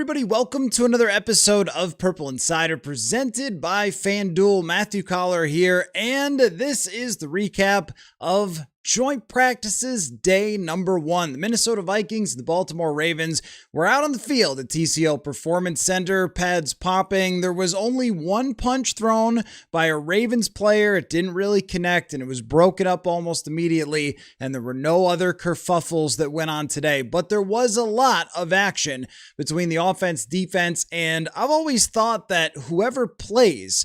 everybody? Welcome to another episode of Purple Insider presented by FanDuel. Matthew Coller here, and this is the recap of joint practices day number 1. The Minnesota Vikings and the Baltimore Ravens were out on the field at TCO Performance Center, pads popping. There was only one punch thrown by a Ravens player. It didn't really connect, and it was broken up almost immediately, and there were no other kerfuffles that went on today. But there was a lot of action between the offense, defense, and I've always thought that whoever plays,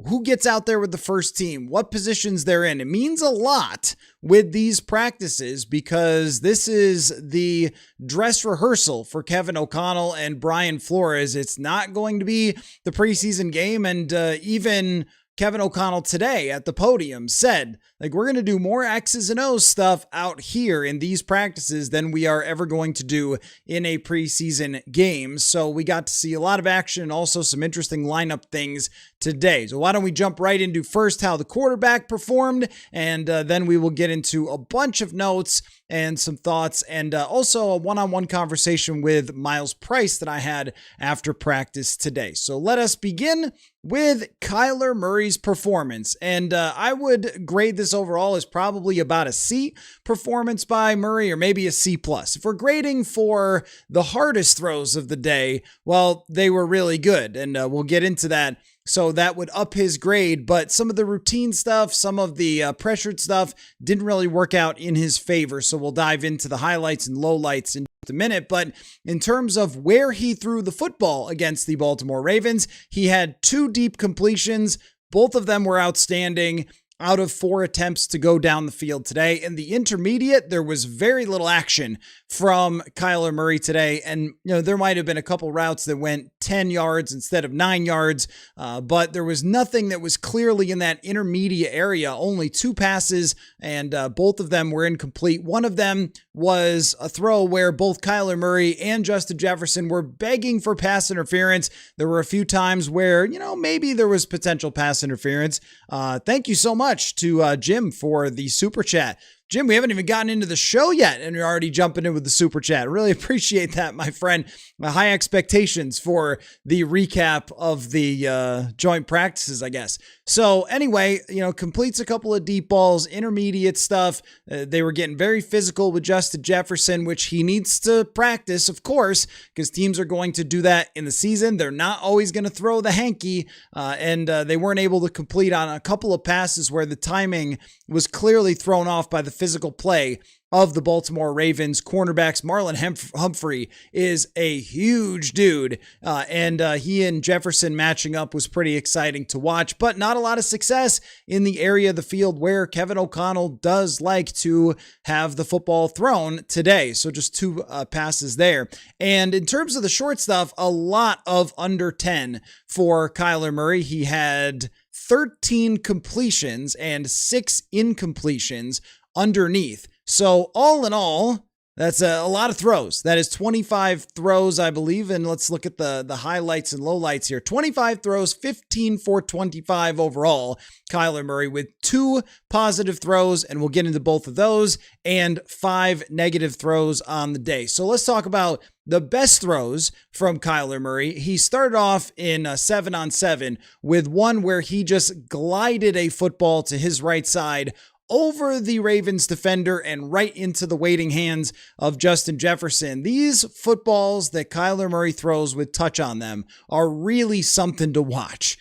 who gets out there with the first team, what positions they're in, it means a lot with these practices because this is the dress rehearsal for Kevin O'Connell and Brian Flores. It's not going to be the preseason game, and even Kevin O'Connell today at the podium said, we're going to do more X's and O's stuff out here in these practices than we are ever going to do in a preseason game. So we got to see a lot of action and also some interesting lineup things today. So why don't we jump right into first how the quarterback performed, and then we will get into a bunch of notes and some thoughts, and also a one-on-one conversation with Myles Price that I had after practice today. So let us begin with Kyler Murray's performance. And I would grade this overall as probably about a C performance by Murray, or maybe a C+. If we're grading for the hardest throws of the day, well, they were really good, and we'll get into that. So that would up his grade, but some of the routine stuff, some of the pressured stuff didn't really work out in his favor. So we'll dive into the highlights and lowlights in just a minute. But in terms of where he threw the football against the Baltimore Ravens, he had 2 deep completions. Both of them were outstanding out of 4 attempts to go down the field today. In the intermediate, there was very little action from Kyler Murray today. And, there might have been a couple routes that went 10 yards instead of 9 yards, but there was nothing that was clearly in that intermediate area. Only 2 passes, and both of them were incomplete. One of them was a throw where both Kyler Murray and Justin Jefferson were begging for pass interference. There were a few times where, maybe there was potential pass interference. Thank you so much to Jim for the super chat. Jim, we haven't even gotten into the show yet, and you're already jumping in with the super chat. Really appreciate that, my friend. High expectations for the recap of the joint practices, I guess. So anyway, completes a couple of deep balls, intermediate stuff. They were getting very physical with Justin Jefferson, which he needs to practice, of course, because teams are going to do that in the season. They're not always going to throw the hanky, and they weren't able to complete on a couple of passes where the timing was clearly thrown off by the physical play of the Baltimore Ravens cornerbacks. Marlon Humphrey is a huge dude, and he and Jefferson matching up was pretty exciting to watch, but not a lot of success in the area of the field where Kevin O'Connell does like to have the football thrown today. So just 2 passes there. And in terms of the short stuff, a lot of under 10 for Kyler Murray. He had 13 completions and 6 incompletions underneath. So all in all, that's a lot of throws. That is 25 throws, I believe. And let's look at the highlights and lowlights here. 25 throws, 15 for 25 overall. Kyler Murray with 2 positive throws, and we'll get into both of those, and 5 negative throws on the day. So let's talk about the best throws from Kyler Murray. He started off in 7-on-7 with one where he just glided a football to his right side over the Ravens defender and right into the waiting hands of Justin Jefferson. These footballs that Kyler Murray throws with touch on them are really something to watch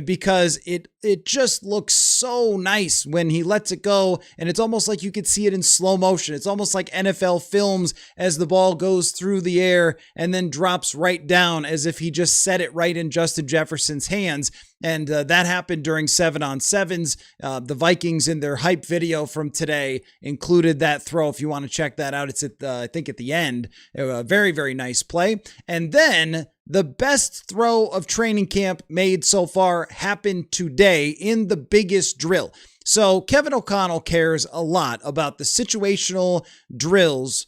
because it just looks so nice when he lets it go, and it's almost like you could see it in slow motion. It's almost like NFL films as the ball goes through the air and then drops right down as if he just set it right in Justin Jefferson's hands. And that happened during 7-on-7s. The Vikings in their hype video from today included that throw. If you want to check that out, it's at I think at the end. A very, very nice play. And then the best throw of training camp made so far happened today in the biggest drill. So Kevin O'Connell cares a lot about the situational drills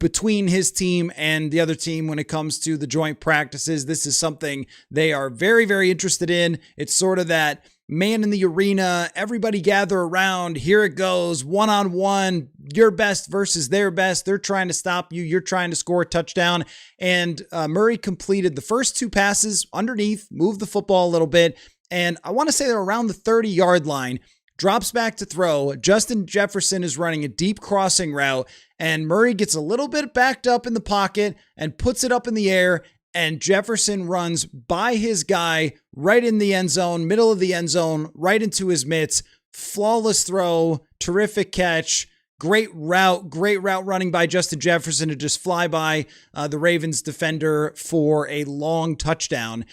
between his team and the other team when it comes to the joint practices. This is something they are very, very interested in. It's sort of that man in the arena, everybody gather around, here it goes, one-on-one, your best versus their best. They're trying to stop you. You're trying to score a touchdown. And Murray completed the first 2 passes underneath, moved the football a little bit. And I want to say they're around the 30-yard line. Drops back to throw. Justin Jefferson is running a deep crossing route, and Murray gets a little bit backed up in the pocket and puts it up in the air, and Jefferson runs by his guy right in the end zone, middle of the end zone, right into his mitts. Flawless throw, terrific catch, great route running by Justin Jefferson to just fly by the Ravens defender for a long touchdown.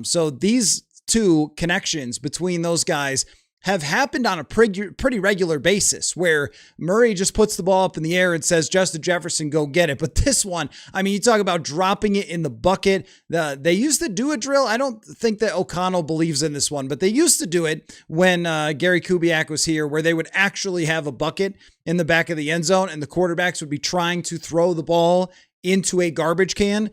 So these 2 connections between those guys have happened on a pretty regular basis, where Murray just puts the ball up in the air and says, Justin Jefferson, go get it. But this one, I mean, you talk about dropping it in the bucket. They used to do a drill. I don't think that O'Connell believes in this one, but they used to do it when Gary Kubiak was here, where they would actually have a bucket in the back of the end zone and the quarterbacks would be trying to throw the ball into a garbage can.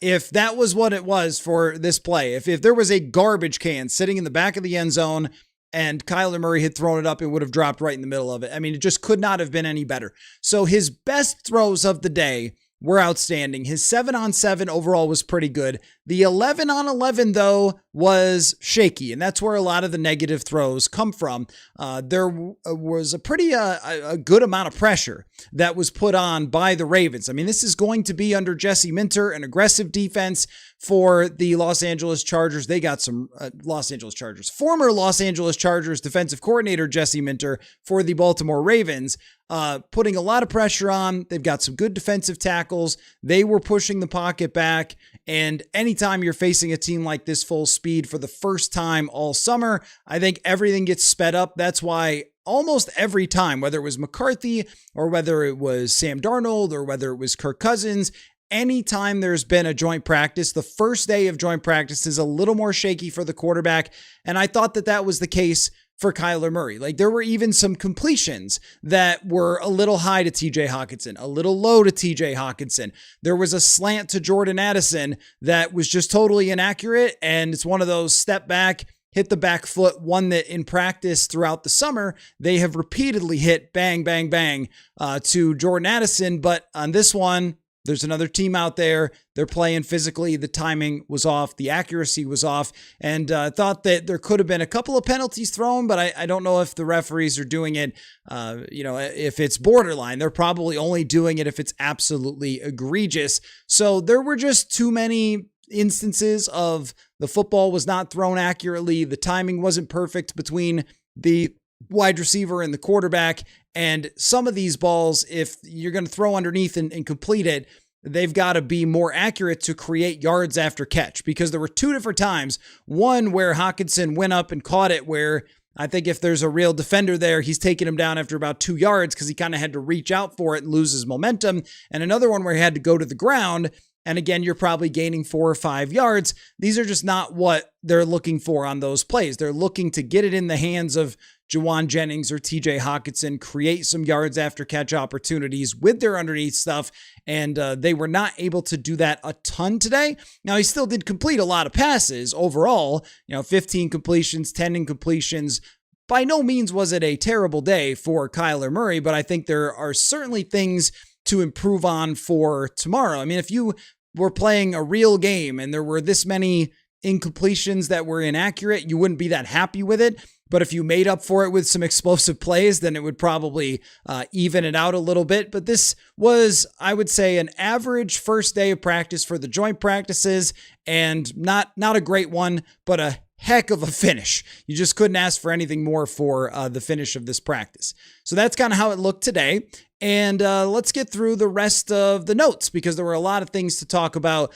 If that was what it was for this play, if there was a garbage can sitting in the back of the end zone and Kyler Murray had thrown it up, it would have dropped right in the middle of it. I mean, it just could not have been any better. So his best throws of the day were outstanding. His 7-on-7 overall was pretty good. The 11-on-11, though, was shaky, and that's where a lot of the negative throws come from. There was a pretty a good amount of pressure that was put on by the Ravens. I mean, this is going to be under Jesse Minter, an aggressive defense for the Los Angeles Chargers. They got some former Los Angeles Chargers defensive coordinator Jesse Minter for the Baltimore Ravens, putting a lot of pressure on. They've got some good defensive tackles. They were pushing the pocket back. And anytime you're facing a team like this full speed for the first time all summer, I think everything gets sped up. That's why almost every time, whether it was McCarthy or whether it was Sam Darnold or whether it was Kirk Cousins, anytime there's been a joint practice, the first day of joint practice is a little more shaky for the quarterback. And I thought that was the case for Kyler Murray. Like, there were even some completions that were a little high to TJ Hockenson, a little low to TJ Hockenson. There was a slant to Jordan Addison that was just totally inaccurate. And it's one of those step back, hit the back foot, one that in practice throughout the summer, they have repeatedly hit bang, bang, bang to Jordan Addison. But on this one, there's another team out there. They're playing physically. The timing was off. The accuracy was off. And thought that there could have been a couple of penalties thrown, but I don't know if the referees are doing it, if it's borderline. They're probably only doing it if it's absolutely egregious. So there were just too many instances of the football was not thrown accurately. The timing wasn't perfect between the wide receiver and the quarterback. And some of these balls, if you're going to throw underneath and complete it, they've got to be more accurate to create yards after catch, because there were 2 different times. One where Hockenson went up and caught it, where I think if there's a real defender there, he's taking him down after about 2 yards because he kind of had to reach out for it and lose his momentum. And another one where he had to go to the ground. And again, you're probably gaining 4 or 5 yards. These are just not what they're looking for on those plays. They're looking to get it in the hands of Juwan Jennings or TJ Hockenson, create some yards after catch opportunities with their underneath stuff. And they were not able to do that a ton today. Now, he still did complete a lot of passes overall, 15 completions, 10 incompletions. By no means was it a terrible day for Kyler Murray, but I think there are certainly things to improve on for tomorrow. I mean, if you were playing a real game and there were this many incompletions that were inaccurate, you wouldn't be that happy with it. But if you made up for it with some explosive plays, then it would probably even it out a little bit. But this was, I would say, an average first day of practice for the joint practices, and not a great one, but a heck of a finish. You just couldn't ask for anything more for the finish of this practice. So that's kind of how it looked today. And let's get through the rest of the notes, because there were a lot of things to talk about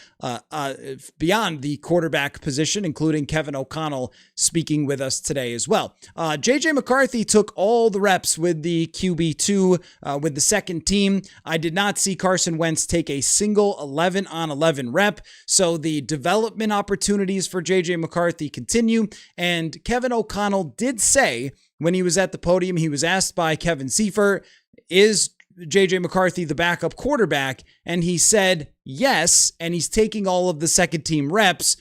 beyond the quarterback position, including Kevin O'Connell speaking with us today as well. J.J. McCarthy took all the reps with the QB2 with the second team. I did not see Carson Wentz take a single 11-on-11 rep. So the development opportunities for J.J. McCarthy continue. And Kevin O'Connell did say when he was at the podium, he was asked by Kevin Seifert, is J.J. McCarthy the backup quarterback? And he said yes, and he's taking all of the second team reps,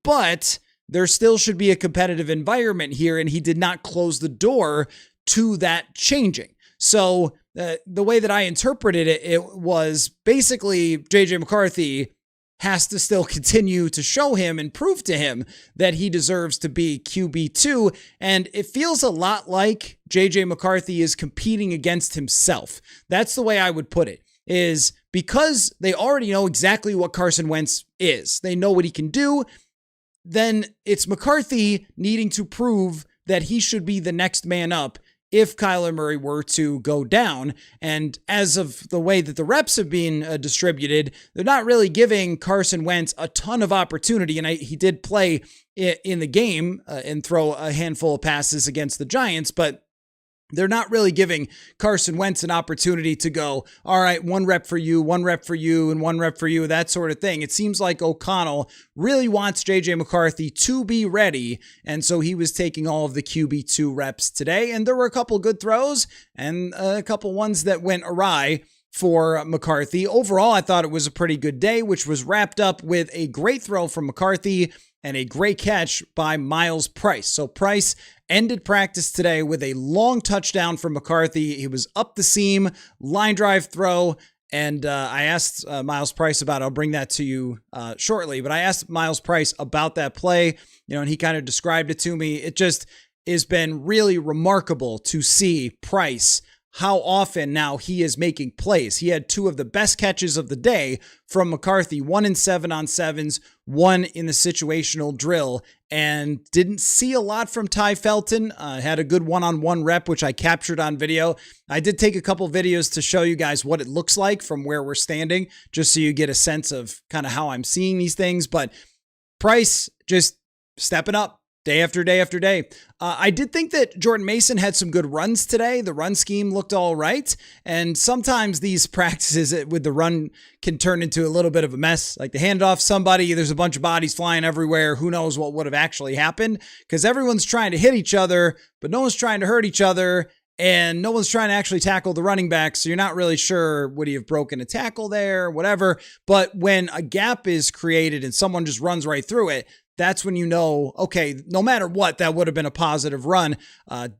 but there still should be a competitive environment here, and he did not close the door to that changing. So the way that I interpreted it, it was basically JJ McCarthy has to still continue to show him and prove to him that he deserves to be QB2. And it feels a lot like JJ McCarthy is competing against himself. That's the way I would put it, is because they already know exactly what Carson Wentz is. They know what he can do. Then it's McCarthy needing to prove that he should be the next man up if Kyler Murray were to go down. And as of the way that the reps have been distributed, they're not really giving Carson Wentz a ton of opportunity. And he did play in the game and throw a handful of passes against the Giants, but they're not really giving Carson Wentz an opportunity to go, all right, 1 rep for you, 1 rep for you, and 1 rep for you, that sort of thing. It seems like O'Connell really wants JJ McCarthy to be ready, and so he was taking all of the QB2 reps today, and there were a couple good throws and a couple ones that went awry for McCarthy. Overall, I thought it was a pretty good day, which was wrapped up with a great throw from McCarthy and a great catch by Myles Price. So Price ended practice today with a long touchdown from McCarthy. He was up the seam, line drive throw, and I asked Myles Price about it. I'll bring that to you shortly, but I asked Myles Price about that play, and he kind of described it to me. It just has been really remarkable to see Price, how often now he is making plays. He had 2 of the best catches of the day from McCarthy, 1 in 7 on 7s, 1 in the situational drill, and didn't see a lot from Ty Felton. Had a good one-on-one rep, which I captured on video. I did take a couple videos to show you guys what it looks like from where we're standing, just so you get a sense of kind of how I'm seeing these things. But Price just stepping up day after day after day. I did think that Jordan Mason had some good runs today. The run scheme looked all right. And sometimes these practices with the run can turn into a little bit of a mess. Like the handoff somebody, there's a bunch of bodies flying everywhere. Who knows what would have actually happened? Because everyone's trying to hit each other, but no one's trying to hurt each other. And no one's trying to actually tackle the running back. So you're not really sure, would he have broken a tackle there, whatever. But when a gap is created and someone just runs right through it, that's when you know, okay, no matter what, that would have been a positive run.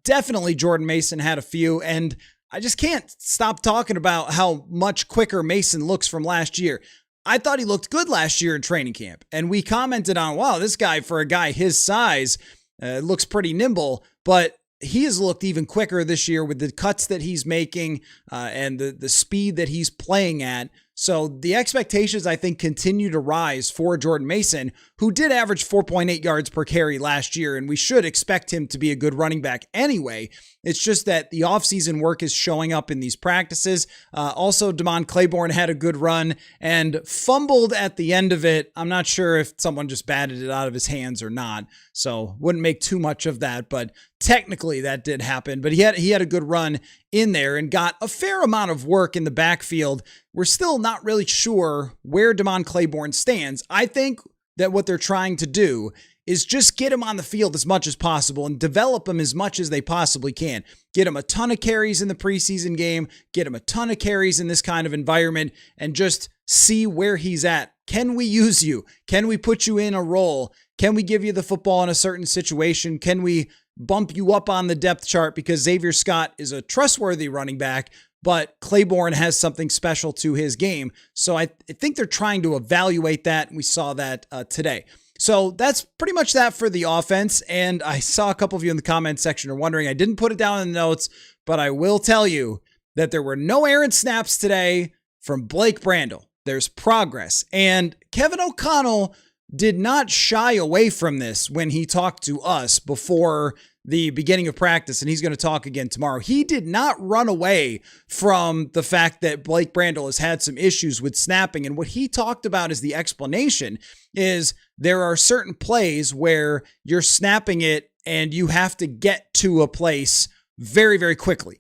Definitely Jordan Mason had a few, and I just can't stop talking about how much quicker Mason looks from last year. I thought he looked good last year in training camp, and we commented on, wow, this guy, for a guy his size, looks pretty nimble, but he has looked even quicker this year with the cuts that he's making and the speed that he's playing at. So the expectations, I think, continue to rise for Jordan Mason, who did average 4.8 yards per carry last year, and we should expect him to be a good running back anyway. It's just that the offseason work is showing up in these practices. Also, Damon Claiborne had a good run and fumbled at the end of it. I'm not sure if someone just batted it out of his hands or not, so wouldn't make too much of that, but technically that did happen. But he had a good run in there and got a fair amount of work in the backfield. We're still not really sure where Damon Claiborne stands. I think that what they're trying to do is just get him on the field as much as possible and develop him as much as they possibly can. Get him a ton of carries in the preseason game, get him a ton of carries in this kind of environment, and just see where he's at. Can we use you? Can we put you in a role? Can we give you the football in a certain situation? Can we bump you up on the depth chart? Because Xavier Scott is a trustworthy running back, but Claiborne has something special to his game. So I think they're trying to evaluate that, and we saw that today. So that's pretty much that for the offense. And I saw a couple of you in the comment section are wondering, I didn't put it down in the notes, but I will tell you that there were no errant snaps today from Blake Brandel. There's progress. And Kevin O'Connell did not shy away from this when he talked to us before the beginning of practice, and he's going to talk again tomorrow. He did not run away from the fact that Blake Brandel has had some issues with snapping. And what he talked about as the explanation is there are certain plays where you're snapping it and you have to get to a place very, very quickly.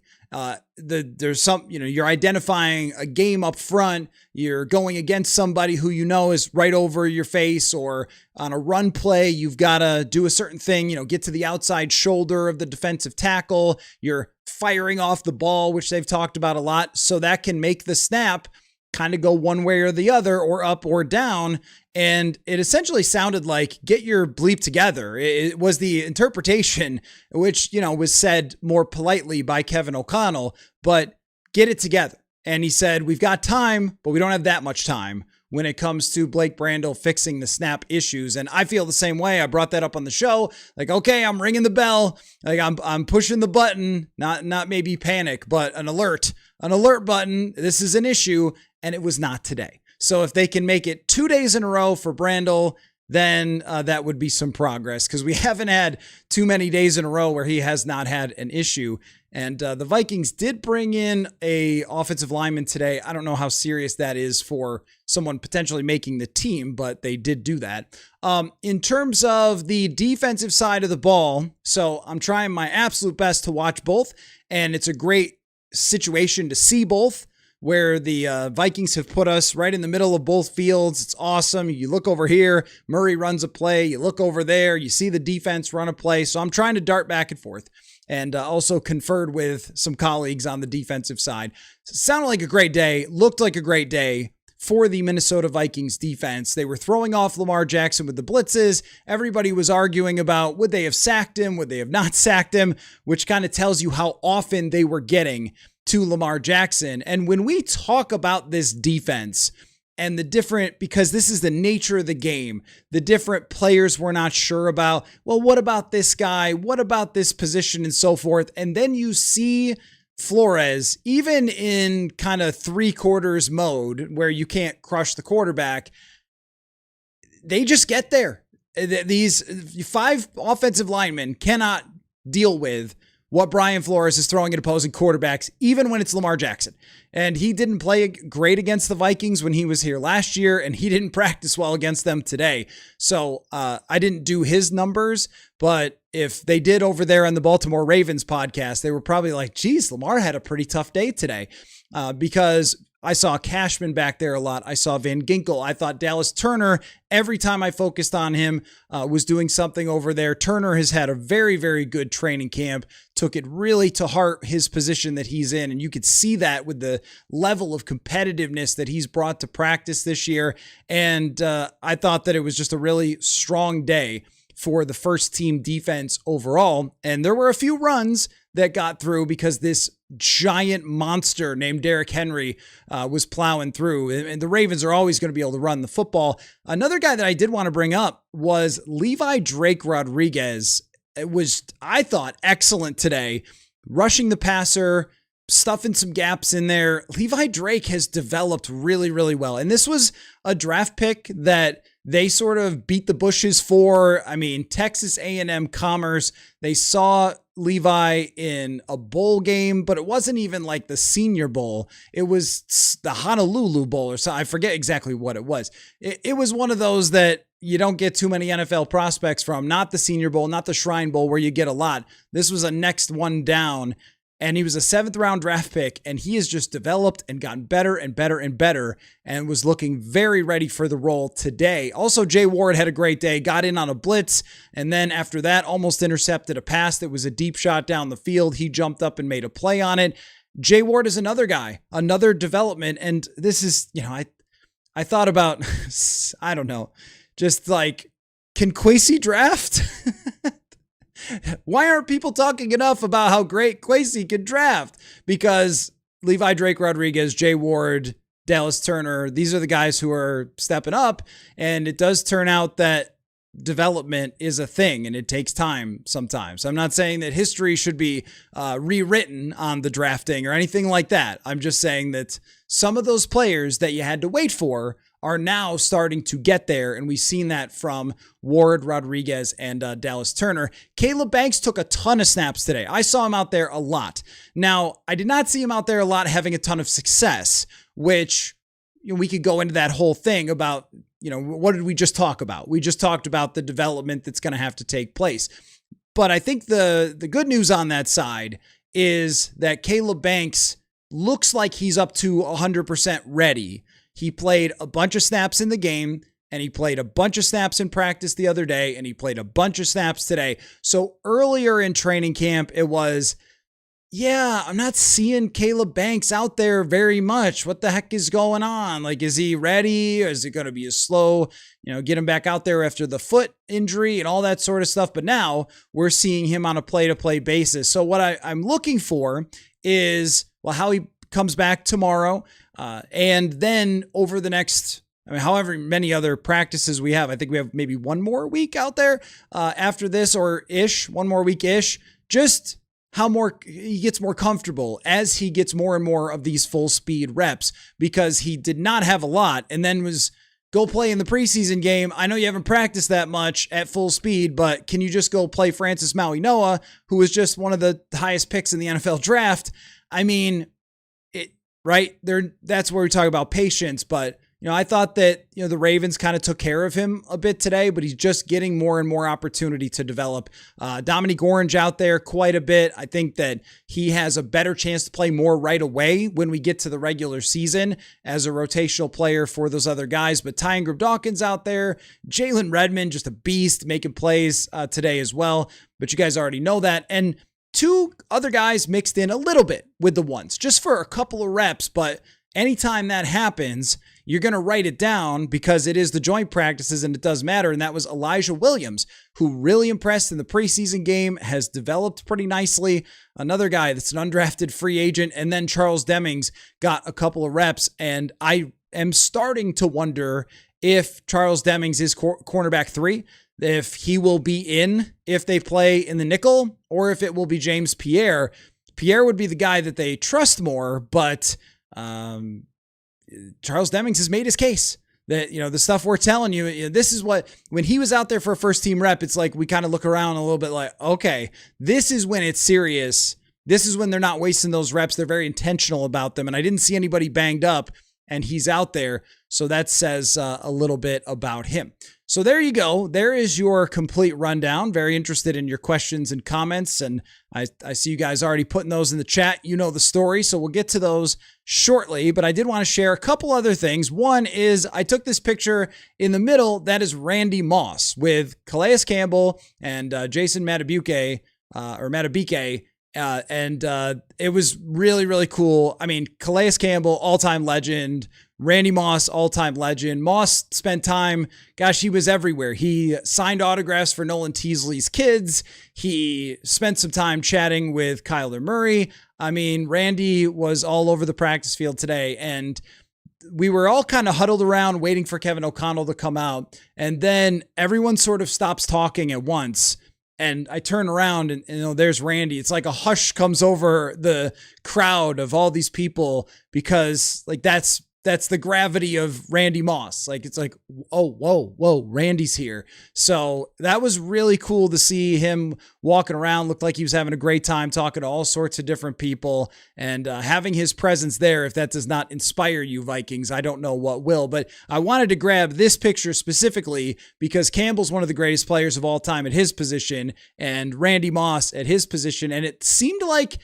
There's some, you're identifying a game up front, you're going against somebody who is right over your face, or on a run play, you've got to do a certain thing, get to the outside shoulder of the defensive tackle, you're firing off the ball, which they've talked about a lot. So that can make the snap kind of go one way or the other, or up or down. And it essentially sounded like, get your bleep together. It was the interpretation, which, was said more politely by Kevin O'Connell, but get it together. And he said, we've got time, but we don't have that much time when it comes to Blake Brandel fixing the snap issues. And I feel the same way. I brought that up on the show. Like, okay, I'm ringing the bell. Like I'm pushing the button, not maybe panic, but an alert button. This is an issue. And it was not today. So if they can make it 2 days in a row for Brandel, then that would be some progress, because we haven't had too many days in a row where he has not had an issue. And the Vikings did bring in a offensive lineman today. I don't know how serious that is for someone potentially making the team, but they did do that. In terms of the defensive side of the ball, so I'm trying my absolute best to watch both, and it's a great situation to see both, where the Vikings have put us right in the middle of both fields. It's awesome. You look over here, Murray runs a play. You look over there, you see the defense run a play. So I'm trying to dart back and forth, and also conferred with some colleagues on the defensive side. So it sounded like a great day, looked like a great day for the Minnesota Vikings defense. They were throwing off Lamar Jackson with the blitzes. Everybody was arguing about, would they have sacked him? Would they have not sacked him? Which kind of tells you how often they were getting to Lamar Jackson. And when we talk about this defense and the different, because this is the nature of the game, the different players we're not sure about, well, what about this guy? What about this position and so forth? And then you see Flores, even in kind of 3/4 mode where you can't crush the quarterback, they just get there. These 5 offensive linemen cannot deal with what Brian Flores is throwing at opposing quarterbacks, even when it's Lamar Jackson. And he didn't play great against the Vikings when he was here last year, and he didn't practice well against them today. So I didn't do his numbers, but if they did over there on the Baltimore Ravens podcast, they were probably like, geez, Lamar had a pretty tough day today, because I saw Cashman back there a lot. I saw Van Ginkel. I thought Dallas Turner, every time I focused on him, was doing something over there. Turner has had a very, very good training camp, took it really to heart, his position that he's in. And you could see that with the level of competitiveness that he's brought to practice this year. And I thought that it was just a really strong day for the first team defense overall. And there were a few runs that got through because this giant monster named Derrick Henry was plowing through. And the Ravens are always going to be able to run the football. Another guy that I did want to bring up was Levi Drake Rodriguez. It was, I thought, excellent today, rushing the passer, stuffing some gaps in there. Levi Drake has developed really, really well. And this was a draft pick that they sort of beat the bushes for. I mean, Texas A&M Commerce, they saw Levi in a bowl game, but it wasn't even like the Senior Bowl. It was the Honolulu Bowl or something. I forget exactly what it was. It was one of those that you don't get too many NFL prospects from, not the Senior Bowl, not the Shrine Bowl where you get a lot. This was a next one down. And he was a 7th round draft pick, and he has just developed and gotten better and better and better, and was looking very ready for the role today. Also, Jay Ward had a great day, got in on a blitz, and then after that almost intercepted a pass that was a deep shot down the field. He jumped up and made a play on it. Jay Ward is another guy, another development. And this is, I thought about, I don't know, just like, can Kwesi draft? Why aren't people talking enough about how great Kwesi can draft? Because Levi Drake Rodriguez, Jay Ward, Dallas Turner, these are the guys who are stepping up. And it does turn out that development is a thing, and it takes time sometimes. I'm not saying that history should be rewritten on the drafting or anything like that. I'm just saying that some of those players that you had to wait for are now starting to get there, and we've seen that from Ward, Rodriguez, and Dallas Turner. Caleb Banks took a ton of snaps today. I saw him out there a lot. Now, I did not see him out there a lot having a ton of success, which we could go into that whole thing about, what did we just talk about? We just talked about the development that's going to have to take place. But I think the good news on that side is that Caleb Banks looks like he's up to 100% ready. He played a bunch of snaps in the game, and he played a bunch of snaps in practice the other day, and he played a bunch of snaps today. So earlier in training camp, it was, yeah, I'm not seeing Caleb Banks out there very much. What the heck is going on? Like, is he ready? Or is it going to be a slow, get him back out there after the foot injury and all that sort of stuff? But now we're seeing him on a play-to-play basis. So what I'm looking for is, well, how he comes back tomorrow. And then over the next, however many other practices we have, I think we have maybe one more week out there after this or one more week-ish. Just how more he gets more comfortable as he gets more and more of these full speed reps, because he did not have a lot and then was go play in the preseason game. I know you haven't practiced that much at full speed, but can you just go play Francis Maui Noah, who was just one of the highest picks in the NFL draft? I mean, right there, that's where we talk about patience, but I thought that, the Ravens kind of took care of him a bit today, but he's just getting more and more opportunity to develop. Dominique Orange out there quite a bit. I think that he has a better chance to play more right away when we get to the regular season as a rotational player for those other guys. But Ty Ingram Dawkins out there, Jalen Redmond, just a beast making plays today as well. But you guys already know that. And two other guys mixed in a little bit with the ones, just for a couple of reps. But anytime that happens, you're going to write it down because it is the joint practices and it does matter. And that was Elijah Williams, who really impressed in the preseason game, has developed pretty nicely. Another guy that's an undrafted free agent. And then Charles Demings got a couple of reps. And I am starting to wonder if Charles Demings is cornerback 3, if he will be in, if they play in the nickel, or if it will be James Pierre. Pierre would be the guy that they trust more, but Charles Demings has made his case that, the stuff we're telling you, this is what, when he was out there for a first team rep, it's like we kind of look around a little bit like, okay, this is when it's serious. This is when they're not wasting those reps. They're very intentional about them. And I didn't see anybody banged up, and he's out there. So that says a little bit about him. So there you go. There is your complete rundown. Very interested in your questions and comments. And I see you guys already putting those in the chat. You know the story. So we'll get to those shortly. But I did want to share a couple other things. One is I took this picture in the middle. That is Randy Moss with Calais Campbell and Jason Matabike. And it was really, really cool. I mean, Calais Campbell, all-time legend. Randy Moss, all-time legend. Moss spent time, he was everywhere. He signed autographs for Nolan Teasley's kids. He spent some time chatting with Kyler Murray. I mean, Randy was all over the practice field today, and we were all kind of huddled around waiting for Kevin O'Connell to come out, and then everyone sort of stops talking at once. And I turn around and there's Randy. It's like a hush comes over the crowd of all these people, because that's the gravity of Randy Moss. Like, it's like, oh, whoa, Randy's here. So that was really cool to see him walking around. Looked like he was having a great time talking to all sorts of different people, and having his presence there. If that does not inspire you, Vikings, I don't know what will. But I wanted to grab this picture specifically because Campbell's one of the greatest players of all time at his position, and Randy Moss at his position. And it seemed like,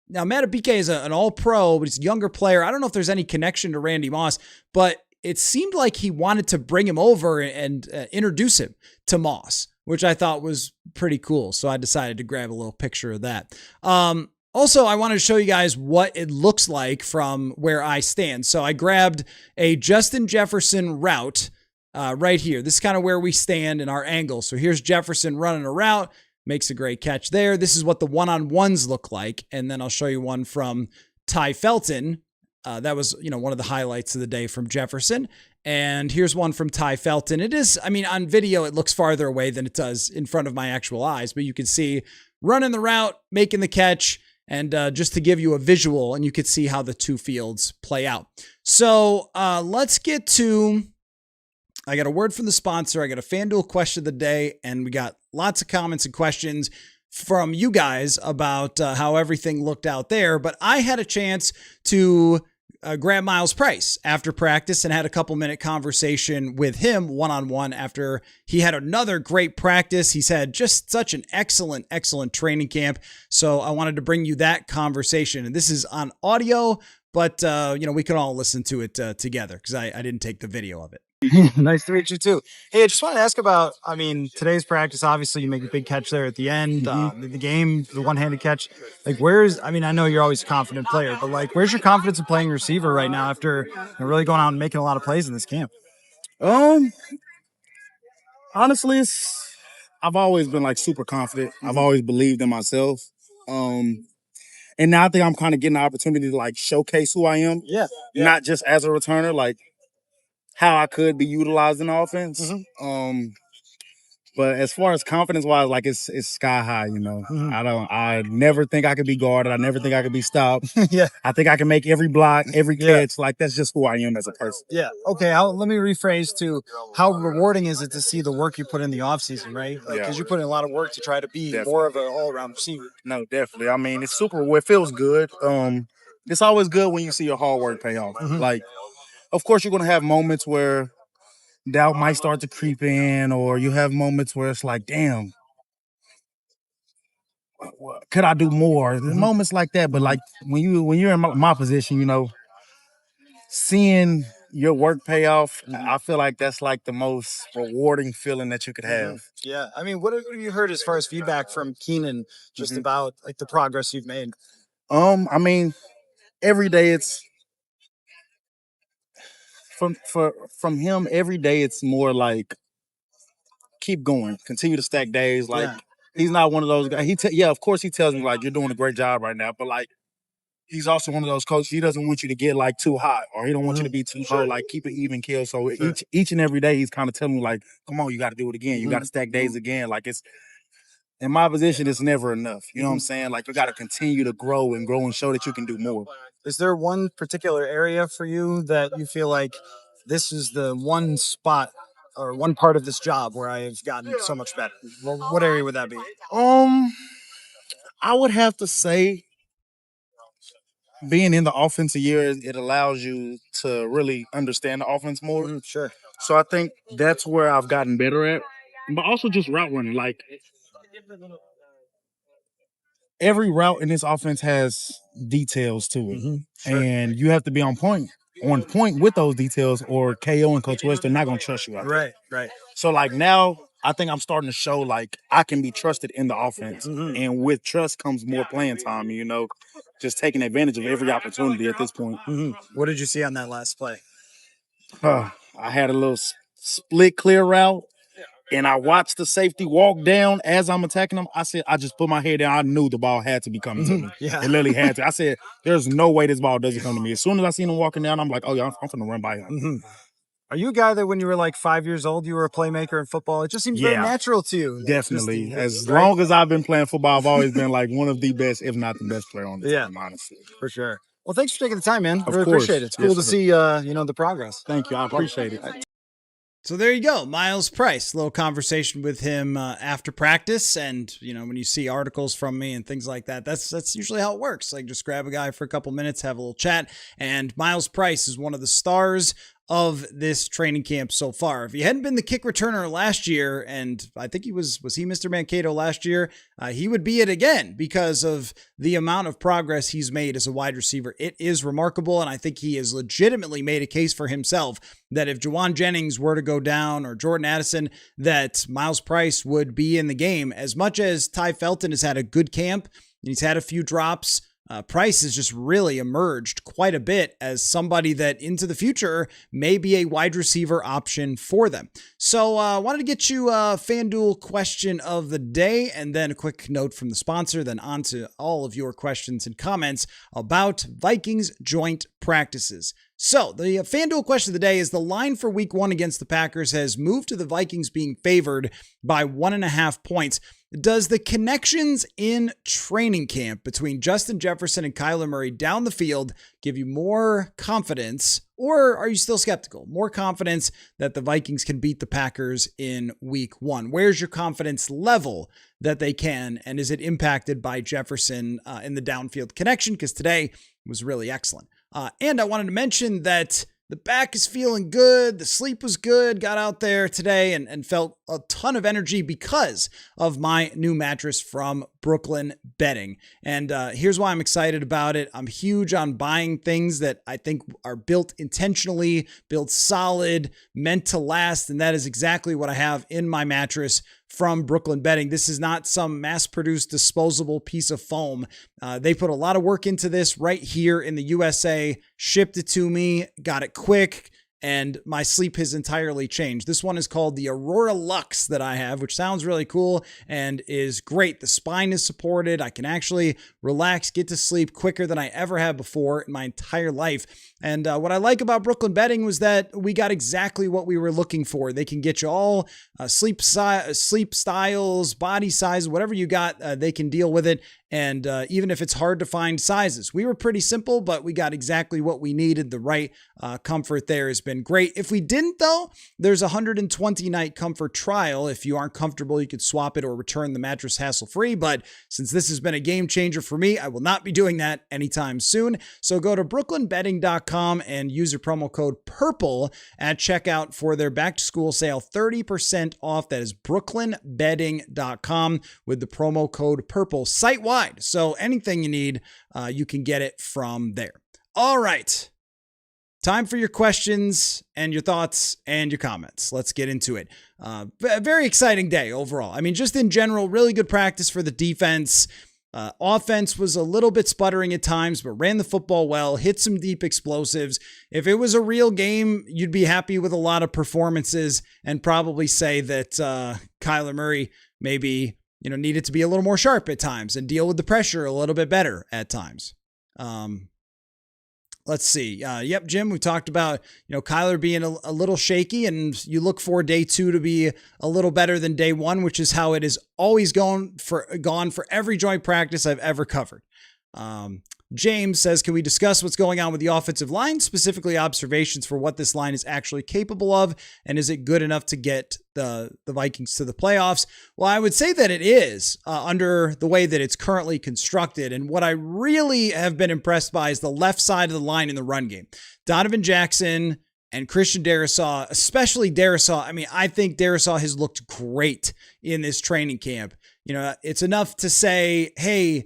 now, Matabike is an all-pro, but he's a younger player. I don't know if there's any connection to Randy Moss, but it seemed like he wanted to bring him over and introduce him to Moss, which I thought was pretty cool. So I decided to grab a little picture of that. Also, I wanted to show you guys what it looks like from where I stand. So I grabbed a Justin Jefferson route right here. This is kind of where we stand in our angle. So here's Jefferson running a route. Makes a great catch there. This is what the one-on-ones look like. And then I'll show you one from Ty Felton. That was, one of the highlights of the day from Jefferson. And here's one from Ty Felton. It is, on video, it looks farther away than it does in front of my actual eyes, but you can see running the route, making the catch, and just to give you a visual, and you could see how the two fields play out. So let's get to, I got a word from the sponsor. I got a FanDuel question of the day, and we got lots of comments and questions from you guys about how everything looked out there. But I had a chance to grab Myles Price after practice and had a couple-minute conversation with him one-on-one after he had another great practice. He's had just such an excellent training camp. So I wanted to bring you that conversation. And this is on audio, but we can all listen to it together because I didn't take the video of it. Nice to meet you too. Hey, I just want to ask about, I mean, today's practice, obviously you make a big catch there at the end, the game, the one-handed catch. Like where's, I mean, I know you're always a confident player, but like, where's your confidence in playing receiver right now after really going out and making a lot of plays in this camp? Um, honestly, I've always been like super confident. I've always believed in myself. Um, and now I think I'm kind of getting the opportunity to like showcase who I am. Yeah. Not just as a returner, like how I could be utilized in the offense. But as far as confidence wise, like it's sky high, you know. I never think I could be guarded. I never think I could be stopped. Yeah. I think I can make every block, every catch. Like that's just who I am as a person. Yeah. Okay. Let me rephrase to how rewarding is it to see the work you put in the offseason, right? Like, because you put in a lot of work to try to be more of an all-around receiver. No, definitely. I mean, it's super. It feels good. It's always good when you see your hard work pay off. Like, of course, you're gonna have moments where doubt might start to creep in, or you have moments where it's like, damn, could I do more? There's moments like that. But like when you're in my position, you know, seeing your work pay off, I feel like that's like the most rewarding feeling that you could have. Yeah. I mean, what have you heard as far as feedback from Keenan just about like the progress you've made? I mean, every day it's from him. Every day it's more like keep going, continue to stack days. Like he's not one of those guys. Of course he tells me like you're doing a great job right now, but like he's also one of those coaches. He doesn't want you to get like too hot, or he don't want you to be too low. Like keep it even kill. So each and every day he's kind of telling me like, come on, you got to do it again. You got to stack days again. Like it's in my position, it's never enough. You know what I'm saying? Like you got to continue to grow and show that you can do more. Is there one particular area for you that you feel like this is the one spot or one part of this job where I have gotten so much better? What area would that be? I would have to say being in the offensive year, it allows you to really understand the offense more. Sure. So I think that's where I've gotten better at. But also just route running. Like every route in this offense has details to it. And you have to be on point with those details, or KO and Coach West, they're not gonna trust you out there. Right. So like now I think I'm starting to show like I can be trusted in the offense. And with trust comes more playing time, you know, just taking advantage of every opportunity at this point. What did you see on that last play? I had a little split clear route, and I watched the safety walk down as I'm attacking him. I said, I just put my head down. I knew the ball had to be coming to me. It literally had to. I said, there's no way this ball doesn't come to me. As soon as I seen him walking down, I'm like, oh yeah, I'm finna run by him. Are you a guy that when you were like 5 years old, you were a playmaker in football? It just seems very natural to you. Definitely. As long as I've been playing football, I've always been like one of the best, if not the best player on the team, honestly. For sure. Well, thanks for taking the time, man. Of really course. appreciate it. It's cool to see, the progress. Thank you. I appreciate it. So there you go, Myles Price. A little conversation with him after practice, and when you see articles from me and things like that, that's usually how it works. Like just grab a guy for a couple minutes, have a little chat, and Myles Price is one of the stars of this training camp so far. If he hadn't been the kick returner last year, and I think he was he Mr. Mankato last year, he would be it again because of the amount of progress he's made as a wide receiver. It is remarkable, and I think he has legitimately made a case for himself that if Juwan Jennings were to go down or Jordan Addison, that Myles Price would be in the game. As much as Ty Felton has had a good camp, and he's had a few drops, Price has just really emerged quite a bit as somebody that into the future may be a wide receiver option for them. So I wanted to get you a FanDuel question of the day and then a quick note from the sponsor, then on to all of your questions and comments about Vikings joint practices. So the FanDuel question of the day is the line for week 1 against the Packers has moved to the Vikings being favored by 1.5 points. Does the connections in training camp between Justin Jefferson and Kyler Murray down the field give you more confidence, or are you still skeptical? More confidence that the Vikings can beat the Packers in week 1? Where's your confidence level that they can, and is it impacted by Jefferson in the downfield connection? Because today was really excellent. And I wanted to mention that The back is feeling good. The sleep was good. Got out there today and felt a ton of energy because of my new mattress from Brooklyn Bedding. And here's why I'm excited about it. I'm huge on buying things that I think are built intentionally, built solid, meant to last. And that is exactly what I have in my mattress from Brooklyn Bedding. This is not some mass-produced disposable piece of foam. They put a lot of work into this right here in the USA, shipped it to me, got it quick, and my sleep has entirely changed. This one is called the Aurora Luxe that I have, which sounds really cool and is great. The spine is supported. I can actually relax, get to sleep quicker than I ever have before in my entire life. And what I like about Brooklyn Bedding was that we got exactly what we were looking for. They can get you all sleep styles, body size, whatever you got, they can deal with it. And even if it's hard to find sizes, we were pretty simple, but we got exactly what we needed. The right comfort there has been great. If we didn't, though, there's a 120-night comfort trial. If you aren't comfortable, you could swap it or return the mattress hassle-free. But since this has been a game changer for me, I will not be doing that anytime soon. So go to brooklynbedding.com and use your promo code PURPLE at checkout for their back-to-school sale, 30% off. That is brooklynbedding.com with the promo code PURPLE site-wide. So anything you need, you can get it from there. All right. Time for your questions and your thoughts and your comments. Let's get into it. A very exciting day overall. I mean, just in general, really good practice for the defense. Offense was a little bit sputtering at times, but ran the football well, hit some deep explosives. If it was a real game, you'd be happy with a lot of performances and probably say that Kyler Murray maybe needed to be a little more sharp at times and deal with the pressure a little bit better at times. Let's see. Yep, Jim, we talked about, Kyler being a little shaky, and you look for day 2 to be a little better than day 1, which is how it is always gone for every joint practice I've ever covered. James says, can we discuss what's going on with the offensive line, specifically observations for what this line is actually capable of, and is it good enough to get the Vikings to the playoffs? Well, I would say that it is under the way that it's currently constructed, and what I really have been impressed by is the left side of the line in the run game. Donovan Jackson and Christian Darrisaw, especially Darrisaw. I mean, I think Darrisaw has looked great in this training camp. It's enough to say, hey,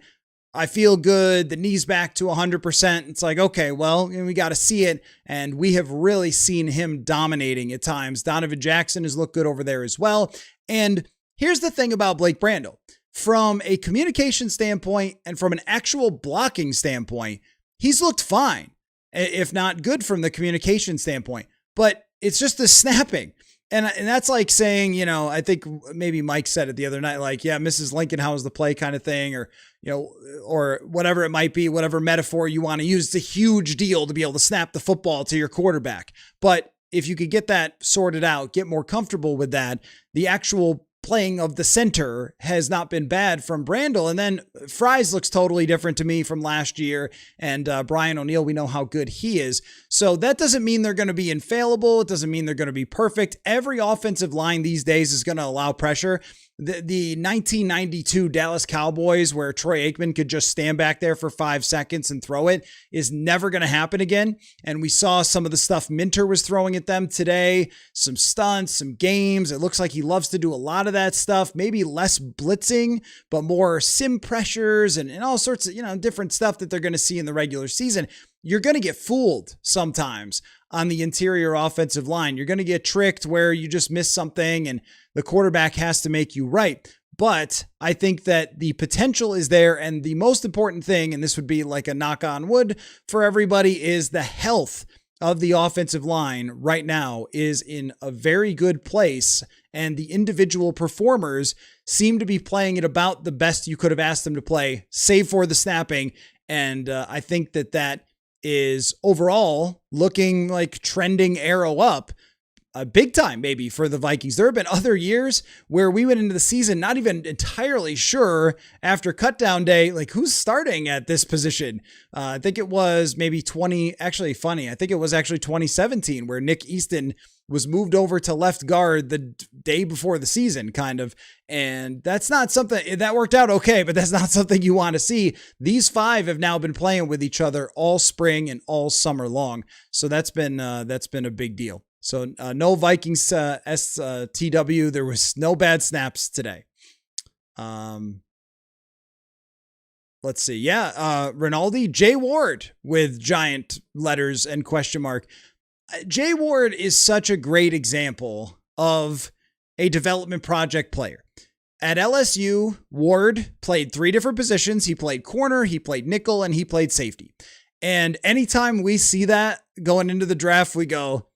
I feel good. The knee's back to 100%. It's like, okay, well, we got to see it. And we have really seen him dominating at times. Donovan Jackson has looked good over there as well. And here's the thing about Blake Brandel. From a communication standpoint and from an actual blocking standpoint, he's looked fine, if not good from the communication standpoint. But it's just the snapping. And that's like saying, I think maybe Mike said it the other night, like, yeah, Mrs. Lincoln, how was the play kind of thing, or, or whatever it might be, whatever metaphor you want to use. It's a huge deal to be able to snap the football to your quarterback. But if you could get that sorted out, get more comfortable with that, the actual playing of the center has not been bad from Brandel. And then Fries looks totally different to me from last year. And Brian O'Neill, we know how good he is. So that doesn't mean they're going to be infallible. It doesn't mean they're going to be perfect. Every offensive line these days is going to allow pressure. The 1992 Dallas Cowboys, where Troy Aikman could just stand back there for 5 seconds and throw it, is never going to happen again. And we saw some of the stuff Minter was throwing at them today, some stunts, some games. It looks like he loves to do a lot of that stuff, maybe less blitzing, but more sim pressures and all sorts of, different stuff that they're going to see in the regular season. You're going to get fooled sometimes on the interior offensive line. You're going to get tricked where you just miss something and the quarterback has to make you right. But I think that the potential is there. And the most important thing, and this would be like a knock on wood for everybody, is the health of the offensive line right now is in a very good place. And the individual performers seem to be playing it about the best you could have asked them to play, save for the snapping. And I think that is overall looking like trending arrow up. big time maybe for the Vikings. There have been other years where we went into the season not even entirely sure after cutdown day, like who's starting at this position. I think it was maybe I think it was actually 2017 where Nick Easton was moved over to left guard the day before the season, kind of. And that's not something that worked out okay, but that's not something you want to see. These five have now been playing with each other all spring and all summer long. So that's been a big deal. So no Vikings STW. There was no bad snaps today. Let's see. Yeah. Rinaldi, Jay Ward with giant letters and question mark. Jay Ward is such a great example of a development project player. At LSU, Ward played 3 different positions. He played corner, he played nickel, and he played safety. And anytime we see that going into the draft, we go,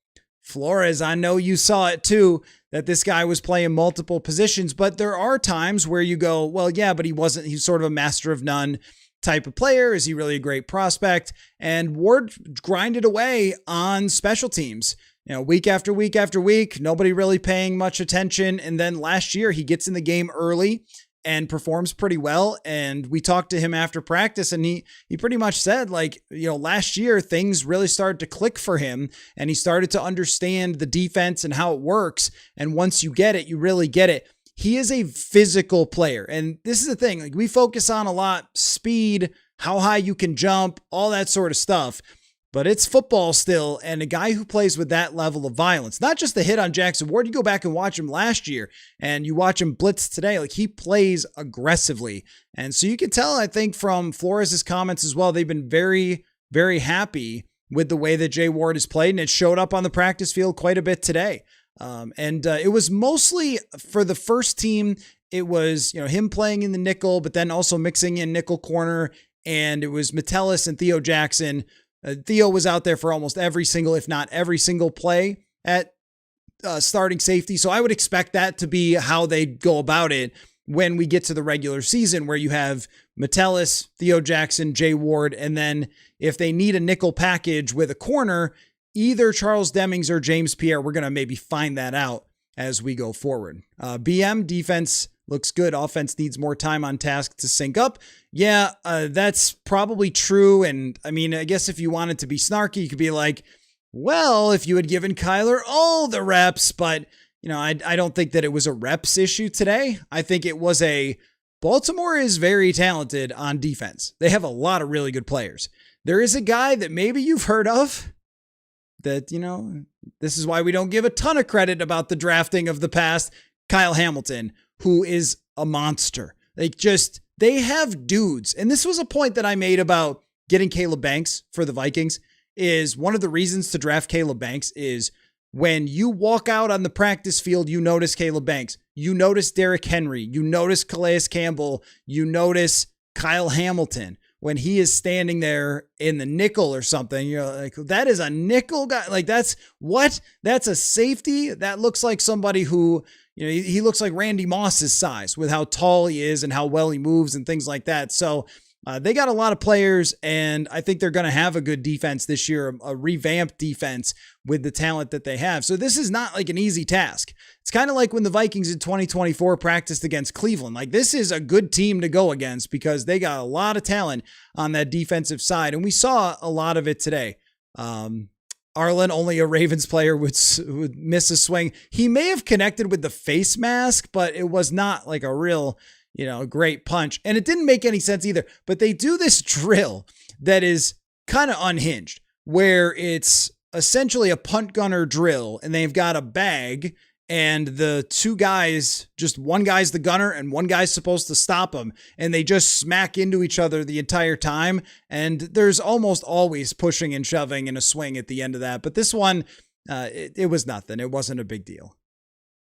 Flores, I know you saw it too, that this guy was playing multiple positions, but there are times where you go, well, yeah, but he's sort of a master of none type of player. Is he really a great prospect? And Ward grinded away on special teams, week after week after week, nobody really paying much attention. And then last year he gets in the game early and performs pretty well. And we talked to him after practice and he pretty much said last year things really started to click for him and he started to understand the defense and how it works. And once you get it, you really get it. He is a physical player. And this is the thing, we focus on a lot, speed, how high you can jump, all that sort of stuff. But it's football still, and a guy who plays with that level of violence, not just the hit on Jackson Ward. You go back and watch him last year, and you watch him blitz today, he plays aggressively. And so you can tell, I think, from Flores' comments as well, they've been very, very happy with the way that Jay Ward has played, and it showed up on the practice field quite a bit today. It was mostly for the first team. It was, him playing in the nickel, but then also mixing in nickel corner. And it was Metellus and Theo Jackson. Theo was out there for almost every single, if not every single play at starting safety. So I would expect that to be how they go about it when we get to the regular season, where you have Metellus, Theo Jackson, Jay Ward. And then if they need a nickel package with a corner, either Charles Demings or James Pierre. We're going to maybe find that out as we go forward. BM, defense looks good. Offense needs more time on task to sync up. Yeah, that's probably true. And I mean, I guess if you wanted to be snarky, you could be like, well, if you had given Kyler all the reps, but I don't think that it was a reps issue today. I think it was Baltimore is very talented on defense. They have a lot of really good players. There is a guy that maybe you've heard of, that, this is why we don't give a ton of credit about the drafting of the past, Kyle Hamilton, who is a monster. They have dudes. And this was a point that I made about getting Caleb Banks for the Vikings, is one of the reasons to draft Caleb Banks is when you walk out on the practice field, you notice Caleb Banks, you notice Derrick Henry, you notice Calais Campbell, you notice Kyle Hamilton. When he is standing there in the nickel or something, you're like, that is a nickel guy. That's a safety. That looks like somebody who, he looks like Randy Moss's size with how tall he is and how well he moves and things like that. So they got a lot of players, and I think they're going to have a good defense this year, a revamped defense with the talent that they have. So this is not an easy task. It's kind of like when the Vikings in 2024 practiced against Cleveland. This is a good team to go against because they got a lot of talent on that defensive side. And we saw a lot of it today. Arlen, only a Ravens player would miss a swing. He may have connected with the face mask, but it was not a real, great punch. And it didn't make any sense either. But they do this drill that is kind of unhinged, where it's essentially a punt gunner drill, and they've got a bag, and the two guys, just one guy's the gunner and one guy's supposed to stop him, and they just smack into each other the entire time. And there's almost always pushing and shoving and a swing at the end of that. But this one, it was nothing. It wasn't a big deal.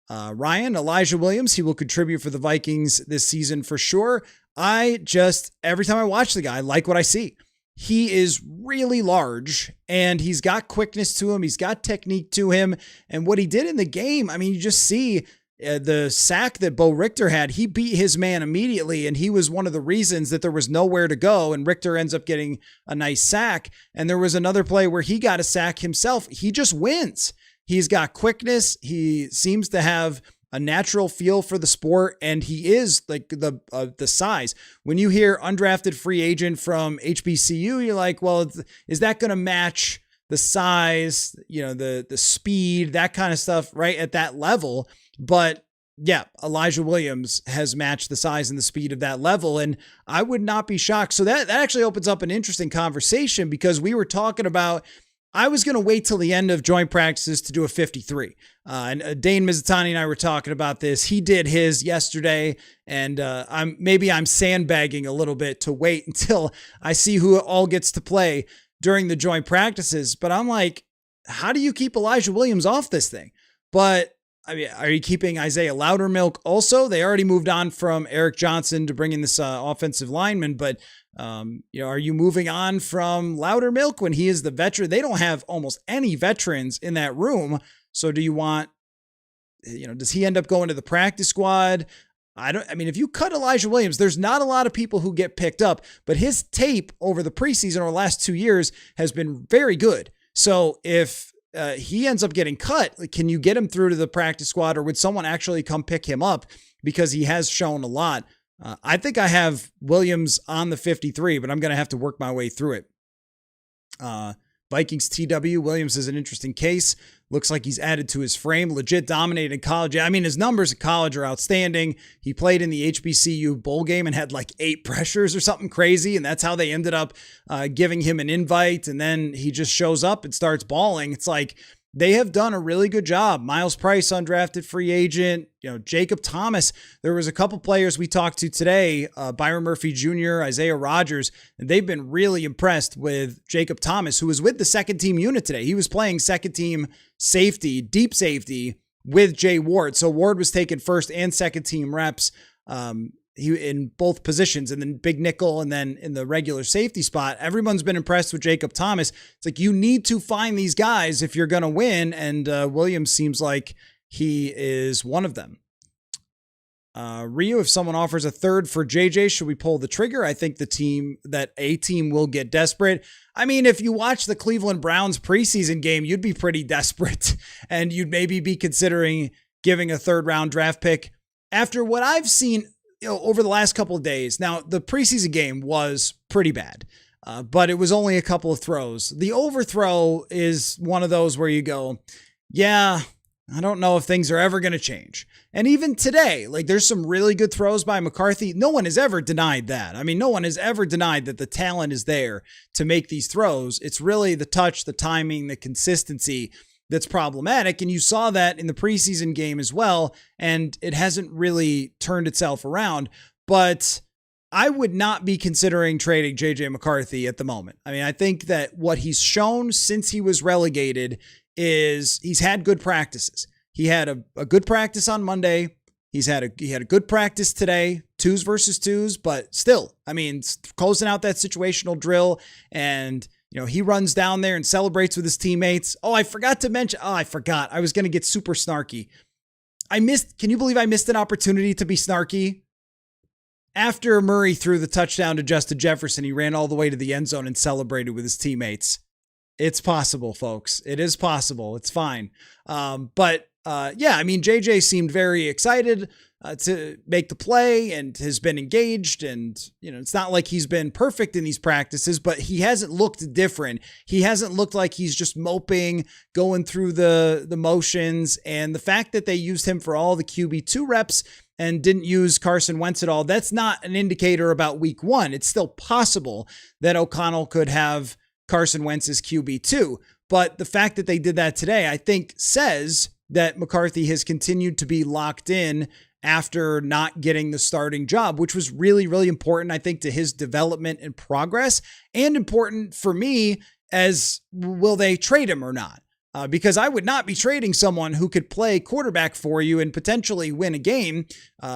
Elijah Williams, he will contribute for the Vikings this season for sure. Every time I watch the guy, I like what I see. He is really large, and he's got quickness to him. He's got technique to him. And what he did in the game, you just see the sack that Bo Richter had. He beat his man immediately, and he was one of the reasons that there was nowhere to go, and Richter ends up getting a nice sack. And there was another play where he got a sack himself. He just wins. He's got quickness. He seems to have a natural feel for the sport, and he is like the size. When you hear undrafted free agent from HBCU, you're like, well, is that going to match the size, the speed, that kind of stuff, right at that level? But yeah, Elijah Williams has matched the size and the speed of that level, and I would not be shocked. So that actually opens up an interesting conversation, because we were talking about, I was going to wait till the end of joint practices to do a 53. And Dane Mizutani and I were talking about this. He did his yesterday, and I'm sandbagging a little bit to wait until I see who all gets to play during the joint practices. But I'm like, how do you keep Elijah Williams off this thing? But I mean, are you keeping Isaiah Loudermilk also? They already moved on from Eric Johnson to bring in this offensive lineman, but are you moving on from Loudermilk when he is the veteran? They don't have almost any veterans in that room. So do you want, does he end up going to the practice squad? If you cut Elijah Williams, there's not a lot of people who get picked up, but his tape over the preseason or the last 2 years has been very good. So if he ends up getting cut, can you get him through to the practice squad, or would someone actually come pick him up, because he has shown a lot? I think I have Williams on the 53, but I'm going to have to work my way through it. Vikings TW, Williams is an interesting case. Looks like he's added to his frame. Legit dominated in college. I mean, his numbers in college are outstanding. He played in the HBCU bowl game and had like 8 pressures or something crazy, and that's how they ended up giving him an invite. And then he just shows up and starts balling. It's like, they have done a really good job. Myles Price, undrafted free agent, Jacob Thomas. There was a couple players we talked to today, Byron Murphy Jr., Isaiah Rodgers, and they've been really impressed with Jacob Thomas, who was with the second team unit today. He was playing second team safety, deep safety with Jay Ward. So Ward was taking first and second team reps. He in both positions, and then big nickel, and then in the regular safety spot. Everyone's been impressed with Jacob Thomas. It's like, you need to find these guys if you're going to win, and Williams seems like he is one of them. Rio, if someone offers a third for JJ, should we pull the trigger? I think a team will get desperate. I mean, if you watch the Cleveland Browns preseason game, you'd be pretty desperate, and you'd maybe be considering giving a third-round draft pick. After what I've seen over the last couple of days. Now, the preseason game was pretty bad, but it was only a couple of throws. The overthrow is one of those where you go, yeah, I don't know if things are ever going to change. And even today, like, there's some really good throws by McCarthy. No one has ever denied that. I mean, no one has ever denied that the talent is there to make these throws. It's really the touch, the timing, the consistency that's problematic. And you saw that in the preseason game as well. And it hasn't really turned itself around, but I would not be considering trading JJ McCarthy at the moment. I mean, I think that what he's shown since he was relegated is he's had good practices. He had a good practice on Monday. He had a good practice today, 2s versus 2s, but still, I mean, closing out that situational drill, and he runs down there and celebrates with his teammates. Oh, I forgot to mention. Oh, I forgot. I was going to get super snarky. Can you believe I missed an opportunity to be snarky? After Murray threw the touchdown to Justin Jefferson, he ran all the way to the end zone and celebrated with his teammates. It's possible, folks. It is possible. It's fine. JJ seemed very excited to make the play and has been engaged. And, it's not like he's been perfect in these practices, but he hasn't looked different. He hasn't looked like he's just moping, going through the motions. And the fact that they used him for all the QB2 reps and didn't use Carson Wentz at all, that's not an indicator about week 1. It's still possible that O'Connell could have Carson Wentz as QB2. But the fact that they did that today, I think, says that McCarthy has continued to be locked in after not getting the starting job, which was really, really important, I think, to his development and progress, and important for me as will they trade him or not? Because I would not be trading someone who could play quarterback for you and potentially win a game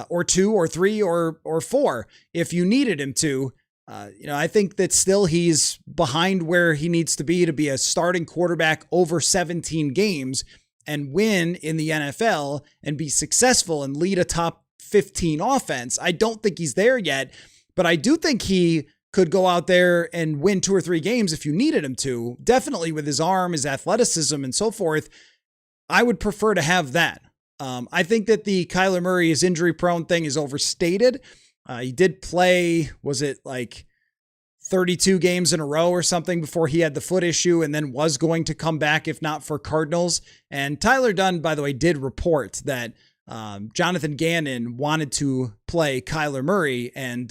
or 2 or 3 or 4 if you needed him to. I think that still he's behind where he needs to be a starting quarterback over 17 games and win in the NFL and be successful and lead a top 15 offense. I don't think he's there yet, but I do think he could go out there and win 2 or 3 games if you needed him to. Definitely with his arm, his athleticism, and so forth. I would prefer to have that. I think that the Kyler Murray is injury prone thing is overstated. He did play, was it like 32 games in a row or something before he had the foot issue and then was going to come back if not for Cardinals. And Tyler Dunn, by the way, did report that Jonathan Gannon wanted to play Kyler Murray, and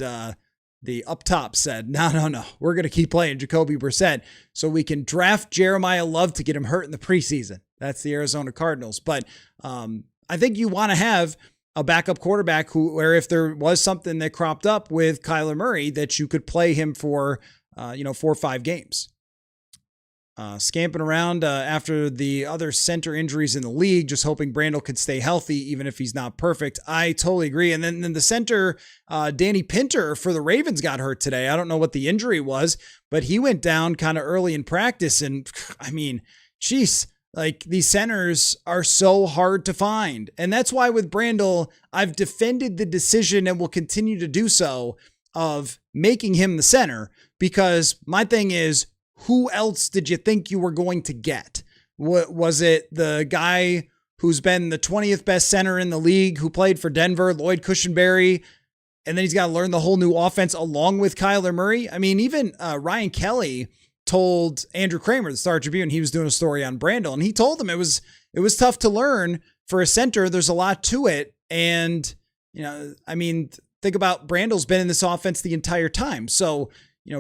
the up top said, no, we're going to keep playing Jacoby Brissett so we can draft Jeremiah Love to get him hurt in the preseason. That's the Arizona Cardinals. But I think you want to have a backup quarterback where if there was something that cropped up with Kyler Murray, that you could play him for, 4 or 5 games. Scamping around after the other center injuries in the league, just hoping Brandel could stay healthy, even if he's not perfect. I totally agree. And then the center, Danny Pinter for the Ravens got hurt today. I don't know what the injury was, but he went down kind of early in practice. And I mean, geez, like these centers are so hard to find. And that's why with Brandel, I've defended the decision and will continue to do so of making him the center, because my thing is, who else did you think you were going to get? Was it the guy who's been the 20th best center in the league, who played for Denver, Lloyd Cushenberry, and then he's got to learn the whole new offense along with Kyler Murray? I mean, even Ryan Kelly told Andrew Kramer, the Star Tribune, he was doing a story on Brandel, and he told him it was tough to learn for a center. There's a lot to it. And, I mean, think about Brandel's been in this offense the entire time. So,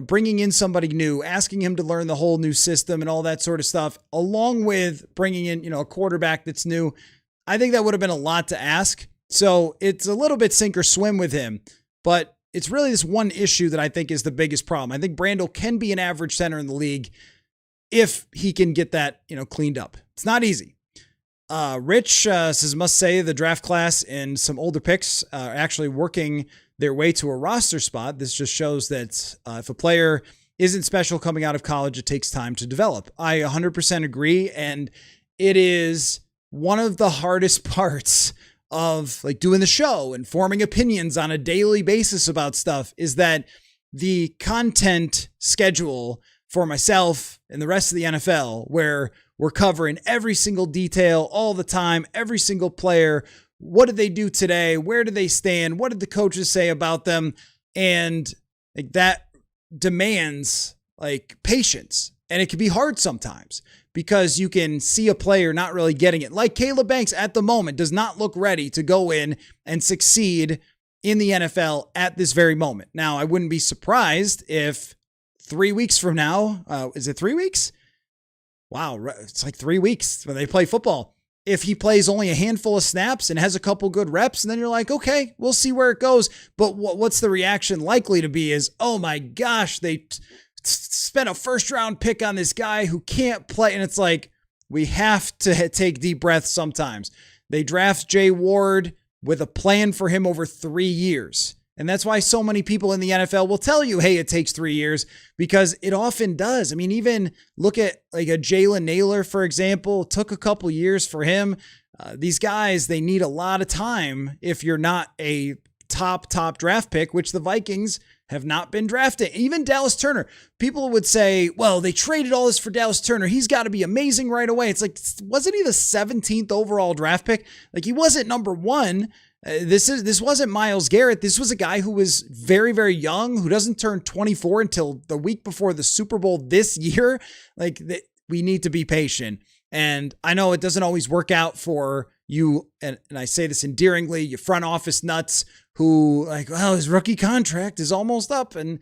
bringing in somebody new, asking him to learn the whole new system and all that sort of stuff, along with bringing in, a quarterback that's new, I think that would have been a lot to ask. So it's a little bit sink or swim with him, but it's really this one issue that I think is the biggest problem. I think Brandel can be an average center in the league if he can get that, cleaned up. It's not easy. Rich says, must say the draft class and some older picks are actually working their way to a roster spot. This just shows that if a player isn't special coming out of college, it takes time to develop. I 100% agree. And it is one of the hardest parts of like doing the show and forming opinions on a daily basis about stuff, is that the content schedule for myself and the rest of the NFL, where we're covering every single detail all the time, every single player. What did they do today? Where do they stand? What did the coaches say about them? And like that demands like patience. And it can be hard sometimes because you can see a player not really getting it. Like Caleb Banks at the moment does not look ready to go in and succeed in the NFL at this very moment. Now, I wouldn't be surprised if 3 weeks from now, is it 3 weeks? Wow, it's like 3 weeks when they play football. If he plays only a handful of snaps and has a couple good reps, and then you're like, okay, we'll see where it goes. But what's the reaction likely to be is, oh my gosh, they spent a first round pick on this guy who can't play. And it's like, we have to take deep breaths sometimes. They draft Jay Ward with a plan for him over 3 years. And that's why so many people in the NFL will tell you, hey, it takes 3 years, because it often does. I mean, even look at like a Jalen Naylor, for example. It took a couple years for him. These guys, they need a lot of time if you're not a top draft pick, which the Vikings have not been drafting. Even Dallas Turner. People would say, well, they traded all this for Dallas Turner. He's got to be amazing right away. It's like, wasn't he the 17th overall draft pick? Like, he wasn't number one. This wasn't Myles Garrett. This was a guy who was very, very young, who doesn't turn 24 until the week before the Super Bowl this year. Like, we need to be patient. And I know it doesn't always work out for you. And I say this endearingly, you front office nuts who like, well, his rookie contract is almost up. And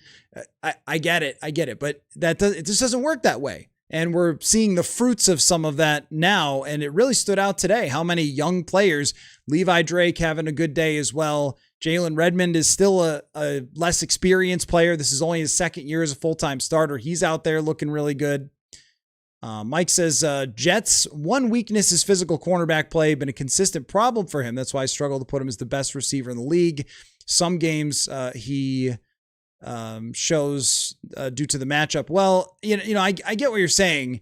I get it. But it just doesn't work that way. And we're seeing the fruits of some of that now. And it really stood out today how many young players, Levi Drake having a good day as well. Jalen Redmond is still a less experienced player. This is only his second year as a full-time starter. He's out there looking really good. Mike says, Jets, one weakness is physical cornerback play, been a consistent problem for him. That's why I struggle to put him as the best receiver in the league. Some games he shows due to the matchup. Well, I get what you're saying.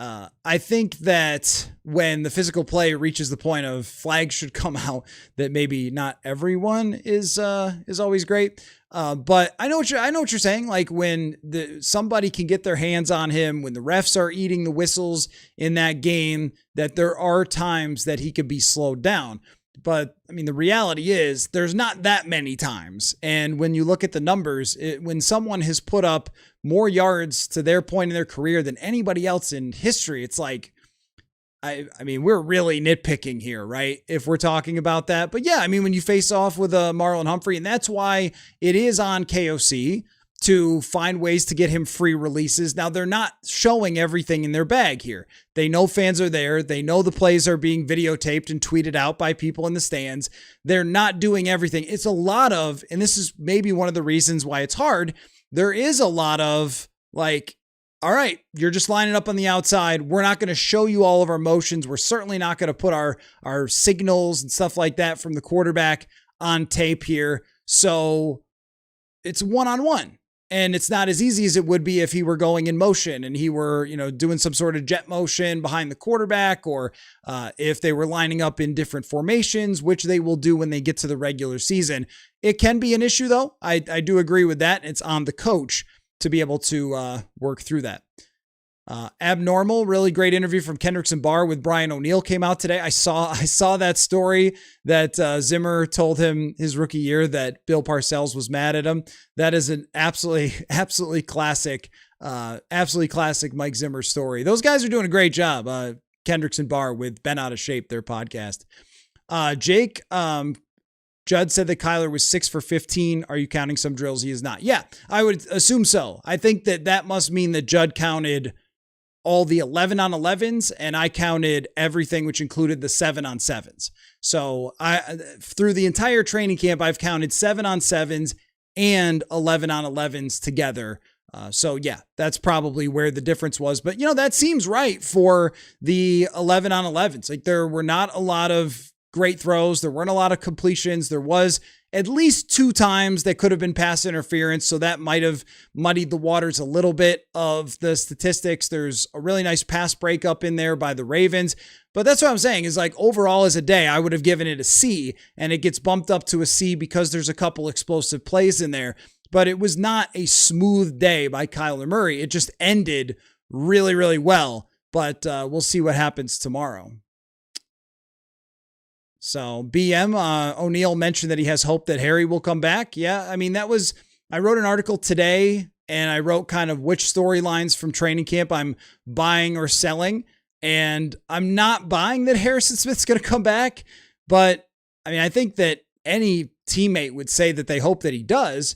I think that when the physical play reaches the point of flags should come out, that maybe not everyone is always great. But I know what you're saying. Like when somebody can get their hands on him, when the refs are eating the whistles in that game, that there are times that he could be slowed down. But I mean, the reality is there's not that many times. And when you look at the numbers, when someone has put up more yards to their point in their career than anybody else in history, it's like, I mean, we're really nitpicking here, right? If we're talking about that. But yeah, I mean, when you face off with Marlon Humphrey, and that's why it is on KOC to find ways to get him free releases. Now, they're not showing everything in their bag here. They know fans are there. They know the plays are being videotaped and tweeted out by people in the stands. They're not doing everything. It's a lot of, and this is maybe one of the reasons why it's hard, there is a lot of like, all right, you're just lining up on the outside. We're not going to show you all of our motions. We're certainly not going to put our signals and stuff like that from the quarterback on tape here. So it's one-on-one. And it's not as easy as it would be if he were going in motion and he were, doing some sort of jet motion behind the quarterback, or if they were lining up in different formations, which they will do when they get to the regular season. It can be an issue, though. I do agree with that. It's on the coach to be able to work through that. Abnormal, really great interview from Kendrickson Barr with Brian O'Neill came out today. I saw that story that Zimmer told him his rookie year that Bill Parcells was mad at him. That is an absolutely classic Mike Zimmer story. Those guys are doing a great job. Kendrickson Barr with Ben Out of Shape, their podcast. Jake, Judd said that Kyler was 6 for 15. Are you counting some drills he is not? Yeah, I would assume so. I think that must mean that Judd counted all the 11 on 11s, and I counted everything, which included the 7 on 7s. So through the entire training camp, I've counted 7 on 7s and 11 on 11s together. So yeah, that's probably where the difference was. But that seems right for the 11 on 11s. Like there were not a lot of great throws. There weren't a lot of completions. There was at least 2 times that could have been pass interference. So that might have muddied the waters a little bit of the statistics. There's a really nice pass breakup in there by the Ravens. But that's what I'm saying is like overall as a day, I would have given it a C, and it gets bumped up to a C because there's a couple explosive plays in there. But it was not a smooth day by Kyler Murray. It just ended really, really well. But we'll see what happens tomorrow. So BM O'Neill mentioned that he has hope that Harry will come back. Yeah, I mean, I wrote an article today and I wrote kind of which storylines from training camp I'm buying or selling. And I'm not buying that Harrison Smith's going to come back. But I mean, I think that any teammate would say that they hope that he does.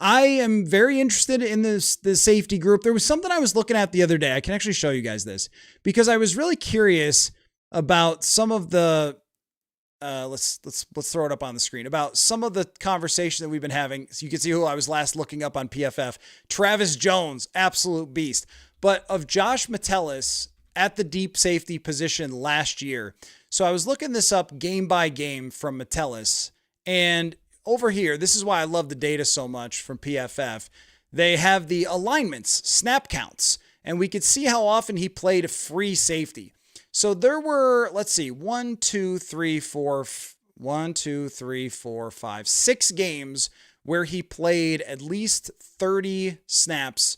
I am very interested in the safety group. There was something I was looking at the other day. I can actually show you guys this because I was really curious about some of the let's throw it up on the screen about some of the conversation that we've been having. So you can see who I was last looking up on PFF. Travis Jones, absolute beast. But of Josh Metellus at the deep safety position last year. So I was looking this up game by game from Metellus. And over here, this is why I love the data so much from PFF. They have the alignments, snap counts, and we could see how often he played free safety. So there were, let's see, 6 games where he played at least 30 snaps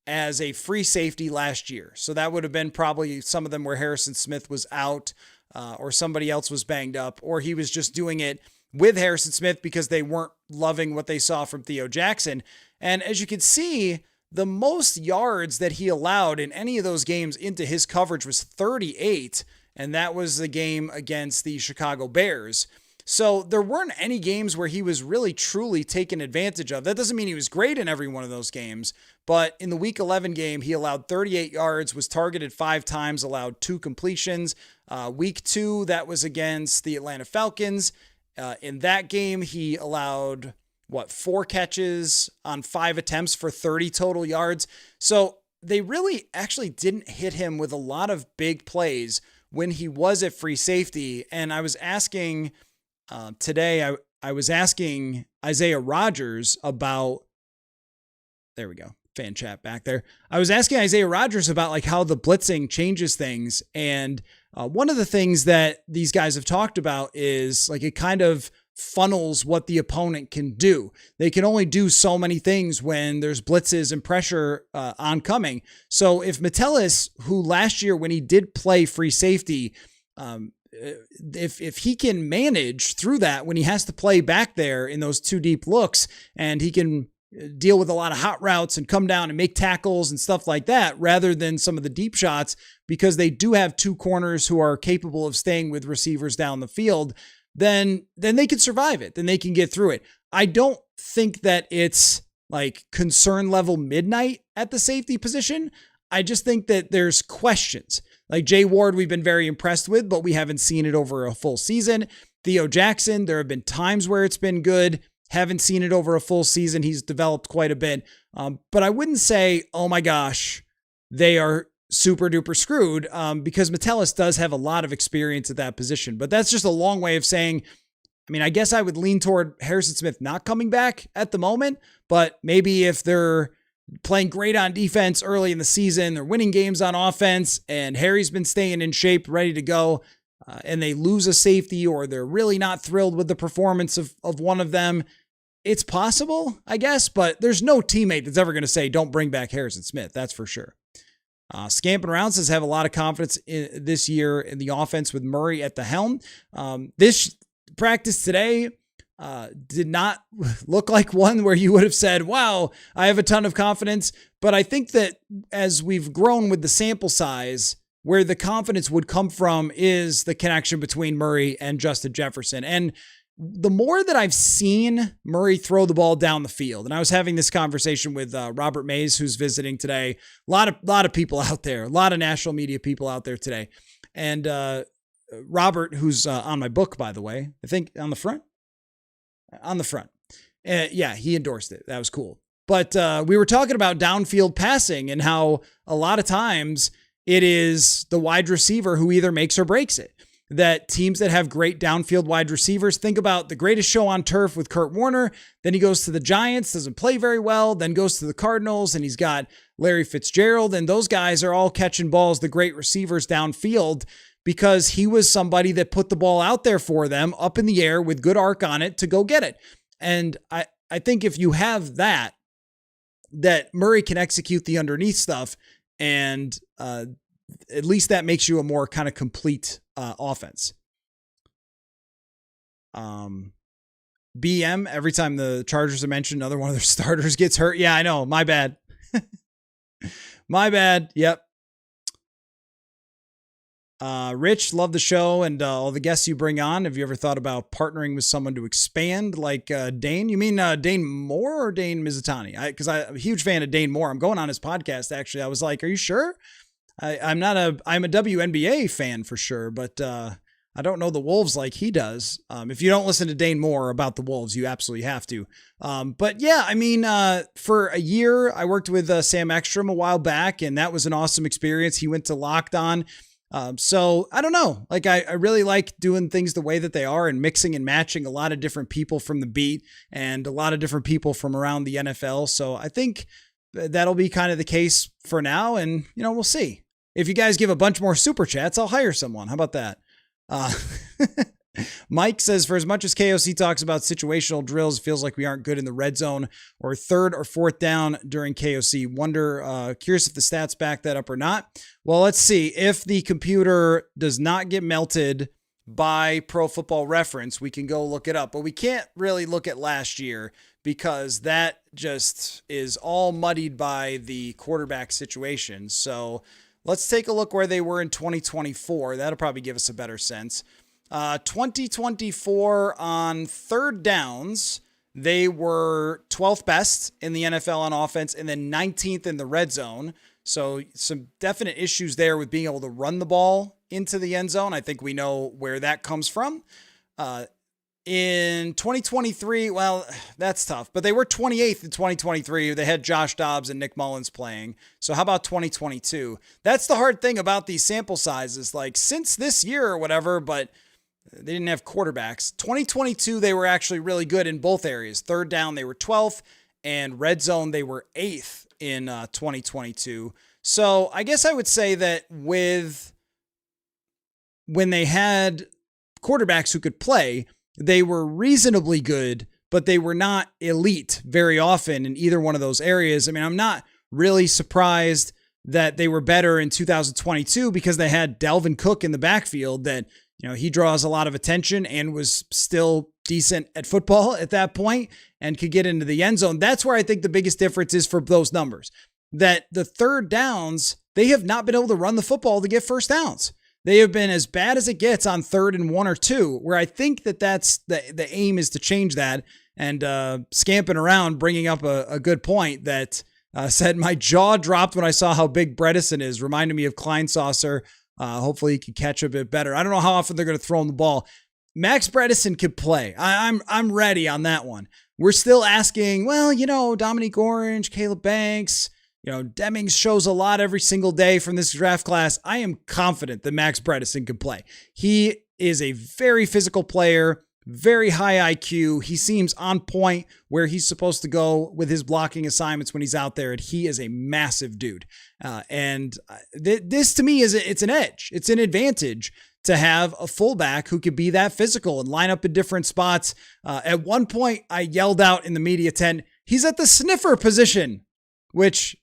as a free safety last year. So that would have been probably some of them where Harrison Smith was out or somebody else was banged up, or he was just doing it with Harrison Smith because they weren't loving what they saw from Theo Jackson. And as you can see, the most yards that he allowed in any of those games into his coverage was 38, and that was the game against the Chicago Bears. So there weren't any games where he was really truly taken advantage of. That doesn't mean he was great in every one of those games, but in the Week 11 game, he allowed 38 yards, was targeted 5 times, allowed 2 completions. Week 2, that was against the Atlanta Falcons. In that game, he allowed 4 catches on 5 attempts for 30 total yards. So they really actually didn't hit him with a lot of big plays when he was at free safety. And I was asking today, I was asking Isaiah Rodgers about, there we go. fan chat back there. I was asking Isaiah Rodgers about like how the blitzing changes things. And one of the things that these guys have talked about is like it kind of funnels what the opponent can do. They can only do so many things when there's blitzes and pressure oncoming. So if Metellus, who last year when he did play free safety, if he can manage through that when he has to play back there in those two deep looks, and he can deal with a lot of hot routes and come down and make tackles and stuff like that, rather than some of the deep shots, because they do have two corners who are capable of staying with receivers down the field, then they can survive it. Then they can get through it. I don't think that it's like concern level midnight at the safety position. I just think that there's questions. Like Jay Ward, we've been very impressed with, but we haven't seen it over a full season. Theo Jackson, there have been times where it's been good. Haven't seen it over a full season. He's developed quite a bit. But I wouldn't say, oh my gosh, they are super duper screwed, because Metellus does have a lot of experience at that position. But that's just a long way of saying, I mean, I guess I would lean toward Harrison Smith not coming back at the moment, but maybe if they're playing great on defense early in the season, they're winning games on offense, and Harry's been staying in shape, ready to go, and they lose a safety, or they're really not thrilled with the performance of one of them, it's possible, I guess, but there's no teammate that's ever going to say, don't bring back Harrison Smith. That's for sure. Scamping Around says have a lot of confidence this year in the offense with Murray at the helm. This practice today did not look like one where you would have said, wow, I have a ton of confidence. But I think that as we've grown with the sample size, where the confidence would come from is the connection between Murray and Justin Jefferson. And the more that I've seen Murray throw the ball down the field, and I was having this conversation with Robert Mays, who's visiting today, a lot of people out there, a lot of national media people out there today. And Robert, who's on my book, by the way, I think on the front. Yeah, he endorsed it. That was cool. But we were talking about downfield passing and how a lot of times it is the wide receiver who either makes or breaks it. That teams that have great downfield wide receivers, think about the Greatest Show on Turf with Kurt Warner. Then he goes to the Giants, doesn't play very well, then goes to the Cardinals, and he's got Larry Fitzgerald. And those guys are all catching balls, the great receivers downfield, because he was somebody that put the ball out there for them up in the air with good arc on it to go get it. And I think if you have that Murray can execute the underneath stuff, and at least that makes you a more kind of complete offense. BM, every time the Chargers are mentioned, another one of their starters gets hurt. Yeah, I know. My bad. My bad. Yep. Rich, love the show and all the guests you bring on. Have you ever thought about partnering with someone to expand like Dane? You mean Dane Moore or Dane Mizutani? Because I'm a huge fan of Dane Moore. I'm going on his podcast, actually. I was like, are you sure? I'm a WNBA fan for sure, but I don't know the Wolves like he does. If you don't listen to Dane Moore about the Wolves, you absolutely have to. But yeah, I mean, for a year, I worked with Sam Ekstrom a while back, and that was an awesome experience. He went to Locked On. So I don't know, like I really like doing things the way that they are and mixing and matching a lot of different people from the beat and a lot of different people from around the NFL. So I think that'll be kind of the case for now. And, you know, we'll see. If you guys give a bunch more super chats, I'll hire someone. How about that? Mike says, for as much as KOC talks about situational drills, it feels like we aren't good in the red zone or third or fourth down during KOC. Curious if the stats back that up or not. Well, let's see. If the computer does not get melted by Pro Football Reference, we can go look it up. But we can't really look at last year because that just is all muddied by the quarterback situation. So let's take a look where they were in 2024. That'll probably give us a better sense. 2024 on third downs, they were 12th best in the NFL on offense and then 19th in the red zone. So some definite issues there with being able to run the ball into the end zone. I think we know where that comes from. In 2023, well, that's tough, but they were 28th in 2023. They had Josh Dobbs and Nick Mullins playing. So how about 2022? That's the hard thing about these sample sizes. Like since this year or whatever, but they didn't have quarterbacks. 2022, they were actually really good in both areas. Third down, they were 12th, and red zone, they were 8th. in 2022. So I guess I would say that when they had quarterbacks who could play, they were reasonably good, but they were not elite very often in either one of those areas. I mean, I'm not really surprised that they were better in 2022 because they had Dalvin Cook in the backfield that, he draws a lot of attention and was still decent at football at that point and could get into the end zone. That's where I think the biggest difference is for those numbers, that the third downs, they have not been able to run the football to get first downs. They have been as bad as it gets on 3rd and 1 or 2, where I think that's the aim is to change that. And Scamping around, bringing up a good point that said my jaw dropped when I saw how big Bredesen is. Reminded me of Kleinsaucer. Hopefully he can catch a bit better. I don't know how often they're going to throw him the ball. Max Bredesen could play. I'm ready on that one. We're still asking, well, Dominique Orange, Caleb Banks, Demings shows a lot every single day from this draft class. I am confident that Max Bredesen can play. He is a very physical player, very high IQ. He seems on point where he's supposed to go with his blocking assignments when he's out there, and he is a massive dude. This to me it's an edge. It's an advantage to have a fullback who could be that physical and line up in different spots. At one point, I yelled out in the media tent, he's at the sniffer position, which,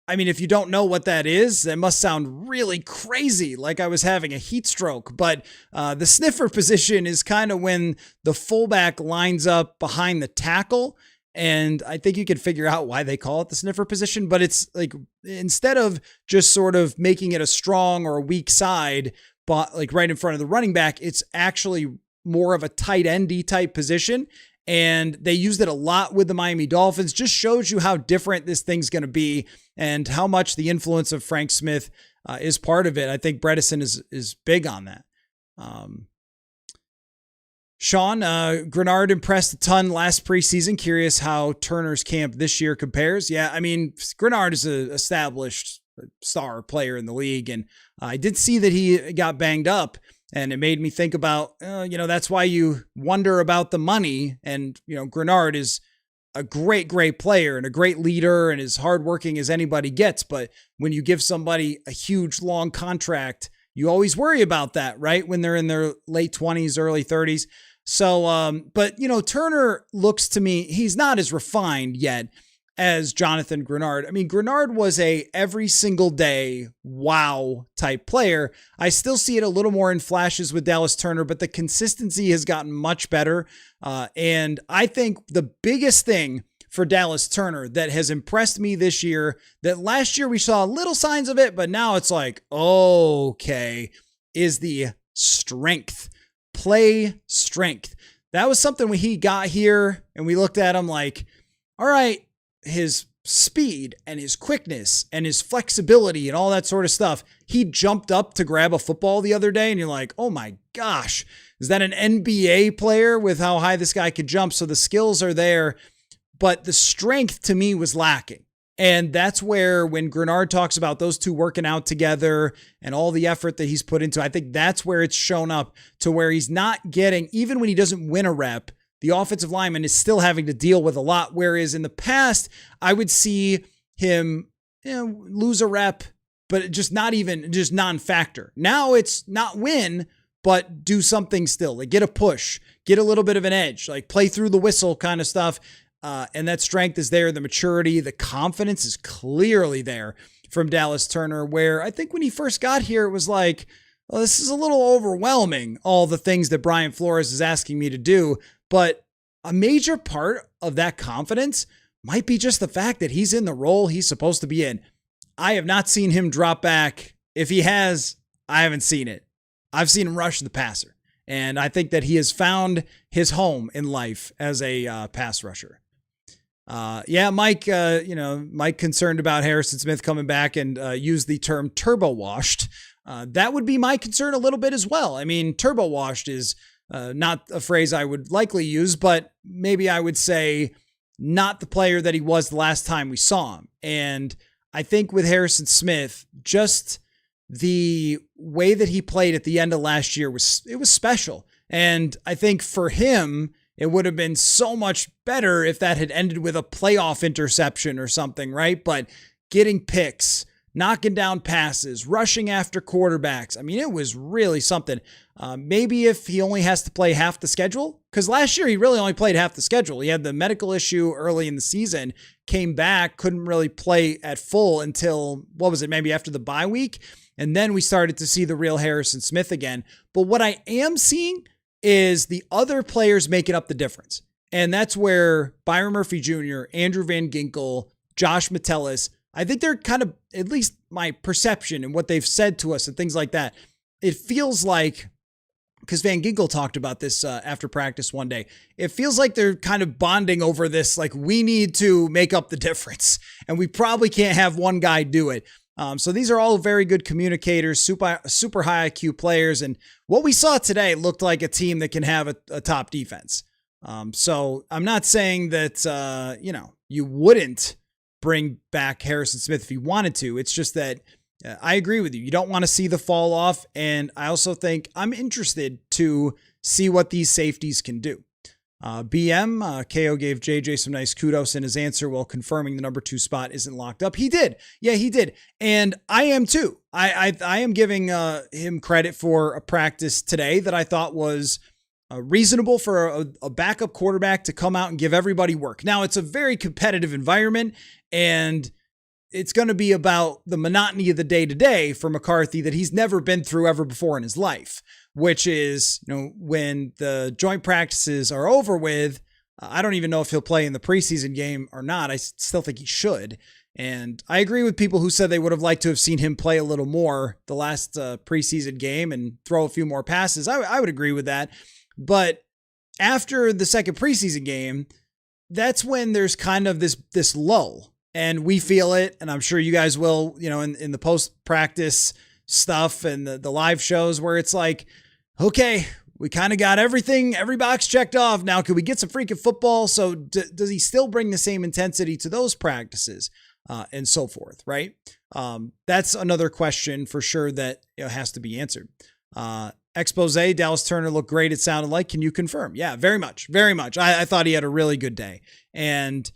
I mean, if you don't know what that is, that must sound really crazy, like I was having a heat stroke. But the sniffer position is kind of when the fullback lines up behind the tackle. And I think you can figure out why they call it the sniffer position. But it's like, instead of just sort of making it a strong or a weak side, but like right in front of the running back, it's actually more of a tight endy type position. And they used it a lot with the Miami Dolphins. Just shows you how different this thing's going to be and how much the influence of Frank Smith is part of it. I think Bredesen is big on that. Sean, Grenard impressed a ton last preseason. Curious how Turner's camp this year compares. Yeah, I mean, Grenard is an established star player in the league, and I did see that he got banged up. And it made me think about, that's why you wonder about the money. And, Grenard is a great, great player and a great leader and as hardworking as anybody gets. But when you give somebody a huge, long contract, you always worry about that, right? When they're in their late 20s, early 30s. So, but, Turner looks to me, he's not as refined yet as Jonathan Grenard. I mean, Grenard was a every single day wow type player. I still see it a little more in flashes with Dallas Turner, but the consistency has gotten much better. And I think the biggest thing for Dallas Turner that has impressed me this year, that last year we saw little signs of it, but now it's like, okay, is the strength, play strength. That was something when he got here and we looked at him like, all right, his speed and his quickness and his flexibility and all that sort of stuff. He jumped up to grab a football the other day and you're like, oh my gosh, is that an NBA player with how high this guy could jump? So the skills are there, but the strength to me was lacking. And that's where when Grenard talks about those two working out together and all the effort that he's put into, I think that's where it's shown up to where he's not getting, even when he doesn't win a rep, the offensive lineman is still having to deal with a lot. Whereas in the past, I would see him lose a rep, but just non-factor. Now it's not win, but do something still. Like get a push, get a little bit of an edge, like play through the whistle kind of stuff. And that strength is there. The maturity, the confidence is clearly there from Dallas Turner, where I think when he first got here, it was like, well, this is a little overwhelming, all the things that Brian Flores is asking me to do. But a major part of that confidence might be just the fact that he's in the role he's supposed to be in. I have not seen him drop back. If he has, I haven't seen it. I've seen him rush the passer. And I think that he has found his home in life as a pass rusher. Mike, Mike concerned about Harrison Smith coming back and used the term turbo washed. That would be my concern a little bit as well. I mean, turbo washed is not a phrase I would likely use, but maybe I would say not the player that he was the last time we saw him. And I think with Harrison Smith, just the way that he played at the end of last year was special. And I think for him, It would have been so much better if that had ended with a playoff interception or something, right? But getting picks, knocking down passes, rushing after quarterbacks. I mean, it was really something. Maybe if he only has to play half the schedule, because last year he really only played half the schedule. He had the medical issue early in the season, came back, couldn't really play at full until, what was it, maybe after the bye week? And then we started to see the real Harrison Smith again. But what I am seeing is the other players making up the difference. And that's where Byron Murphy Jr., Andrew Van Ginkel, Josh Metellus, I think they're kind of, at least my perception and what they've said to us and things like that, it feels like, because Van Ginkel talked about this after practice one day, it feels like they're kind of bonding over this, like we need to make up the difference and we probably can't have one guy do it. So these are all very good communicators, super high IQ players. And what we saw today looked like a team that can have a top defense. So I'm not saying that, you wouldn't bring back Harrison Smith if you wanted to. It's just that I agree with you. You don't want to see the fall off. And I also think I'm interested to see what these safeties can do. KO gave JJ some nice kudos in his answer while confirming the number 2 spot isn't locked up. He did. Yeah, he did. And I am too. I am giving him credit for a practice today that I thought was reasonable for a backup quarterback to come out and give everybody work. Now, it's a very competitive environment, and it's going to be about the monotony of the day-to-day for McCarthy that he's never been through ever before in his life, which is, when the joint practices are over with, I don't even know if he'll play in the preseason game or not. I still think he should. And I agree with people who said they would have liked to have seen him play a little more the last preseason game and throw a few more passes. I would agree with that. But after the second preseason game, that's when there's kind of this lull. And we feel it, and I'm sure you guys will, in the post-practice stuff and the live shows where it's like, okay, we kind of got every box checked off. Now, can we get some freaking football? So does he still bring the same intensity to those practices and so forth, right? That's another question for sure that has to be answered. Expose, Dallas Turner looked great, it sounded like. Can you confirm? Yeah, very much, very much. I thought he had a really good day. And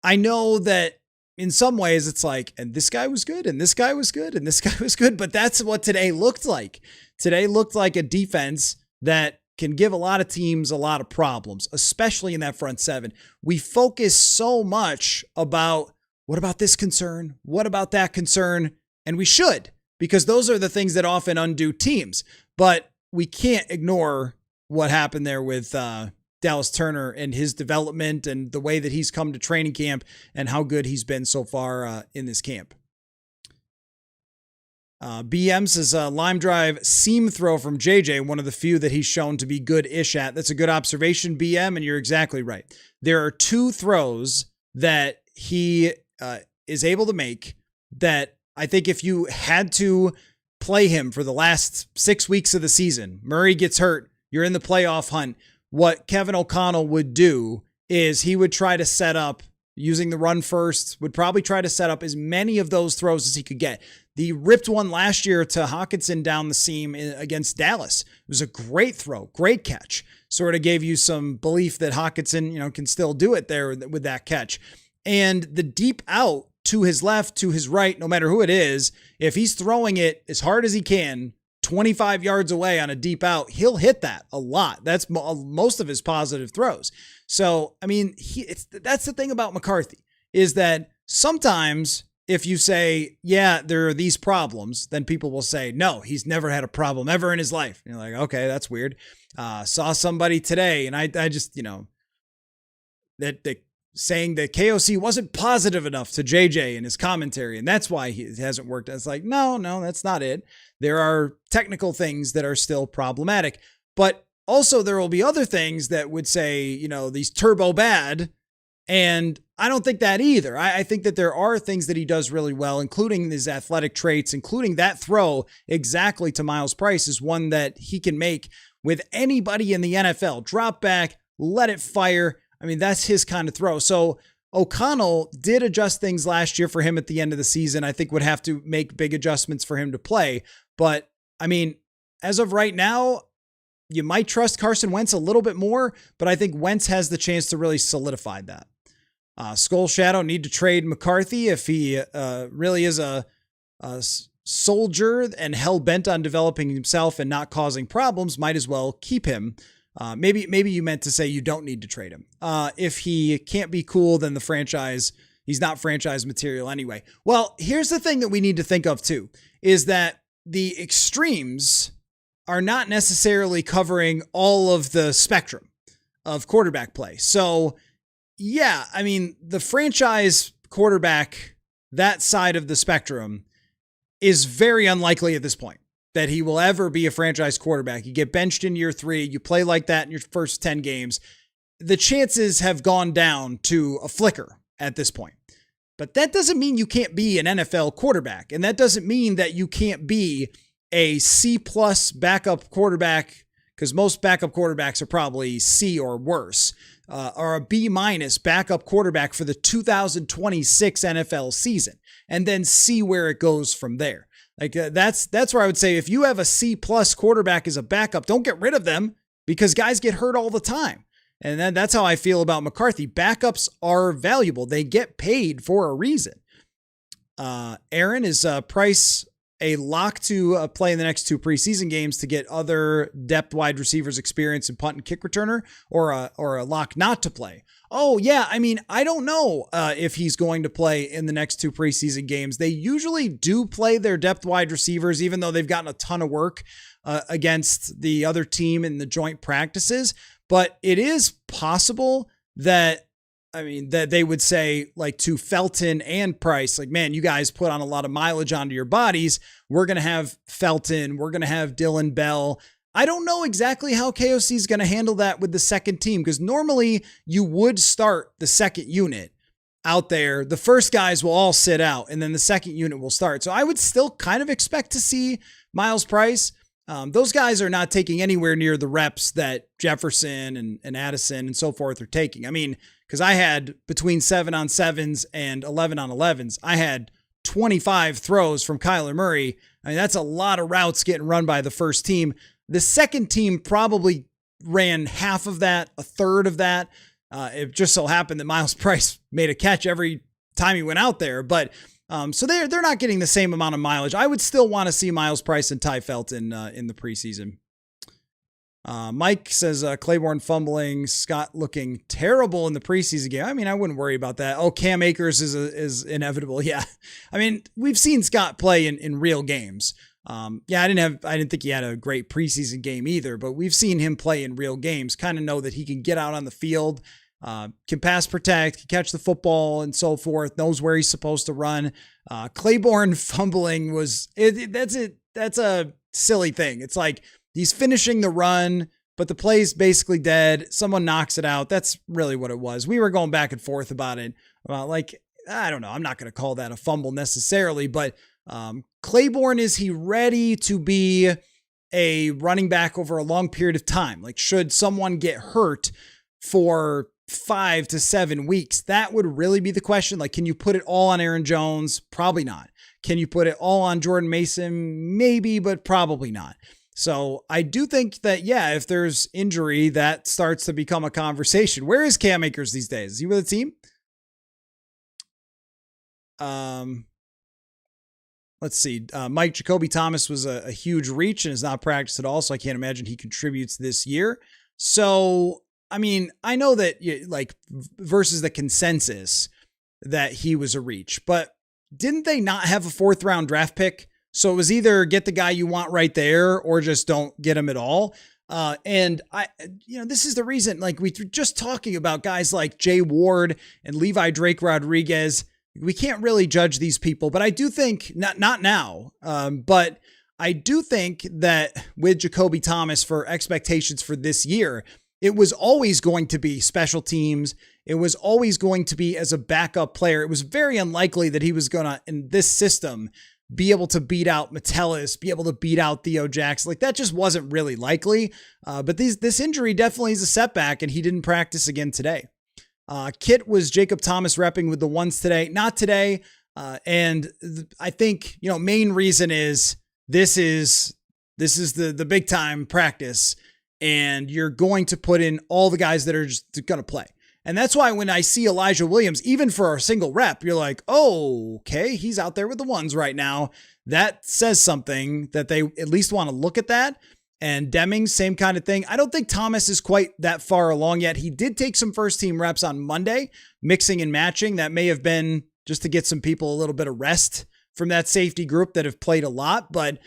I know that in some ways it's like, and this guy was good, and this guy was good, and this guy was good, but that's what today looked like. Today looked like a defense that can give a lot of teams a lot of problems, especially in that front seven. We focus so much about, what about this concern? What about that concern? And we should, because those are the things that often undo teams. But we can't ignore what happened there with Dallas Turner and his development and the way that he's come to training camp and how good he's been so far in this camp. BM says line drive seam throw from JJ, one of the few that he's shown to be good-ish at. That's a good observation, BM, and you're exactly right. There are 2 throws that he is able to make that I think if you had to play him for the last 6 weeks of the season, Murray gets hurt, you're in the playoff hunt, what Kevin O'Connell would do is he would try to set up, using the run first, would probably try to set up as many of those throws as he could get. The ripped one last year to Hockenson down the seam against Dallas, it was a great throw, great catch. Sort of gave you some belief that Hockenson, can still do it there with that catch. And the deep out to his left, to his right, no matter who it is, if he's throwing it as hard as he can, 25 yards away on a deep out, he'll hit that a lot. That's most of his positive throws. So, I mean, that's the thing about McCarthy, is that sometimes if you say, yeah, there are these problems, then people will say, no, he's never had a problem ever in his life. And you're like, okay, that's weird. Saw somebody today, and I just, that saying that KOC wasn't positive enough to JJ in his commentary, and that's why it hasn't worked. It's like, no, that's not it. There are technical things that are still problematic, but also there will be other things that would say, these turbo bad, and I don't think that either. I think that there are things that he does really well, including his athletic traits, including that throw exactly to Myles Price is one that he can make with anybody in the NFL. Drop back, let it fire. I mean, that's his kind of throw. So O'Connell did adjust things last year for him at the end of the season. I think would have to make big adjustments for him to play. But I mean, as of right now, you might trust Carson Wentz a little bit more, but I think Wentz has the chance to really solidify that. Skull Shadow, need to trade McCarthy if he really is a soldier and hell-bent on developing himself and not causing problems, might as well keep him. Maybe you meant to say you don't need to trade him. If he can't be cool, then he's not franchise material anyway. Well, here's the thing that we need to think of too, is that the extremes are not necessarily covering all of the spectrum of quarterback play. So yeah, I mean, the franchise quarterback, that side of the spectrum, is very unlikely at this point that he will ever be a franchise quarterback. You get benched in year 3, you play like that in your first 10 games. The chances have gone down to a flicker at this point. But that doesn't mean you can't be an NFL quarterback. And that doesn't mean that you can't be a C+ backup quarterback, because most backup quarterbacks are probably C or worse, or a B- backup quarterback for the 2026 NFL season, and then see where it goes from there. Like that's where I would say if you have a C+ quarterback as a backup, don't get rid of them, because guys get hurt all the time. And that's how I feel about McCarthy. Backups are valuable. They get paid for a reason. Aaron, is Price a lock to play in the next 2 preseason games to get other depth wide receivers experience in punt and kick returner, or a lock not to play? Oh yeah. I mean, I don't know if he's going to play in the next 2 preseason games. They usually do play their depth wide receivers, even though they've gotten a ton of work against the other team in the joint practices. But it is possible that they would say, like, to Felton and Price, like, man, you guys put on a lot of mileage onto your bodies. We're going to have Felton. We're going to have Dylan Bell. I don't know exactly how KOC is going to handle that with the second team, because normally you would start the second unit out there. The first guys will all sit out, and then the second unit will start. So I would still kind of expect to see Myles Price. Those guys are not taking anywhere near the reps that Jefferson and Addison and so forth are taking. I mean, because I had between 7-on-7s and 11-on-11s, I had 25 throws from Kyler Murray. I mean, that's a lot of routes getting run by the first team. The second team probably ran half of that, a third of that. It just so happened that Myles Price made a catch every time he went out there. But so they're not getting the same amount of mileage. I would still want to see Myles Price and Ty Felton in the preseason. Mike says Claiborne fumbling, Scott looking terrible in the preseason game. I mean, I wouldn't worry about that. Oh, Cam Akers is inevitable. Yeah, I mean, we've seen Scott play in real games. Yeah, I didn't think he had a great preseason game either, but we've seen him play in real games. Kind of know that he can get out on the field, can pass protect, can catch the football and so forth, knows where he's supposed to run. Claiborne fumbling that's a silly thing. It's like he's finishing the run, but the play's basically dead. Someone knocks it out. That's really what it was. We were going back and forth about it. I don't know. I'm not going to call that a fumble necessarily, but Claiborne, is he ready to be a running back over a long period of time? Like, should someone get hurt for 5 to 7 weeks? That would really be the question. Like, can you put it all on Aaron Jones? Probably not. Can you put it all on Jordan Mason? Maybe, but probably not. So I do think that, yeah, if there's injury, that starts to become a conversation. Where is Cam Akers these days? Is he with a team? Let's see. Mike, Jacoby Thomas was a huge reach and has not practiced at all, so I can't imagine he contributes this year. So, I mean, I know that, like, versus the consensus that he was a reach, but didn't they not have a 4th round draft pick? So it was either get the guy you want right there or just don't get him at all. And this is the reason, like, we were just talking about guys like Jay Ward and Levi Drake Rodriguez. We can't really judge these people, but I do think, not now, but I do think that with Jacoby Thomas, for expectations for this year, it was always going to be special teams. It was always going to be as a backup player. It was very unlikely that he was going to, in this system, be able to beat out Metellus, be able to beat out Theo Jackson. Like, that just wasn't really likely. But this injury definitely is a setback, and he didn't practice again today. Kit, was Jacob Thomas repping with the ones today? Not today. And I think, main reason is this is the big time practice. and you're going to put in all the guys that are just going to play. And that's why when I see Elijah Williams, even for a single rep, you're like, oh, okay, he's out there with the ones right now. That says something that they at least want to look at that. And Deming, same kind of thing. I don't think Thomas is quite that far along yet. He did take some first team reps on Monday, mixing and matching. That may have been just to get some people a little bit of rest from that safety group that have played a lot. But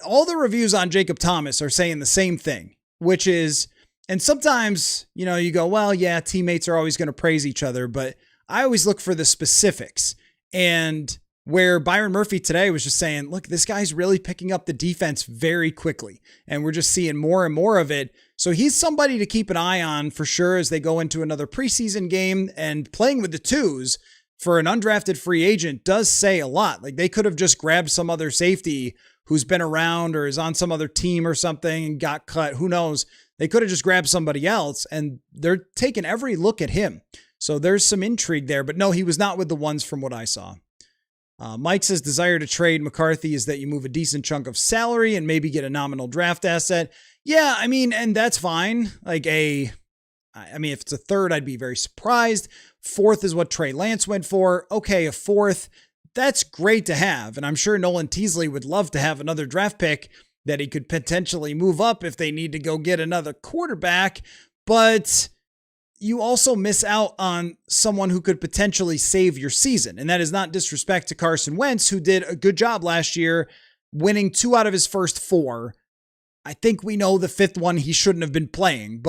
all the reviews on Jacob Thomas are saying the same thing, which is, and sometimes, you go, well, yeah, teammates are always going to praise each other, but I always look for the specifics. And where Byron Murphy today was just saying, look, this guy's really picking up the defense very quickly, and we're just seeing more and more of it. So he's somebody to keep an eye on for sure as they go into another preseason game, and playing with the twos for an undrafted free agent does say a lot. Like, they could have just grabbed some other safety who's been around or is on some other team or something and got cut. Who knows? They could have just grabbed somebody else, and they're taking every look at him. So there's some intrigue there, but no, he was not with the ones from what I saw. Mike says desire to trade McCarthy is that you move a decent chunk of salary and maybe get a nominal draft asset. Yeah, I mean, and that's fine. If it's a third, I'd be very surprised. Fourth is what Trey Lance went for. Okay, a fourth, that's great to have. And I'm sure Nolan Teasley would love to have another draft pick that he could potentially move up if they need to go get another quarterback. But you also miss out on someone who could potentially save your season. And that is not disrespect to Carson Wentz, who did a good job last year, winning 2 out of his first 4. I think we know the 5th one he shouldn't have been playing,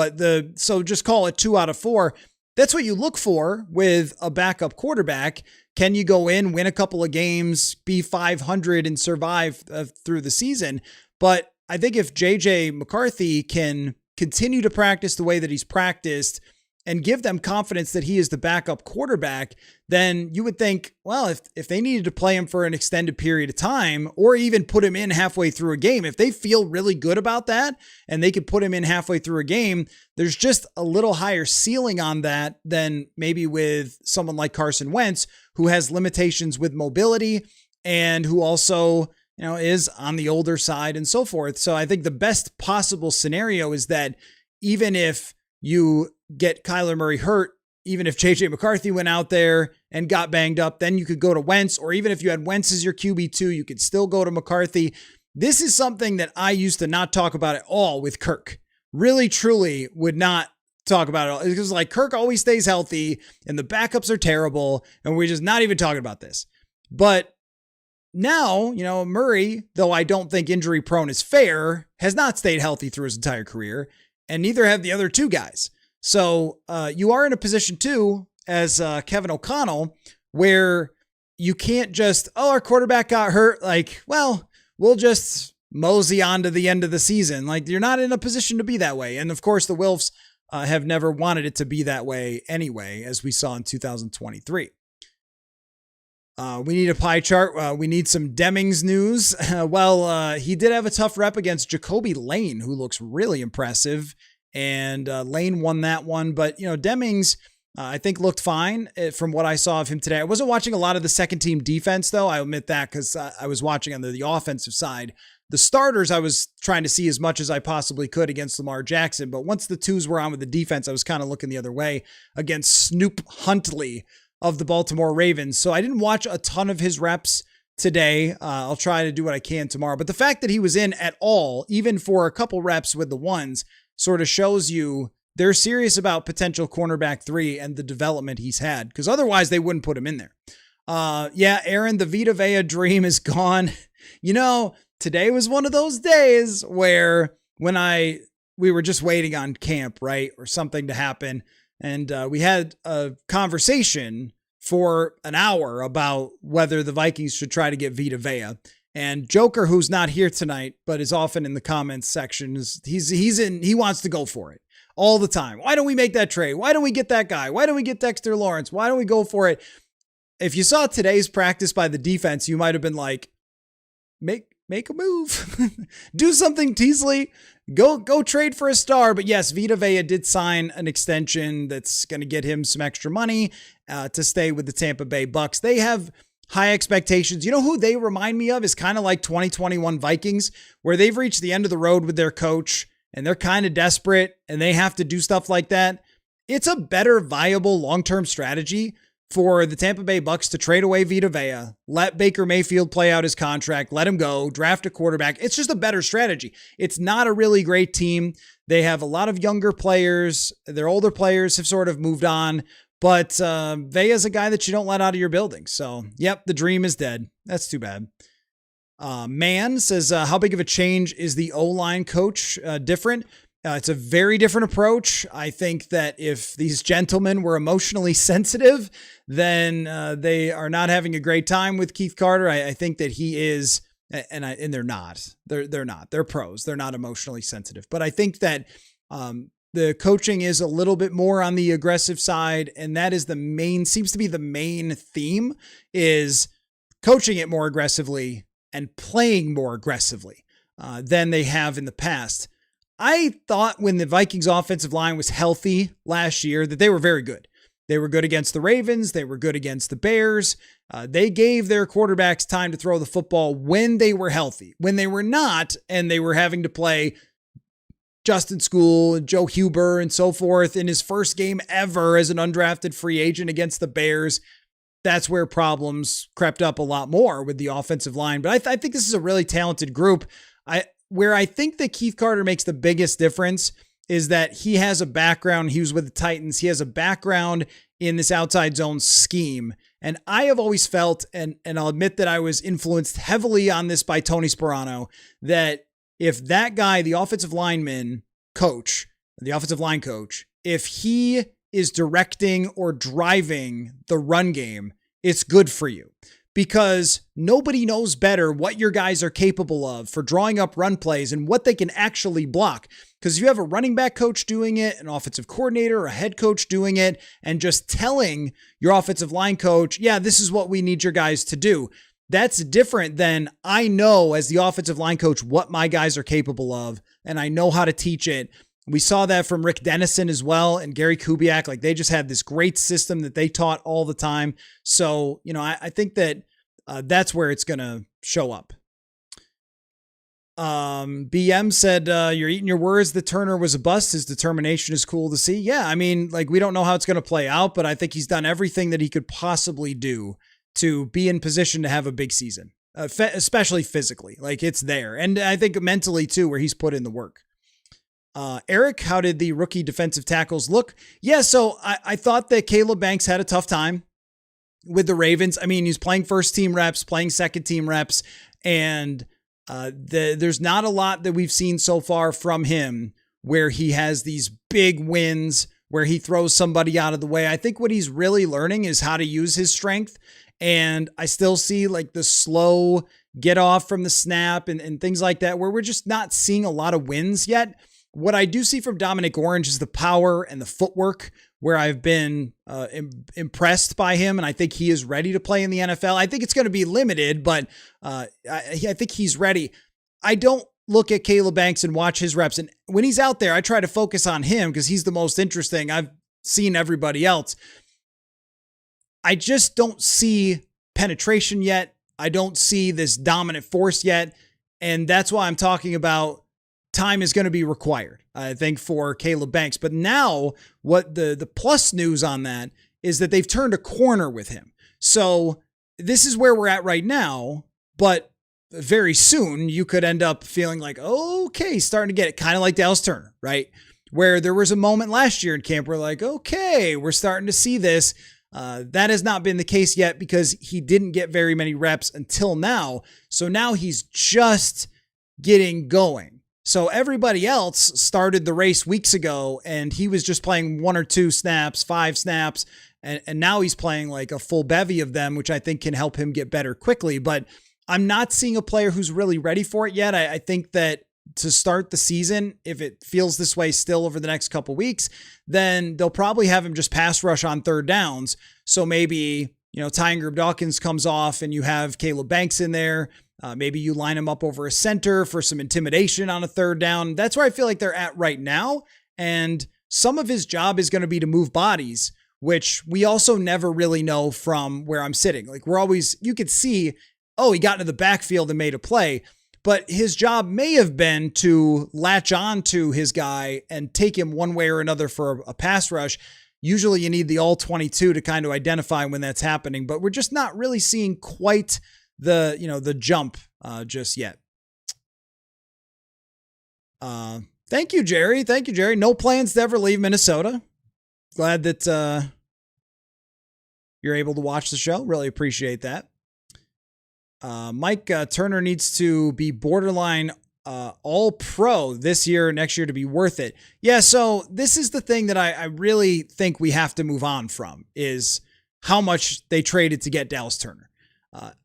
so just call it 2 out of 4. That's what you look for with a backup quarterback. Can you go in, win a couple of games, be 500 and survive through the season? But I think if JJ McCarthy can continue to practice the way that he's practiced and give them confidence that he is the backup quarterback, then you would think, well, if they needed to play him for an extended period of time, or even put him in halfway through a game, if they feel really good about that and they could put him in halfway through a game, there's just a little higher ceiling on that than maybe with someone like Carson Wentz, who has limitations with mobility and who also, is on the older side and so forth. So I think the best possible scenario is that even if you get Kyler Murray hurt, even if JJ McCarthy went out there and got banged up, then you could go to Wentz, or even if you had Wentz as your QB2, you could still go to McCarthy. This is something that I used to not talk about at all with Kirk. Really, truly would not talk about it all. It was like Kirk always stays healthy and the backups are terrible, and we're just not even talking about this. But now, Murray, though I don't think injury prone is fair, has not stayed healthy through his entire career, and neither have the other 2 guys. So you are in a position too, as Kevin O'Connell, where you can't just, our quarterback got hurt. We'll just mosey on to the end of the season. You're not in a position to be that way. And of course, the Wilfs have never wanted it to be that way anyway, as we saw in 2023. We need a pie chart. We need some Demings news. He did have a tough rep against Jacoby Lane, who looks really impressive. And Lane won that one. But, Demings, I think, looked fine from what I saw of him today. I wasn't watching a lot of the second team defense, though. I admit that, because I was watching on the offensive side. The starters, I was trying to see as much as I possibly could against Lamar Jackson. But once the 2s were on with the defense, I was kind of looking the other way against Snoop Huntley of the Baltimore Ravens. So I didn't watch a ton of his reps today. I'll try to do what I can tomorrow. But the fact that he was in at all, even for a couple reps with the ones, sort of shows you they're serious about potential cornerback 3 and the development he's had, because otherwise they wouldn't put him in there. Aaron, the Vita Vea dream is gone. Today was one of those days where we were just waiting on camp, right? Or something to happen. And we had a conversation for an hour about whether the Vikings should try to get Vita Vea. And Joker, who's not here tonight, but is often in the comments section, he wants to go for it all the time. Why don't we make that trade? Why don't we get that guy? Why don't we get Dexter Lawrence? Why don't we go for it? If you saw today's practice by the defense, you might have been like, make a move, do something, Teasley, go trade for a star. But yes, Vita Vea did sign an extension that's going to get him some extra money to stay with the Tampa Bay Bucks. They have high expectations. You know who they remind me of is kind of like 2021 Vikings, where they've reached the end of the road with their coach and they're kind of desperate and they have to do stuff like that, it's a better viable long-term strategy for the Tampa Bay Bucks to trade away Vita Vea, let Baker Mayfield play out his contract, let him go, draft a quarterback. It's just a better strategy. It's not a really great team. They have a lot of younger players. Their older players have sort of moved on, but Vea is a guy that you don't let out of your building. So, yep, the dream is dead. That's too bad. Man says, how big of a change is the O-line coach different? It's a very different approach. I think that if these gentlemen were emotionally sensitive, then they are not having a great time with Keith Carter. I think that he is, and they're not. They're not. They're pros. They're not emotionally sensitive. But I think that the coaching is a little bit more on the aggressive side, and that is seems to be the main theme, is coaching it more aggressively and playing more aggressively than they have in the past. I thought when the Vikings offensive line was healthy last year that they were very good. They were good against the Ravens. They were good against the Bears. They gave their quarterbacks time to throw the football when they were healthy. When they were not, and they were having to play Justin School and Joe Huber and so forth in his first game ever as an undrafted free agent against the Bears, that's where problems crept up a lot more with the offensive line. But I think this is a really talented group. Where I think that Keith Carter makes the biggest difference is that he has a background. He was with the Titans. He has a background in this outside zone scheme. And I have always felt, and I'll admit that I was influenced heavily on this by Tony Sperano, that if that guy, the offensive line coach, if he is directing or driving the run game, it's good for you. Because nobody knows better what your guys are capable of for drawing up run plays and what they can actually block. Because if you have a running back coach doing it, an offensive coordinator, a head coach doing it, and just telling your offensive line coach, yeah, this is what we need your guys to do. That's different than I know as the offensive line coach what my guys are capable of, and I know how to teach it. We saw that from Rick Dennison as well and Gary Kubiak. Like, they just had this great system that they taught all the time. So, I think that that's where it's going to show up. BM said, you're eating your words that Turner was a bust. His determination is cool to see. Yeah, I mean, we don't know how it's going to play out, but I think he's done everything that he could possibly do to be in position to have a big season, especially physically. It's there. And I think mentally too, where he's put in the work. Eric, how did the rookie defensive tackles look? Yeah, so I thought that Caleb Banks had a tough time with the Ravens. I mean, he's playing first team reps, playing second team reps, and there's not a lot that we've seen so far from him where he has these big wins, where he throws somebody out of the way. I think what he's really learning is how to use his strength, and I still see the slow get off from the snap and things like that, where we're just not seeing a lot of wins yet. What I do see from Dominic Orange is the power and the footwork, where I've been impressed by him, and I think he is ready to play in the NFL. I think it's going to be limited, but I think he's ready. I don't look at Caleb Banks and watch his reps, and when he's out there, I try to focus on him because he's the most interesting. I've seen everybody else. I just don't see penetration yet. I don't see this dominant force yet, and that's why I'm talking about time is going to be required, I think, for Caleb Banks. But now what the plus news on that is that they've turned a corner with him. So this is where we're at right now, but very soon you could end up feeling like, okay, starting to get it, kind of like Dallas Turner, right? Where there was a moment last year in camp where okay, we're starting to see this. That has not been the case yet because he didn't get very many reps until now. So now he's just getting going. So everybody else started the race weeks ago, and he was just playing 1 or 2 snaps, 5 snaps, and now he's playing a full bevy of them, which I think can help him get better quickly. But I'm not seeing a player who's really ready for it yet. I think that to start the season, if it feels this way still over the next couple weeks, then they'll probably have him just pass rush on third downs. So maybe, Ty Dawkins comes off and you have Caleb Banks in there. Maybe you line him up over a center for some intimidation on a third down. That's where I feel like they're at right now. And some of his job is going to be to move bodies, which we also never really know from where I'm sitting. You could see, he got into the backfield and made a play. but his job may have been to latch on to his guy and take him one way or another for a pass rush. Usually you need the all 22 to kind of identify when that's happening, but we're just not really seeing quite the jump just yet. Thank you, Jerry. Thank you, Jerry. No plans to ever leave Minnesota. Glad that you're able to watch the show. Really appreciate that. Mike Turner needs to be borderline all pro this year or next year to be worth it. Yeah, so this is the thing that I really think we have to move on from, is how much they traded to get Dallas Turner.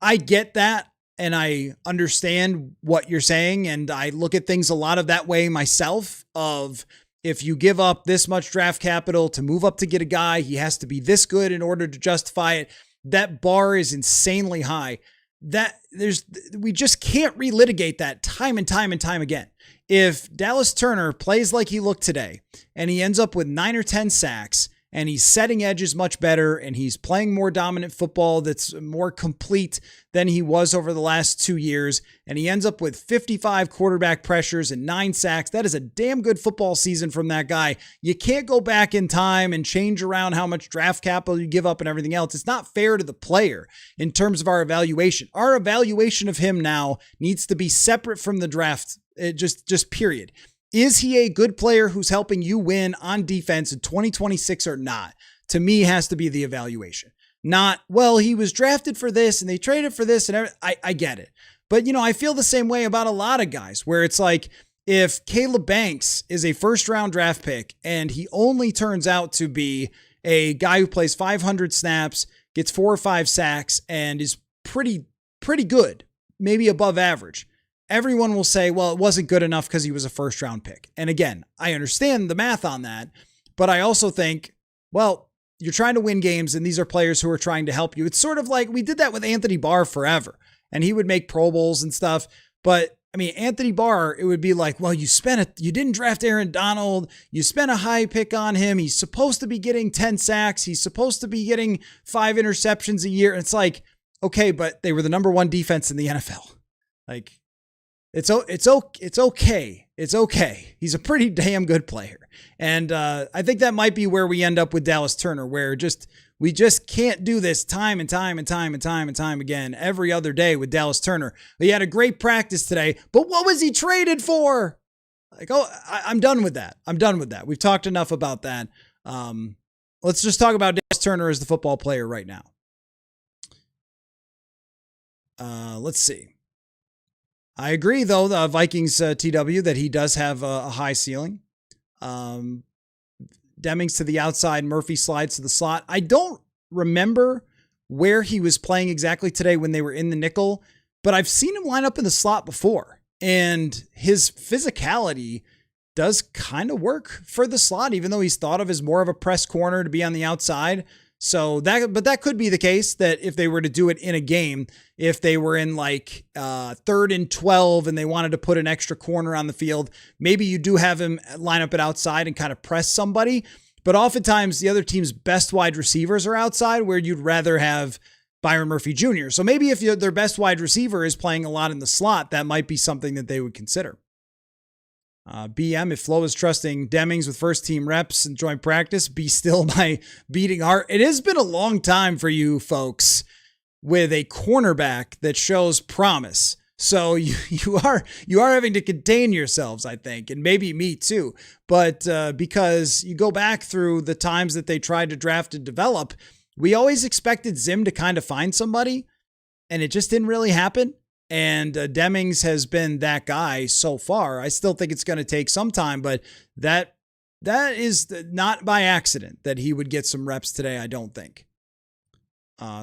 I get that, and I understand what you're saying, and I look at things a lot of that way myself, of if you give up this much draft capital to move up to get a guy, he has to be this good in order to justify it. That bar is insanely high. We just can't relitigate that time and time and time again. If Dallas Turner plays like he looked today and he ends up with 9 or 10 sacks and he's setting edges much better and he's playing more dominant football that's more complete than he was over the last 2 years, and he ends up with 55 quarterback pressures and 9 sacks, that is a damn good football season from that guy. You can't go back in time and change around how much draft capital you give up and everything else. It's not fair to the player in terms of our evaluation. Our evaluation of him now needs to be separate from the draft, just period. Is he a good player who's helping you win on defense in 2026 or not? To me, has to be the evaluation. Not, well, he was drafted for this and they traded for this and everything. I get it. But, I feel the same way about a lot of guys, where it's like, if Caleb Banks is a first-round draft pick and he only turns out to be a guy who plays 500 snaps, gets 4 or 5 sacks, and is pretty good, maybe above average, everyone will say, well, it wasn't good enough because he was a first-round pick. And again, I understand the math on that, but I also think, well, you're trying to win games, and these are players who are trying to help you. It's sort of like we did that with Anthony Barr forever, and he would make Pro Bowls and stuff. But I mean, Anthony Barr, it would be like, well, you didn't draft Aaron Donald. You spent a high pick on him. He's supposed to be getting 10 sacks. He's supposed to be getting 5 interceptions a year. And it's like, okay, but they were the number 1 defense in the NFL. Like, it's okay. It's okay. He's a pretty damn good player. And I think that might be where we end up with Dallas Turner, where we just can't do this time and time and time and time and time again every other day with Dallas Turner. He had a great practice today, but what was he traded for? Like, I'm done with that. I'm done with that. We've talked enough about that. Let's just talk about Dallas Turner as the football player right now. Let's see. I agree, though, the Vikings TW, that he does have a high ceiling. Demings to the outside, Murphy slides to the slot. I don't remember where he was playing exactly today when they were in the nickel, but I've seen him line up in the slot before, and his physicality does kind of work for the slot, even though he's thought of as more of a press corner to be on the outside. So that could be the case, that if they were to do it in a game, if they were in like 3rd and 12 and they wanted to put an extra corner on the field, maybe you do have him line up at outside and kind of press somebody. But oftentimes the other team's best wide receivers are outside, where you'd rather have Byron Murphy Jr. So maybe if their best wide receiver is playing a lot in the slot, that might be something that they would consider. BM, if Flo is trusting Demings with first team reps and joint practice, be still my beating heart. It has been a long time for you folks with a cornerback that shows promise. So you are having to contain yourselves, I think, and maybe me too. But because you go back through the times that they tried to draft and develop, we always expected Zim to kind of find somebody, and it just didn't really happen. And Demings has been that guy so far. I still think it's going to take some time, but that is not by accident that he would get some reps today, I don't think.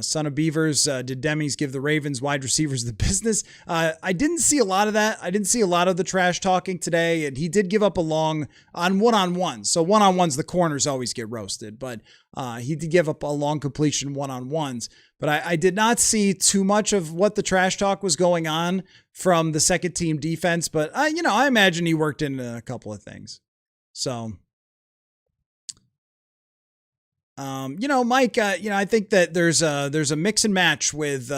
Son of Beavers, did Demings give the Ravens wide receivers the business? I didn't see a lot of that. I didn't see a lot of the trash talking today, and he did give up a long on one-on-ones. So one-on-ones, the corners always get roasted, but he did give up a long completion one-on-ones. But I did not see too much of what the trash talk was going on from the second team defense, but I imagine he worked in a couple of things. So, Mike, I think that there's a mix and match with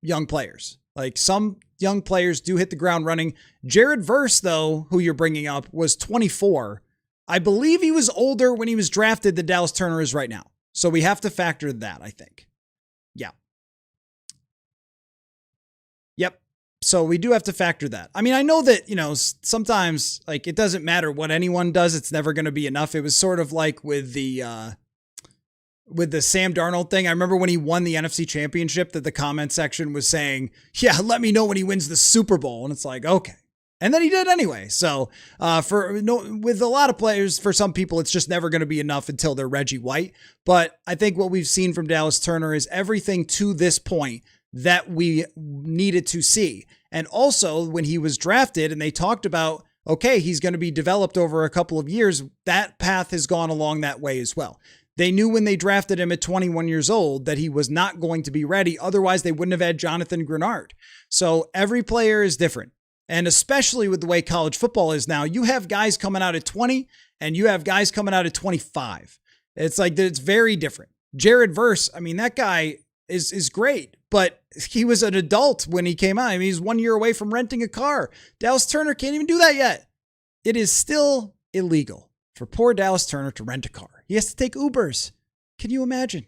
young players. Like some young players do hit the ground running. Jared Verse, though, who you're bringing up, was 24. I believe he was older when he was drafted than Dallas Turner is right now. So we have to factor that, I think. Yeah. Yep. So we do have to factor that. I mean, I know that, sometimes like it doesn't matter what anyone does. It's never going to be enough. It was sort of like with the Sam Darnold thing. I remember when he won the NFC Championship that the comment section was saying, yeah, let me know when he wins the Super Bowl. And it's like, okay. And then he did anyway. So with a lot of players, for some people, it's just never going to be enough until they're Reggie White. But I think what we've seen from Dallas Turner is everything to this point that we needed to see. And also when he was drafted and they talked about, okay, he's going to be developed over a couple of years, that path has gone along that way as well. They knew when they drafted him at 21 years old that he was not going to be ready. Otherwise, they wouldn't have had Jonathan Grenard. So every player is different. And especially with the way college football is now, you have guys coming out at 20 and you have guys coming out at 25. It's like, it's very different. Jared Verse, I mean, that guy is great, but he was an adult when he came out. I mean, he's 1 year away from renting a car. Dallas Turner can't even do that yet. It is still illegal for poor Dallas Turner to rent a car. He has to take Ubers. Can you imagine?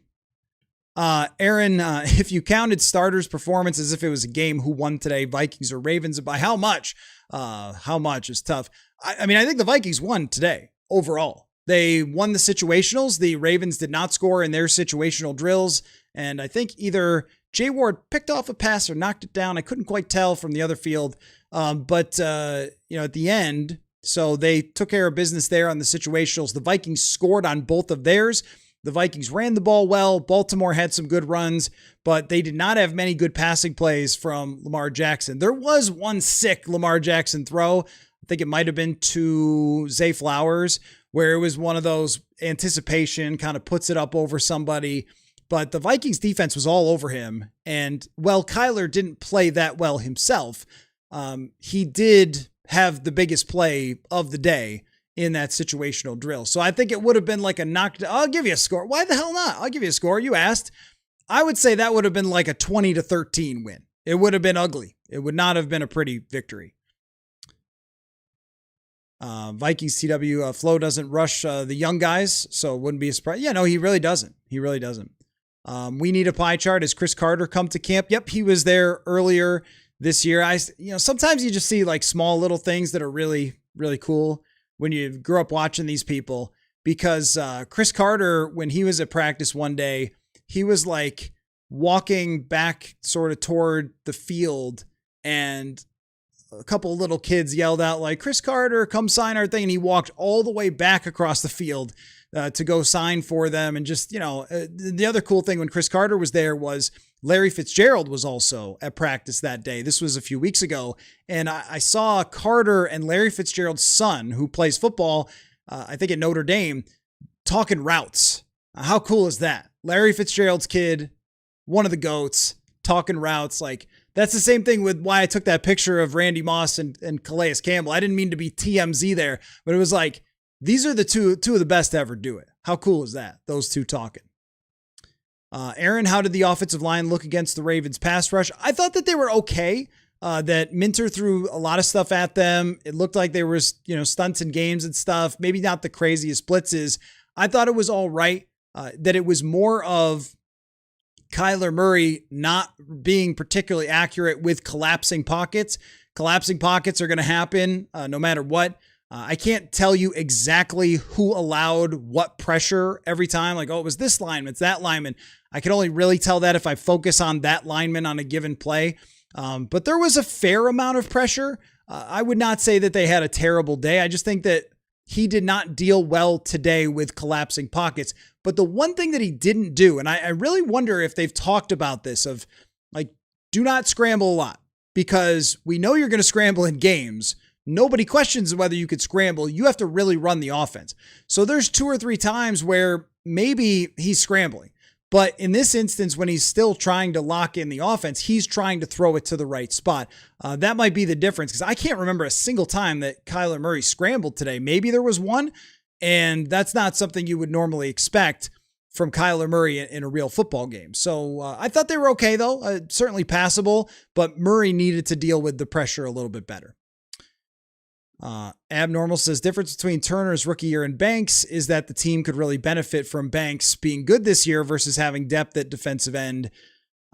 Aaron, if you counted starters' performance as if it was a game, who won today, Vikings or Ravens, and by how much? How much is tough. I mean, I think the Vikings won today overall. They won the situationals. The Ravens did not score in their situational drills. And I think either Jay Ward picked off a pass or knocked it down. I couldn't quite tell from the other field. But at the end, so they took care of business there on the situationals. The Vikings scored on both of theirs. The Vikings ran the ball well. Baltimore had some good runs, but they did not have many good passing plays from Lamar Jackson. There was one sick Lamar Jackson throw. I think it might have been to Zay Flowers, where it was one of those anticipation, kind of puts it up over somebody. But the Vikings defense was all over him. And while Kyler didn't play that well himself, he did have the biggest play of the day in that situational drill. So I think it would have been like a knockdown. I'll give you a score. Why the hell not? I'll give you a score. You asked. I would say that would have been like a 20-13 win. It would have been ugly. It would not have been a pretty victory. Vikings TW, Flo doesn't rush the young guys, so it wouldn't be a surprise. Yeah, no, he really doesn't. He really doesn't. We need a pie chart. Has Chris Carter come to camp? Yep, he was there earlier this year. Sometimes you just see like small little things that are really, really cool when you grew up watching these people, because Chris Carter, when he was at practice one day, he was like walking back sort of toward the field, and a couple of little kids yelled out like, Chris Carter, come sign our thing. And he walked all the way back across the field to go sign for them. And just, the other cool thing when Chris Carter was there was Larry Fitzgerald was also at practice that day. This was a few weeks ago. And I saw Carter and Larry Fitzgerald's son, who plays football, I think at Notre Dame, talking routes. How cool is that? Larry Fitzgerald's kid, one of the GOATs, talking routes. Like, that's the same thing with why I took that picture of Randy Moss and Calais Campbell. I didn't mean to be TMZ there, but it was like, these are the two of the best to ever do it. How cool is that? Those two talking. Aaron, how did the offensive line look against the Ravens pass rush? I thought that they were okay. That Minter threw a lot of stuff at them. It looked like there was, stunts and games and stuff. Maybe not the craziest blitzes. I thought it was all right. That it was more of Kyler Murray not being particularly accurate with collapsing pockets. Collapsing pockets are going to happen no matter what. I can't tell you exactly who allowed what pressure every time. Like, oh, it was this lineman, it's that lineman. I can only really tell that if I focus on that lineman on a given play. But there was a fair amount of pressure. I would not say that they had a terrible day. I just think that he did not deal well today with collapsing pockets. But the one thing that he didn't do, and I really wonder if they've talked about this, of like, do not scramble a lot, because we know you're going to scramble in games. Nobody questions whether you could scramble. You have to really run the offense. So there's 2 or 3 times where maybe he's scrambling. But in this instance, when he's still trying to lock in the offense, he's trying to throw it to the right spot. That might be the difference, because I can't remember a single time that Kyler Murray scrambled today. Maybe there was one, and that's not something you would normally expect. from Kyler Murray in a real football game. So I thought they were okay, though. Certainly passable, but Murray needed to deal with the pressure a little bit better. Abnormal says, difference between Turner's rookie year and Banks is that the team could really benefit from Banks being good this year versus having depth at defensive end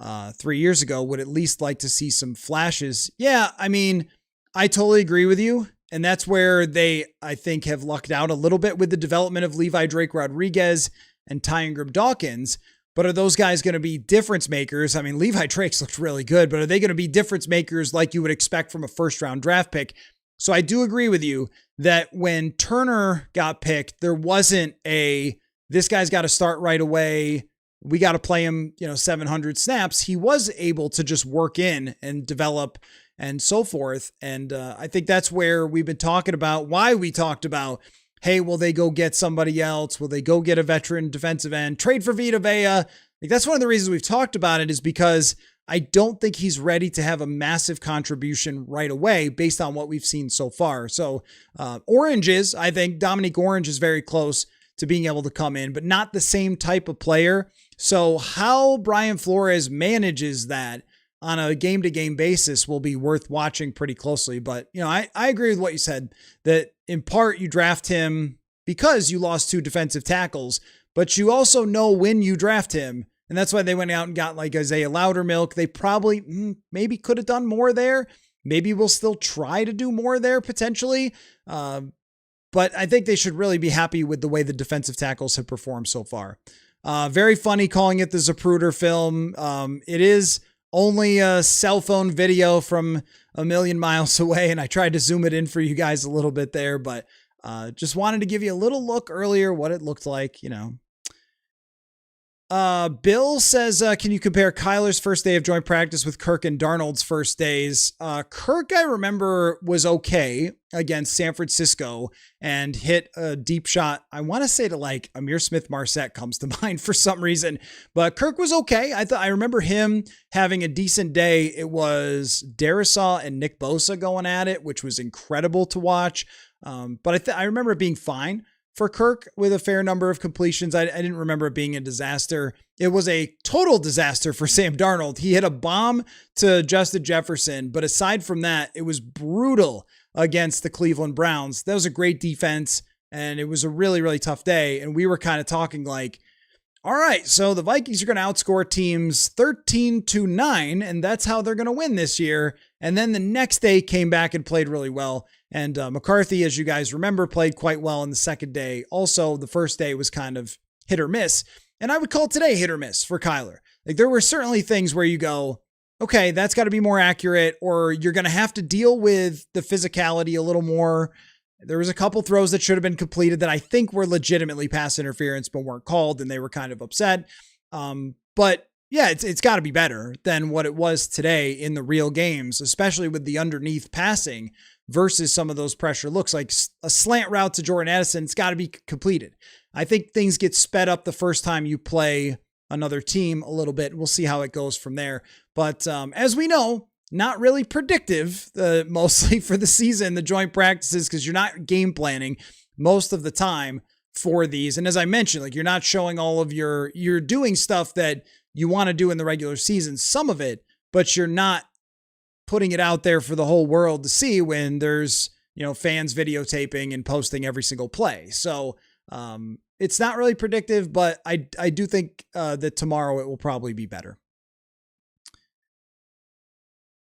3 years ago. Would at least like to see some flashes. Yeah, I mean, I totally agree with you. And that's where they, I think, have lucked out a little bit with the development of Levi Drake Rodriguez and Ty Ingram Dawkins. But are those guys going to be difference makers? I mean, Levi Drake's looked really good, but are they going to be difference makers like you would expect from a first round draft pick? So I do agree with you that when Turner got picked, there wasn't this guy's got to start right away. We got to play him, 700 snaps. He was able to just work in and develop and so forth. And I think that's where we've been talking about why we talked about, hey, will they go get somebody else? Will they go get a veteran defensive end? Trade for Vita Vea? Like, that's one of the reasons we've talked about it, is because I don't think he's ready to have a massive contribution right away based on what we've seen so far. So I think Dominique Orange is very close to being able to come in, but not the same type of player. So how Brian Flores manages that on a game-to-game basis will be worth watching pretty closely. But, I agree with what you said, that in part you draft him because you lost 2 defensive tackles, but you also know when you draft him. And that's why they went out and got like Isaiah Loudermilk. They probably maybe could have done more there. Maybe we'll still try to do more there potentially. But I think they should really be happy with the way the defensive tackles have performed so far. Very funny calling it the Zapruder film. It is only a cell phone video from a million miles away, and I tried to zoom it in for you guys a little bit there, but just wanted to give you a little look earlier what it looked like, Bill says, can you compare Kyler's first day of joint practice with Kirk and Darnold's first days? Kirk, I remember, was okay against San Francisco and hit a deep shot. I want to say to like Amir Smith-Marset comes to mind for some reason, but Kirk was okay. I remember him having a decent day. It was Darisaw and Nick Bosa going at it, which was incredible to watch. But I remember it being fine for Kirk with a fair number of completions. I didn't remember it being a disaster. It was a total disaster for Sam Darnold. He hit a bomb to Justin Jefferson, but aside from that, it was brutal against the Cleveland Browns. That was a great defense, and it was a really, really tough day. And we were kind of talking like, all right, so the Vikings are going to outscore teams 13-9, and that's how they're going to win this year. And then the next day came back and played really well. And McCarthy, as you guys remember, played quite well in the second day. Also, the first day was kind of hit or miss. And I would call today hit or miss for Kyler. Like, there were certainly things where you go, okay, that's got to be more accurate, or you're going to have to deal with the physicality a little more. There was a couple throws that should have been completed that I think were legitimately pass interference, but weren't called, and they were kind of upset. But yeah, it's got to be better than what it was today in the real games, especially with the underneath passing versus some of those pressure looks. Like a slant route to Jordan Addison, it's got to be completed. I think things get sped up the first time you play another team a little bit. We'll see how it goes from there. But as we know, not really predictive, mostly for the season, the joint practices, because you're not game planning most of the time for these. And as I mentioned, like, you're not showing all of you're doing stuff that you want to do in the regular season, some of it, but you're not putting it out there for the whole world to see when there's, fans videotaping and posting every single play. So it's not really predictive, but I do think that tomorrow it will probably be better.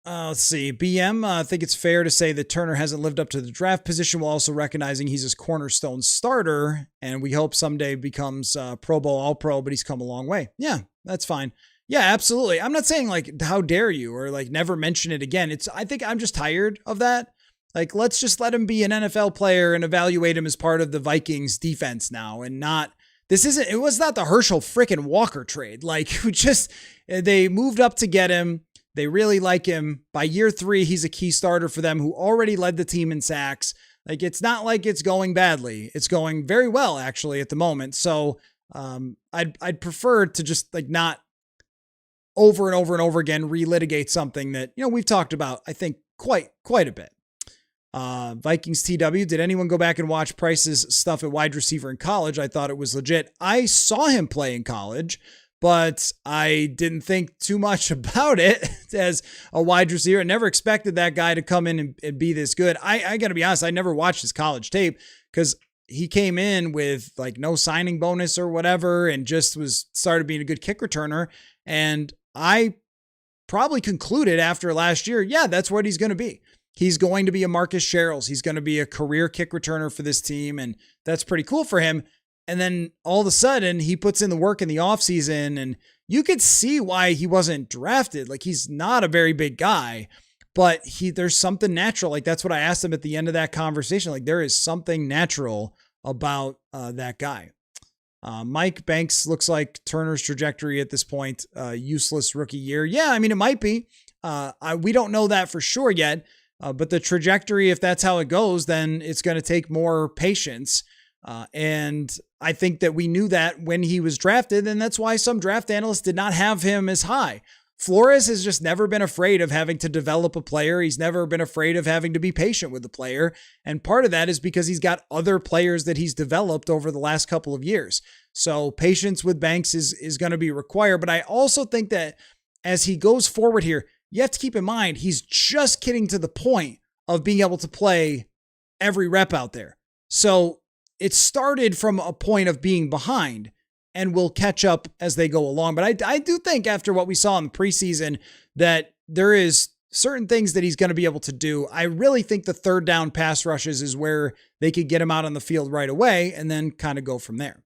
Let's see. BM, I think it's fair to say that Turner hasn't lived up to the draft position while also recognizing he's his cornerstone starter, and we hope someday becomes Pro Bowl All-Pro, but he's come a long way. Yeah, that's fine. Yeah, absolutely. I'm not saying like, how dare you, or like never mention it again. I think I'm just tired of that. Like, let's just let him be an NFL player and evaluate him as part of the Vikings defense now, and not, it was not the Herschel frickin' Walker trade. Like, they moved up to get him. They really like him. By year 3, he's a key starter for them, who already led the team in sacks. Like, it's not like it's going badly. It's going very well, actually, at the moment. So I'd prefer to just like not over and over and over again relitigate something that, we've talked about, I think, quite a bit. Vikings TW, did anyone go back and watch Price's stuff at wide receiver in college? I thought it was legit. I saw him play in college, but I didn't think too much about it as a wide receiver. I never expected that guy to come in and be this good. I got to be honest, I never watched his college tape because he came in with like no signing bonus or whatever and just started being a good kick returner. And I probably concluded after last year, yeah, that's what he's going to be. He's going to be a Marcus Sherrills. He's going to be a career kick returner for this team. And that's pretty cool for him. And then all of a sudden he puts in the work in the offseason and you could see why he wasn't drafted. Like he's not a very big guy, but there's something natural. Like that's what I asked him at the end of that conversation. Like there is something natural about that guy. Mike Banks looks like Turner's trajectory at this point, useless rookie year. Yeah, I mean, it might be. We don't know that for sure yet. But the trajectory, if that's how it goes, then it's going to take more patience. And I think that we knew that when he was drafted, and that's why some draft analysts did not have him as high. Flores has just never been afraid of having to develop a player. He's never been afraid of having to be patient with the player. And part of that is because he's got other players that he's developed over the last couple of years. So patience with Banks is going to be required. But I also think that as he goes forward here, you have to keep in mind, he's just getting to the point of being able to play every rep out there. So it started from a point of being behind and will catch up as they go along. But I do think after what we saw in the preseason that there is certain things that he's going to be able to do. I really think the third down pass rushes is where they could get him out on the field right away and then kind of go from there.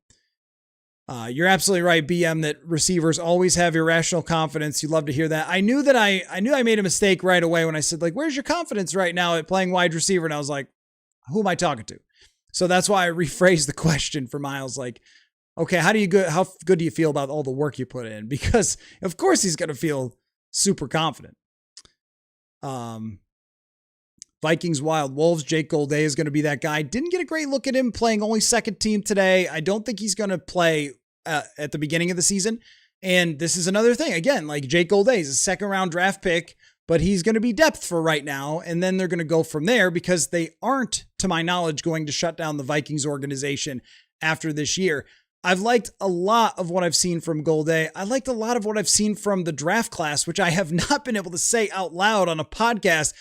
You're absolutely right, BM, that receivers always have irrational confidence. You love to hear that. I knew I made a mistake right away when I said, like, where's your confidence right now at playing wide receiver? And I was like, who am I talking to? So that's why I rephrased the question for Myles. Like, okay, how good do you feel about all the work you put in? Because of course he's going to feel super confident. Vikings Wild Wolves, Jake Golday is going to be that guy. Didn't get a great look at him playing only second team today. I don't think he's going to play at the beginning of the season. And this is another thing. Again, like Jake Golday is a second round draft pick, but he's going to be depth for right now. And then they're going to go from there because they aren't, to my knowledge, going to shut down the Vikings organization after this year. I've liked a lot of what I've seen from Golday. I liked a lot of what I've seen from the draft class, which I have not been able to say out loud on a podcast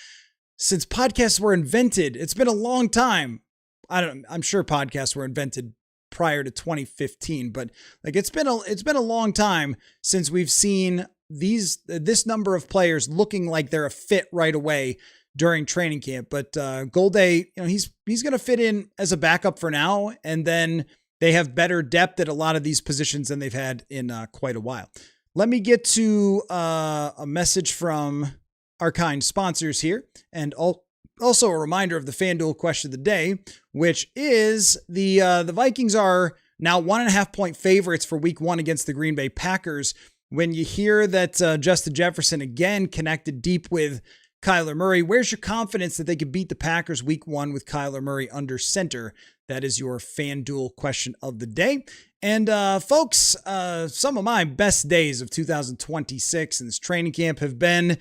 since podcasts were invented. It's been a long time. I'm sure podcasts were invented prior to 2015, but like it's been a long time since we've seen this number of players looking like they're a fit right away during training camp. But Golday, he's going to fit in as a backup for now, and then they have better depth at a lot of these positions than they've had in quite a while. Let me get to a message from our kind sponsors here, and also a reminder of the FanDuel question of the day, which is the Vikings are now 1.5 point favorites for week 1 against the Green Bay Packers. When you hear that Justin Jefferson again connected deep with Kyler Murray, where's your confidence that they could beat the Packers week 1 with Kyler Murray under center? That is your FanDuel question of the day. And folks, some of my best days of 2026 in this training camp have been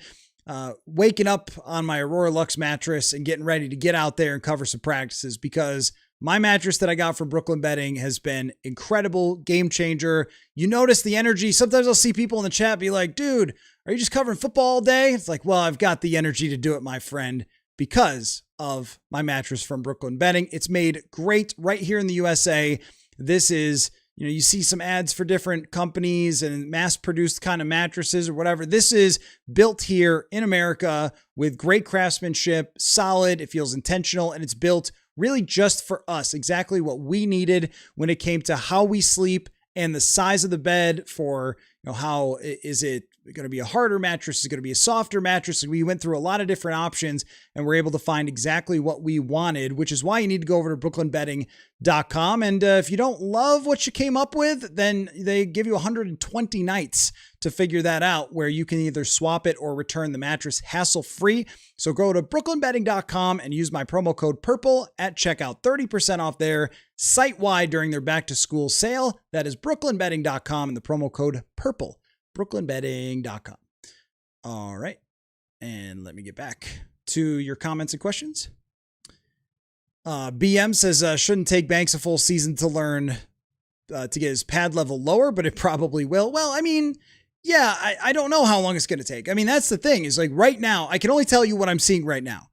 waking up on my Aurora Lux mattress and getting ready to get out there and cover some practices, because my mattress that I got from Brooklyn Bedding has been incredible, game changer. You notice the energy. Sometimes I'll see people in the chat be like, dude, are you just covering football all day? It's like, well, I've got the energy to do it, my friend, because of my mattress from Brooklyn Bedding. It's made great right here in the USA. This is, you see some ads for different companies and mass-produced kind of mattresses or whatever. This is built here in America with great craftsmanship, solid, it feels intentional, and it's built really just for us. Exactly what we needed when it came to how we sleep and the size of the bed for, how is it going to be a harder mattress? Is it going to be a softer mattress? We went through a lot of different options and we're able to find exactly what we wanted, which is why you need to go over to brooklynbedding.com. And if you don't love what you came up with, then they give you 120 nights to figure that out, where you can either swap it or return the mattress hassle-free. So go to brooklynbedding.com and use my promo code PURPLE at checkout. 30% off there site-wide during their back-to-school sale. That is brooklynbedding.com and the promo code PURPLE. brooklynbedding.com. All right. And let me get back to your comments and questions. BM says shouldn't take Banks a full season to learn to get his pad level lower, but it probably will. Well, I mean, yeah, I don't know how long it's going to take. I mean, that's the thing is like right now, I can only tell you what I'm seeing right now.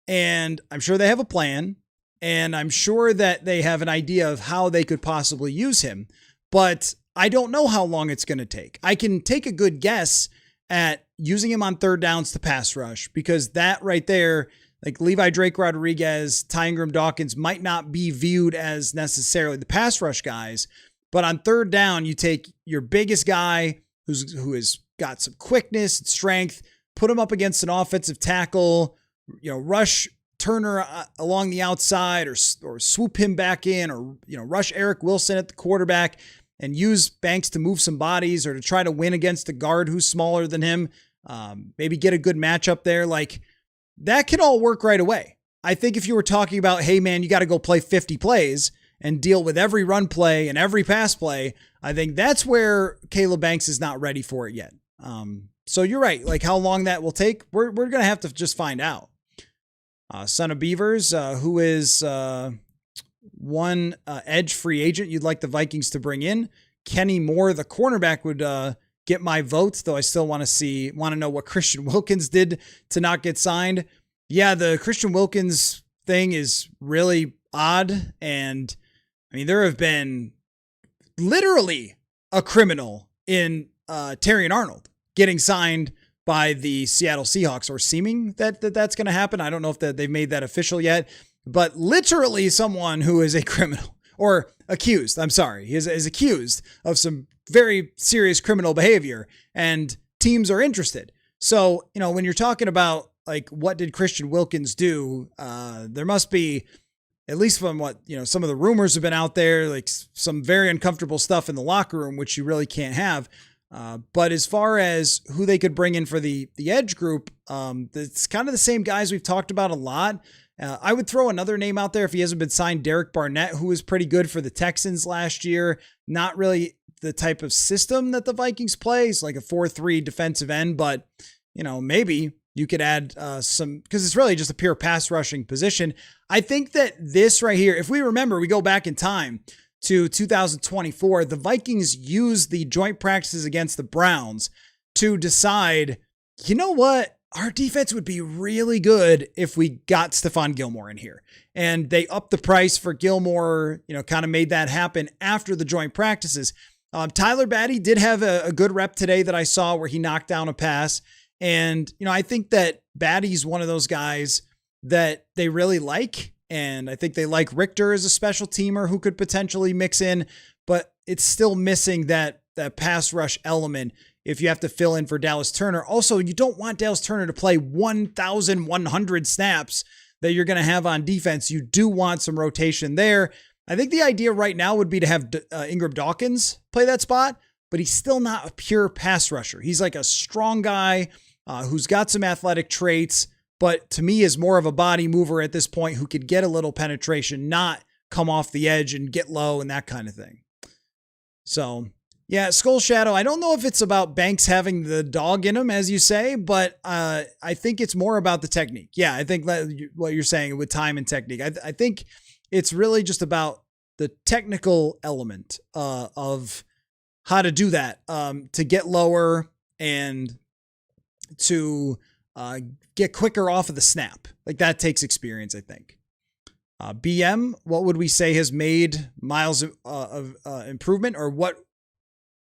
And I'm sure they have a plan, and I'm sure that they have an idea of how they could possibly use him, but I don't know how long it's going to take. I can take a good guess at using him on third downs to pass rush, because that right there, like Levi Drake Rodriguez, Ty Ingram Dawkins might not be viewed as necessarily the pass rush guys, but on third down, you take your biggest guy who has got some quickness and strength, put him up against an offensive tackle, rush Turner along the outside or swoop him back in, or, rush Eric Wilson at the quarterback and use Banks to move some bodies or to try to win against a guard who's smaller than him. Maybe get a good matchup there. Like that can all work right away. I think if you were talking about, hey man, you got to go play 50 plays and deal with every run play and every pass play, I think that's where Caleb Banks is not ready for it yet. So you're right. Like how long that will take, we're going to have to just find out. Son of Beavers, who is one edge free agent you'd like the Vikings to bring in. Kenny Moore, the cornerback, would get my vote, though I still want to know what Christian Wilkins did to not get signed. Yeah, the Christian Wilkins thing is really odd. And I mean, there have been literally a criminal in Terrion Arnold getting signed by the Seattle Seahawks, or seeming that's going to happen. I don't know if they've made that official yet, but literally someone who is a criminal or accused, I'm sorry, is accused of some very serious criminal behavior, and teams are interested. So, when you're talking about like, what did Christian Wilkins do? There must be, at least from what, some of the rumors have been out there, like some very uncomfortable stuff in the locker room, which you really can't have. But as far as who they could bring in for the edge group, it's kind of the same guys we've talked about a lot. I would throw another name out there if he hasn't been signed, Derek Barnett, who was pretty good for the Texans last year. Not really the type of system that the Vikings play. It's like a 4-3 defensive end, but maybe you could add some, because it's really just a pure pass rushing position. I think that this right here, if we remember, we go back in time to 2024, the Vikings used the joint practices against the Browns to decide, you know what? Our defense would be really good if we got Stephon Gilmore in here. And they upped the price for Gilmore, kind of made that happen after the joint practices. Tyler Batty did have a good rep today that I saw where he knocked down a pass. And, I think that Batty's one of those guys that they really like. And I think they like Richter as a special teamer who could potentially mix in, but it's still missing that pass rush element if you have to fill in for Dallas Turner. Also, you don't want Dallas Turner to play 1,100 snaps that you're going to have on defense. You do want some rotation there. I think the idea right now would be to have Ingram Dawkins play that spot, but he's still not a pure pass rusher. He's like a strong guy who's got some athletic traits, but to me is more of a body mover at this point who could get a little penetration, not come off the edge and get low and that kind of thing. So, yeah, Skull Shadow, I don't know if it's about Banks having the dog in him, as you say, but I think it's more about the technique. Yeah, I think what you're saying with time and technique. I think it's really just about the technical element of how to do that, to get lower and to get quicker off of the snap. Like that takes experience, I think. BM, what would we say has made Myles of improvement, or what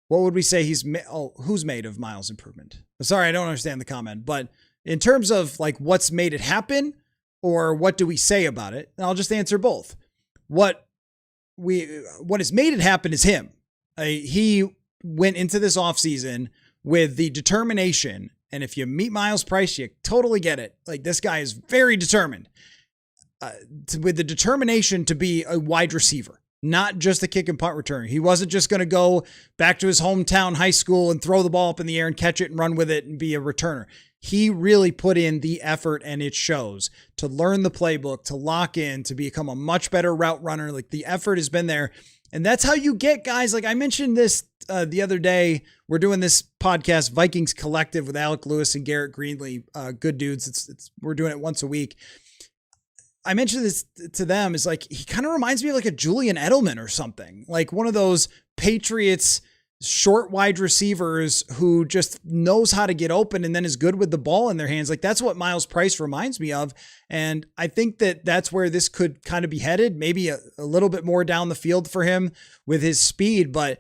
would we say who's made of Myles improvement? Sorry, I don't understand the comment, but in terms of like what's made it happen, or what do we say about it? And I'll just answer both. What has made it happen is him. He went into this offseason with the determination. And if you meet Myles Price, you totally get it. Like this guy is very determined with the determination to be a wide receiver, not just a kick and punt returner. He wasn't just going to go back to his hometown high school and throw the ball up in the air and catch it and run with it and be a returner. He really put in the effort, and it shows, to learn the playbook, to lock in, to become a much better route runner. Like the effort has been there. And that's how you get guys. Like I mentioned this the other day. We're doing this podcast, Vikings Collective, with Alec Lewis and Garrett Greenlee. Good dudes. We're doing it once a week. I mentioned this to them, is like, he kind of reminds me of like a Julian Edelman or something, like one of those Patriots short wide receivers who just knows how to get open and then is good with the ball in their hands. Like that's what Myles Price reminds me of. And I think that that's where this could kind of be headed, maybe a little bit more down the field for him with his speed, but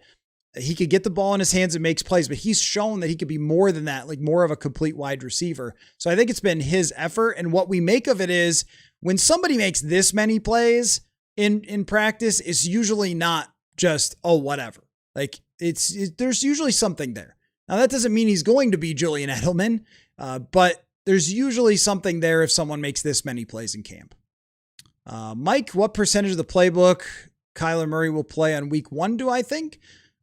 he could get the ball in his hands and makes plays, but he's shown that he could be more than that, like more of a complete wide receiver. So I think it's been his effort. And what we make of it is when somebody makes this many plays in practice, it's usually not just, oh, whatever. Like there's usually something there. Now that doesn't mean he's going to be Julian Edelman, but there's usually something there if someone makes this many plays in camp. Mike, what percentage of the playbook Kyler Murray will play on week 1, do I think?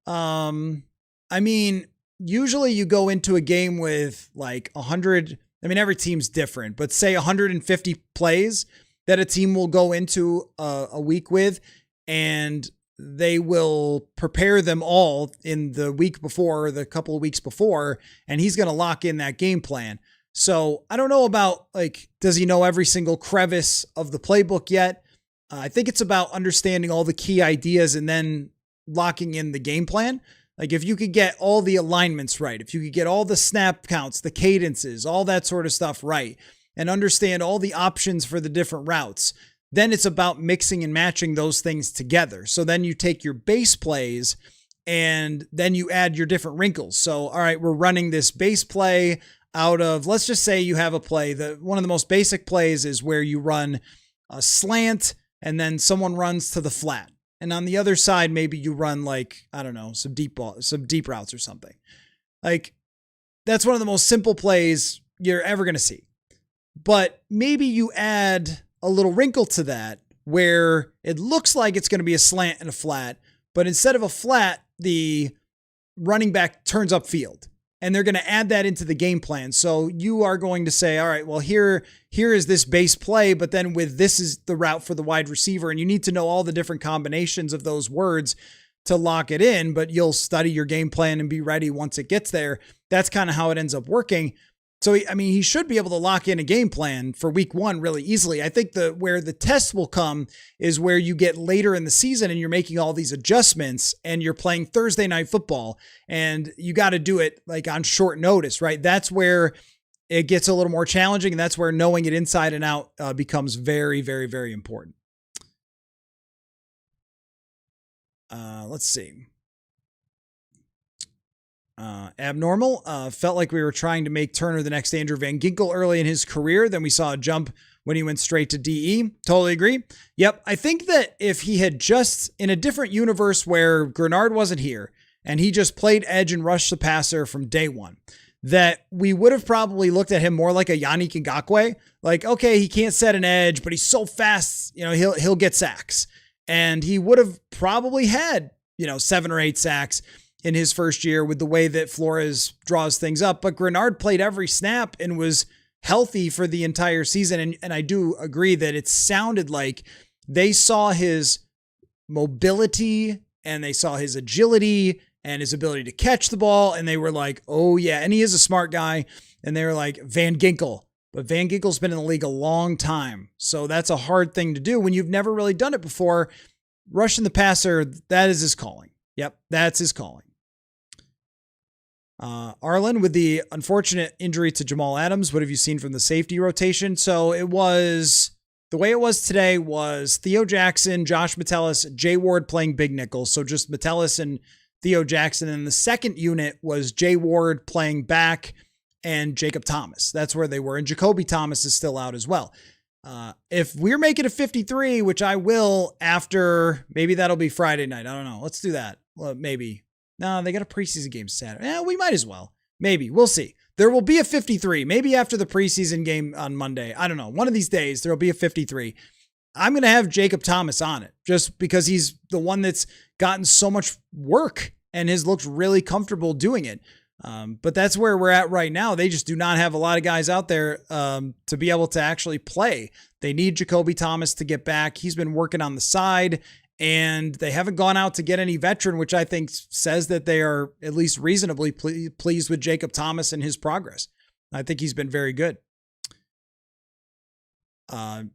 I mean, usually you go into a game with like 100. I mean, every team's different, but say 150 plays that a team will go into a week with, and they will prepare them all in the week before, or the couple of weeks before, and he's going to lock in that game plan. So I don't know about like, does he know every single crevice of the playbook yet? I think it's about understanding all the key ideas and then locking in the game plan. Like if you could get all the alignments right, if you could get all the snap counts, the cadences, all that sort of stuff right, and understand all the options for the different routes, then it's about mixing and matching those things together. So then you take your base plays and then you add your different wrinkles. So, all right, we're running this base play out of, let's just say you have a play that one of the most basic plays is where you run a slant and then someone runs to the flat. And on the other side, maybe you run like, I don't know, some deep routes or something. Like that's one of the most simple plays you're ever going to see. But maybe you add a little wrinkle to that where it looks like it's going to be a slant and a flat, but instead of a flat, the running back turns upfield, and they're going to add that into the game plan. So you are going to say, all right, well, here is this base play, but then with this is the route for the wide receiver, and you need to know all the different combinations of those words to lock it in, but you'll study your game plan and be ready once it gets there. That's kind of how it ends up working. So, I mean, he should be able to lock in a game plan for week 1 really easily. I think where the test will come is where you get later in the season and you're making all these adjustments and you're playing Thursday night football and you got to do it like on short notice, right? That's where it gets a little more challenging, and that's where knowing it inside and out becomes very, very, very important. Let's see. Abnormal. Felt like we were trying to make Turner the next Andrew Van Ginkel early in his career. Then we saw a jump when he went straight to DE. Totally agree. Yep. I think that if he had just in a different universe where Grenard wasn't here and he just played edge and rushed the passer from day one, that we would have probably looked at him more like a Yannick Ngakoue. Like, okay, he can't set an edge, but he's so fast, he'll get sacks. And he would have probably had, 7 or 8 sacks in his first year with the way that Flores draws things up. But Grenard played every snap and was healthy for the entire season. And I do agree that it sounded like they saw his mobility and they saw his agility and his ability to catch the ball. And they were like, oh yeah. And he is a smart guy. And they were like, Van Ginkel. But Van Ginkel's been in the league a long time. So that's a hard thing to do when you've never really done it before. Rushing the passer, that is his calling. Yep, that's his calling. Arlen, with the unfortunate injury to Jamal Adams, what have you seen from the safety rotation? So the way it was today was Theo Jackson, Josh Metellus, Jay Ward playing big nickel. So just Metellus and Theo Jackson. And the second unit was Jay Ward playing back and Jacob Thomas. That's where they were. And Jacoby Thomas is still out as well. If we're making a 53, which I will after, maybe that'll be Friday night. I don't know. Let's do that. Well, maybe. No, they got a preseason game Saturday. Yeah, we might as well. Maybe. We'll see. There will be a 53. Maybe after the preseason game on Monday. I don't know. One of these days, there will be a 53. I'm going to have Jacob Thomas on it just because he's the one that's gotten so much work and has looked really comfortable doing it. But that's where we're at right now. They just do not have a lot of guys out there to be able to actually play. They need Jacoby Thomas to get back. He's been working on the side, and they haven't gone out to get any veteran, which I think says that they are at least reasonably pleased with Jacob Thomas and his progress. I think he's been very good.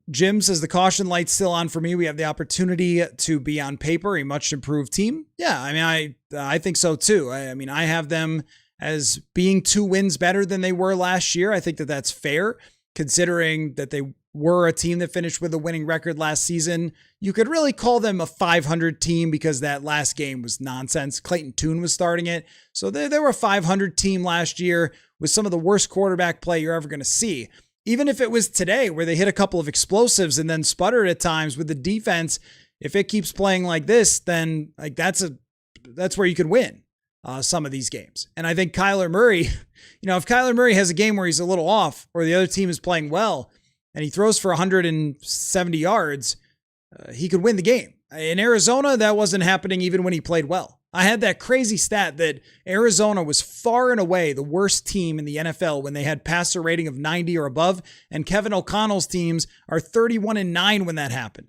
Jim says the caution light's still on for me. We have the opportunity to be on paper a much improved team. Yeah, I mean, I think so too. I mean, I have them as being 2 wins better than they were last year. I think that that's fair considering that they were a team that finished with a winning record last season. You could really call them a 500 team because that last game was nonsense. Clayton Tune was starting it. So they were a 500 team last year with some of the worst quarterback play you're ever going to see. Even if it was today where they hit a couple of explosives and then sputtered at times with the defense, if it keeps playing like this, then like that's where you could win some of these games. And I think Kyler Murray, if Kyler Murray has a game where he's a little off or the other team is playing well and he throws for 170 yards, he could win the game. In Arizona, that wasn't happening even when he played well. I had that crazy stat that Arizona was far and away the worst team in the NFL when they had passer rating of 90 or above, and Kevin O'Connell's teams are 31-9 when that happened.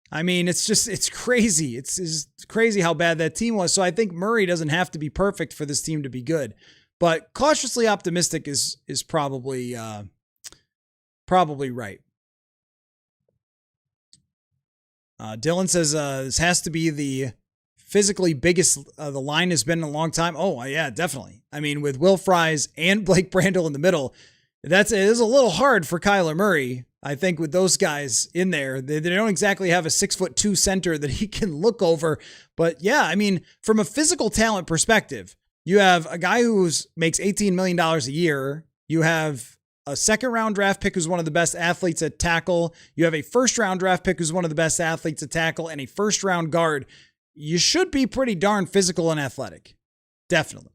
I mean, it's crazy. It's crazy how bad that team was. So I think Murray doesn't have to be perfect for this team to be good, but cautiously optimistic is probably right. Dylan says this has to be the physically biggest the line has been in a long time. Oh, yeah, definitely. I mean, with Will Fries and Blake Brandel in the middle, it is a little hard for Kyler Murray. I think with those guys in there, they don't exactly have a 6'2" center that he can look over. But yeah, I mean, from a physical talent perspective, you have a guy who makes $18 million a year. You have a second-round draft pick who's one of the best athletes at tackle. You have a first-round draft pick who's one of the best athletes at tackle, and a first-round guard. You should be pretty darn physical and athletic. Definitely.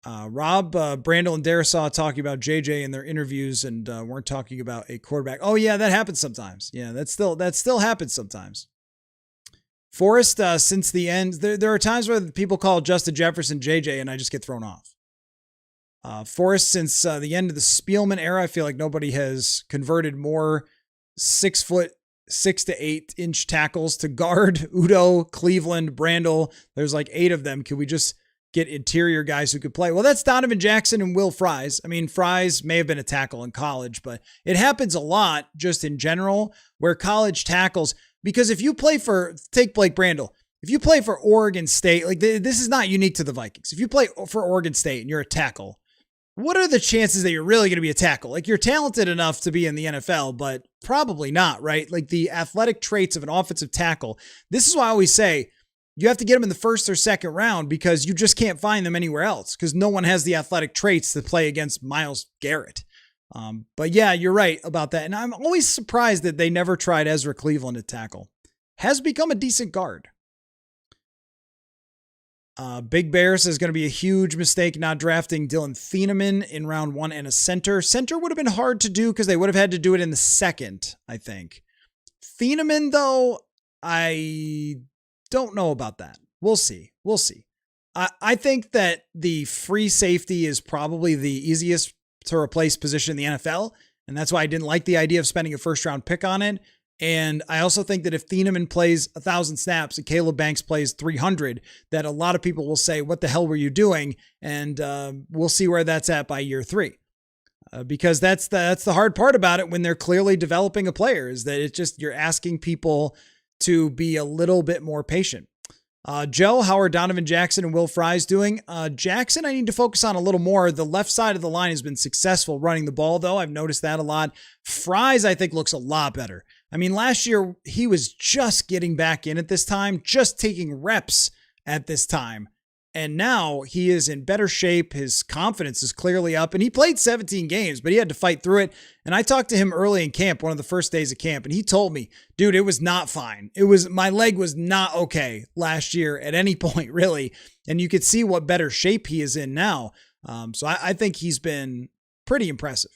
Rob, Brandel, and Darisaw talking about JJ in their interviews and weren't talking about a quarterback. Oh, yeah, that happens sometimes. Yeah, that still happens sometimes. Forrest, since the end, there are times where people call Justin Jefferson JJ and I just get thrown off. Forrest, since the end of the Spielman era, I feel like nobody has converted more 6 to 8 inch tackles to guard Udo, Cleveland, Brandel. There's like 8 of them. Can we just get interior guys who could play? Well, that's Donovan Jackson and Will Fries. I mean, Fries may have been a tackle in college, but it happens a lot just in general where college tackles, because if you take Blake Brandel, if you play for Oregon State, like this is not unique to the Vikings. If you play for Oregon State and you're a tackle, what are the chances that you're really going to be a tackle? Like you're talented enough to be in the NFL, but probably not, right? Like the athletic traits of an offensive tackle. This is why I always say you have to get them in the first or second round because you just can't find them anywhere else because no one has the athletic traits to play against Myles Garrett. But yeah, you're right about that. And I'm always surprised that they never tried Ezra Cleveland at tackle. Has become a decent guard. Big Bear says going to be a huge mistake not drafting Dylan Thieneman in round 1 and a center. Center would have been hard to do because they would have had to do it in the second, I think. Thieneman, though, I don't know about that. We'll see. I think that the free safety is probably the easiest to replace position in the NFL, and that's why I didn't like the idea of spending a first-round pick on it. And I also think that if Thieneman plays 1,000 snaps and Caleb Banks plays 300, that a lot of people will say, what the hell were you doing? And we'll see where that's at by year 3. Because that's the hard part about it when they're clearly developing a player is that it's just you're asking people to be a little bit more patient. Joe, how are Donovan Jackson and Will Fries doing? Jackson, I need to focus on a little more. The left side of the line has been successful running the ball, though. I've noticed that a lot. Fries, I think, looks a lot better. I mean, last year, he was just getting back in at this time, just taking reps at this time. And now he is in better shape. His confidence is clearly up. And he played 17 games, but he had to fight through it. And I talked to him early in camp, one of the first days of camp, and he told me, dude, it was not fine. My leg was not okay last year at any point, really. And you could see what better shape he is in now. So I think he's been pretty impressive.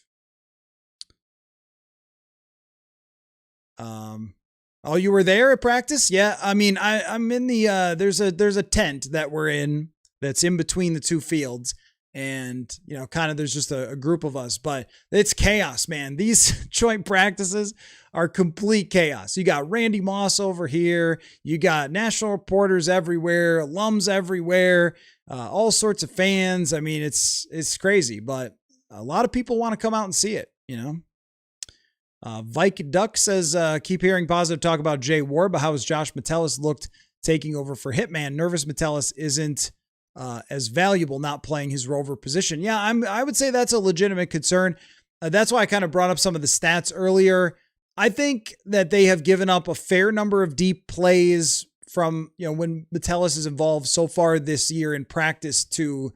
Oh, you were there at practice? Yeah. I mean, I'm in the, there's a tent that we're in that's in between the two fields. And, kind of there's just a group of us, but it's chaos, man. These joint practices are complete chaos. You got Randy Moss over here. You got national reporters everywhere, alums everywhere, all sorts of fans. I mean, it's crazy, but a lot of people want to come out and see it. you know. Vike Duck says, keep hearing positive talk about Jay Ward, but how has Josh Metellus looked taking over for Hitman? Nervous Metellus isn't as valuable not playing his rover position. Yeah, I would say that's a legitimate concern. That's why I kind of brought up some of the stats earlier. I think that they have given up a fair number of deep plays from, when Metellus is involved so far this year in practice to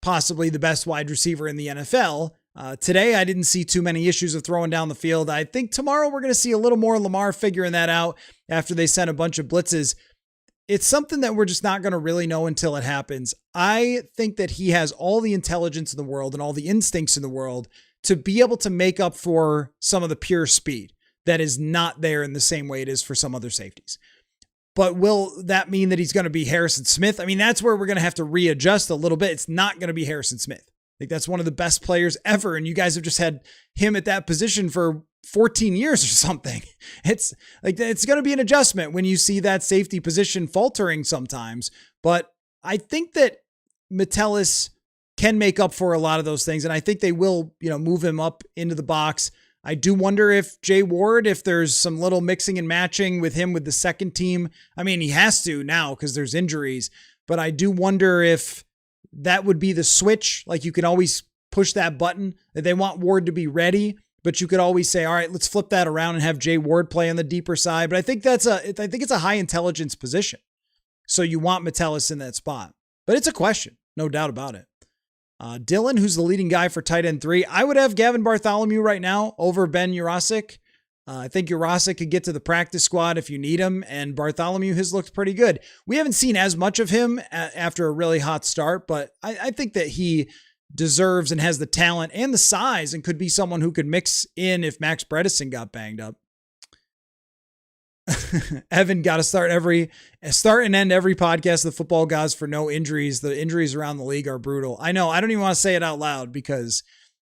possibly the best wide receiver in the NFL. Today, I didn't see too many issues of throwing down the field. I think tomorrow we're going to see a little more Lamar figuring that out after they sent a bunch of blitzes. It's something that we're just not going to really know until it happens. I think that he has all the intelligence in the world and all the instincts in the world to be able to make up for some of the pure speed that is not there in the same way it is for some other safeties. But will that mean that he's going to be Harrison Smith? I mean, that's where we're going to have to readjust a little bit. It's not going to be Harrison Smith. I think that's one of the best players ever. And you guys have just had him at that position for 14 years or something. It's going to be an adjustment when you see that safety position faltering sometimes. But I think that Metellus can make up for a lot of those things. And I think they will, move him up into the box. I do wonder if Jay Ward, if there's some little mixing and matching with him with the second team. I mean, he has to now because there's injuries, but I do wonder if that would be the switch. Like, you can always push that button that they want Ward to be ready, but you could always say, all right, let's flip that around and have Jay Ward play on the deeper side. But I think it's a high intelligence position. So you want Metellus in that spot, but it's a question. No doubt about it. Dylan, who's the leading guy for tight end 3, I would have Gavin Bartholomew right now over Ben Jurasik. I think Jurasik could get to the practice squad if you need him, and Bartholomew has looked pretty good. We haven't seen as much of him after a really hot start, but I think that he deserves and has the talent and the size and could be someone who could mix in if Max Bredesen got banged up. Evan got to start and end every podcast of the Football Gods for no injuries. The injuries around the league are brutal. I know. I don't even want to say it out loud because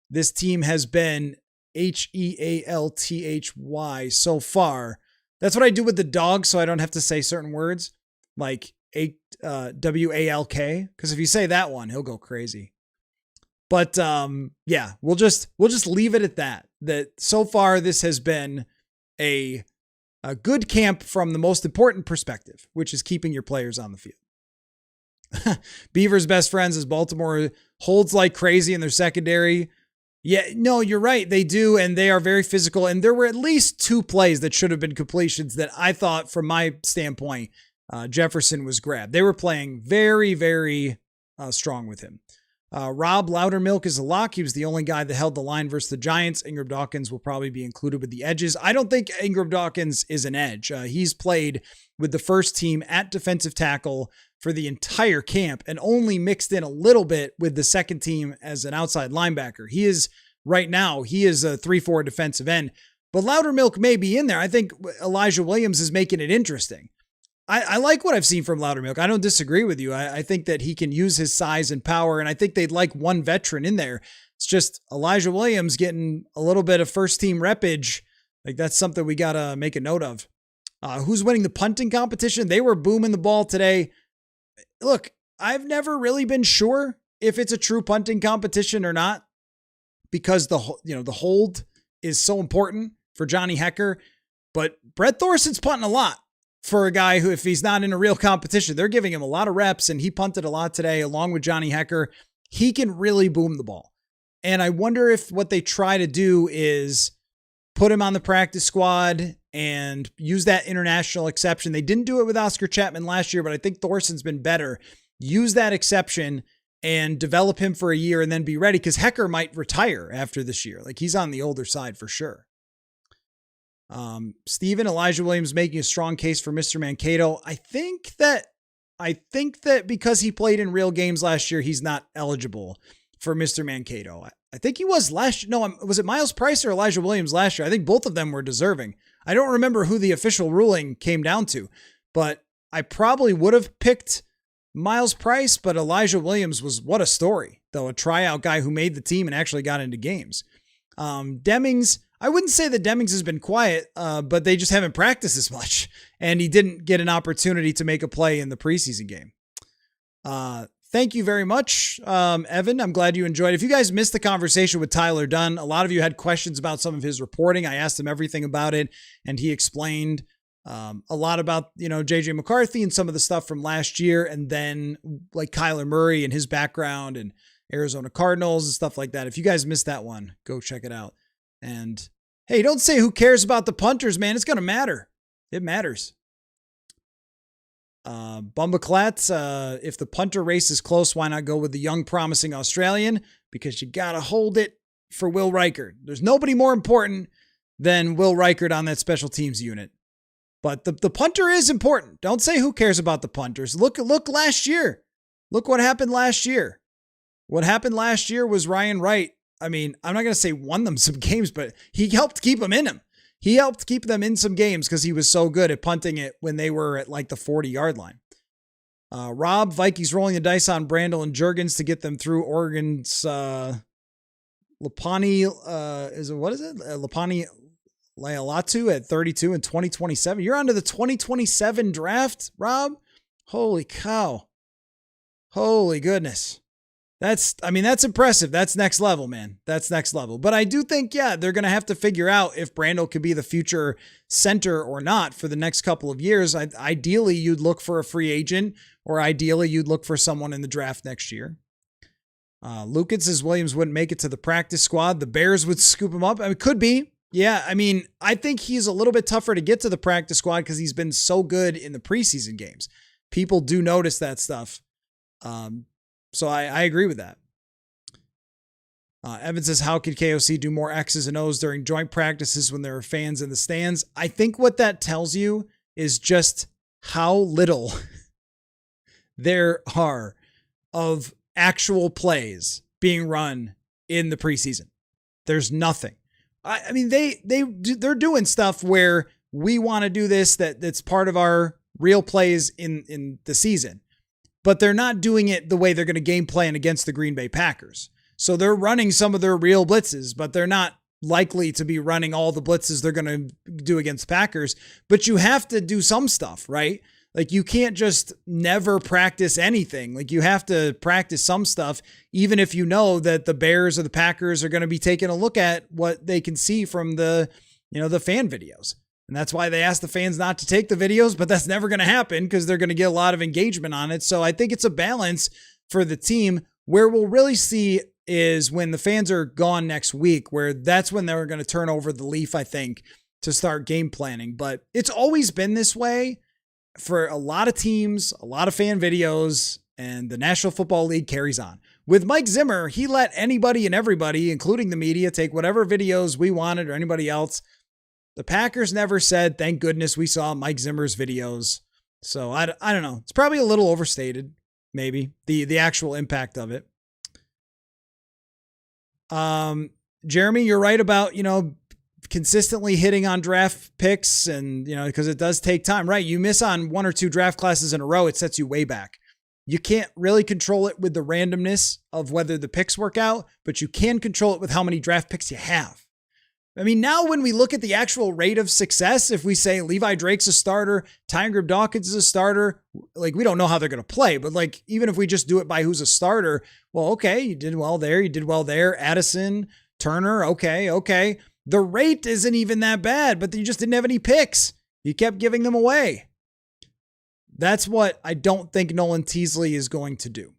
this team has been HEALTHY so far. That's what I do with the dog, so I don't have to say certain words like WALK. Because if you say that one, he'll go crazy. But yeah, we'll just leave it at that. That so far this has been a good camp from the most important perspective, which is keeping your players on the field. Beaver's best friends is Baltimore holds like crazy in their secondary. Yeah, no, you're right. They do, and they are very physical. And there were at least 2 plays that should have been completions that I thought, from my standpoint, Jefferson was grabbed. They were playing very, very strong with him. Rob Loudermilk is a lock. He was the only guy that held the line versus the Giants. Ingram Dawkins will probably be included with the edges. I don't think Ingram Dawkins is an edge. He's played with the first team at defensive tackle for the entire camp and only mixed in a little bit with the second team as an outside linebacker. Right now, he is a 3-4 defensive end, but Loudermilk may be in there. I think Elijah Williams is making it interesting. I like what I've seen from Loudermilk. I don't disagree with you. I think that he can use his size and power, and I think they'd like one veteran in there. It's just Elijah Williams getting a little bit of first team reppage. Like, that's something we got to make a note of. Who's winning the punting competition? They were booming the ball today. Look, I've never really been sure if it's a true punting competition or not, because the hold is so important for Johnny Hekker, but Brett Thorson's punting a lot. For a guy who, if he's not in a real competition, they're giving him a lot of reps, and he punted a lot today along with Johnny Hekker. He can really boom the ball. And I wonder if what they try to do is put him on the practice squad and use that international exception. They didn't do it with Oscar Chapman last year, but I think Thorson's been better. Use that exception and develop him for a year and then be ready, because Hekker might retire after this year. Like, he's on the older side for sure. Steven, Elijah Williams making a strong case for Mr. Mankato. I think that because he played in real games last year, he's not eligible for Mr. Mankato. I think he was last year. No, was it Myles Price or Elijah Williams last year? I think both of them were deserving. I don't remember who the official ruling came down to, but I probably would have picked Myles Price, but Elijah Williams was, what a story, though, a tryout guy who made the team and actually got into games. Demings, I wouldn't say that Demings has been quiet, but they just haven't practiced as much, and he didn't get an opportunity to make a play in the preseason game. thank you very much, Evan. I'm glad you enjoyed. If you guys missed the conversation with Tyler Dunn, a lot of you had questions about some of his reporting. I asked him everything about it, and he explained a lot about, JJ McCarthy and some of the stuff from last year, and then like Kyler Murray and his background and Arizona Cardinals and stuff like that. If you guys missed that one, go check it out. And hey, don't say who cares about the punters, man. It's going to matter. It matters. Bumbaclat, if the punter race is close, why not go with the young, promising Australian? Because you got to hold it for Will Reichert. There's nobody more important than Will Reichert on that special teams unit. But the punter is important. Don't say who cares about the punters. Look last year. Look what happened last year. What happened last year was Ryan Wright. I mean, I'm not going to say won them some games, but he helped keep them in them. He helped keep them in some games because he was so good at punting it when they were at like the 40-yard line. Rob, Vikings rolling the dice on Brandel and Juergens to get them through Oregon's Lapani, Lapani Lealatu at 32 in 2027. You're on to the 2027 draft, Rob? Holy cow. Holy goodness. That's impressive. That's next level, man. That's next level. But I do think, they're going to have to figure out if Brandel could be the future center or not for the next couple of years. Ideally, you'd look for a free agent, or ideally, you'd look for someone in the draft next year. Lucas says Williams wouldn't make it to the practice squad. The Bears would scoop him up. I mean, could be. Yeah, I think he's a little bit tougher to get to the practice squad because he's been so good in the preseason games. People do notice that stuff. So I agree with that. Evan says, how could KOC do more X's and O's during joint practices when there are fans in the stands? I think what that tells you is just how little there are of actual plays being run in the preseason. There's nothing. I mean, they're doing stuff where we want to do this, that's part of our real plays in the season. But they're not doing it the way they're going to game plan against the Green Bay Packers. So they're running some of their real blitzes, but they're not likely to be running all the blitzes they're going to do against Packers. But you have to do some stuff, right? Like you can't just never practice anything. Like you have to practice some stuff, even if you know that the Bears or the Packers are going to be taking a look at what they can see from the fan videos. And that's why they ask the fans not to take the videos, but that's never going to happen because they're going to get a lot of engagement on it. So I think it's a balance for the team. Where we'll really see is when the fans are gone next week, where that's when they're going to turn over the leaf, I think, to start game planning. But it's always been this way for a lot of teams, a lot of fan videos, and the National Football League carries on. With Mike Zimmer, he let anybody and everybody, including the media, take whatever videos we wanted or anybody else. The Packers never said, thank goodness we saw Mike Zimmer's videos. So I don't know. It's probably a little overstated, maybe, the actual impact of it. Jeremy, you're right about, consistently hitting on draft picks and, because it does take time, right? You miss on one or two draft classes in a row, it sets you way back. You can't really control it with the randomness of whether the picks work out, but you can control it with how many draft picks you have. I mean, now when we look at the actual rate of success, if we say Levi Drake's a starter, Tyngrim Dawkins is a starter, like we don't know how they're going to play, but like, even if we just do it by who's a starter, well, okay, you did well there. You did well there. Addison, Turner. Okay. The rate isn't even that bad, but you just didn't have any picks. You kept giving them away. That's what I don't think Nolan Teasley is going to do.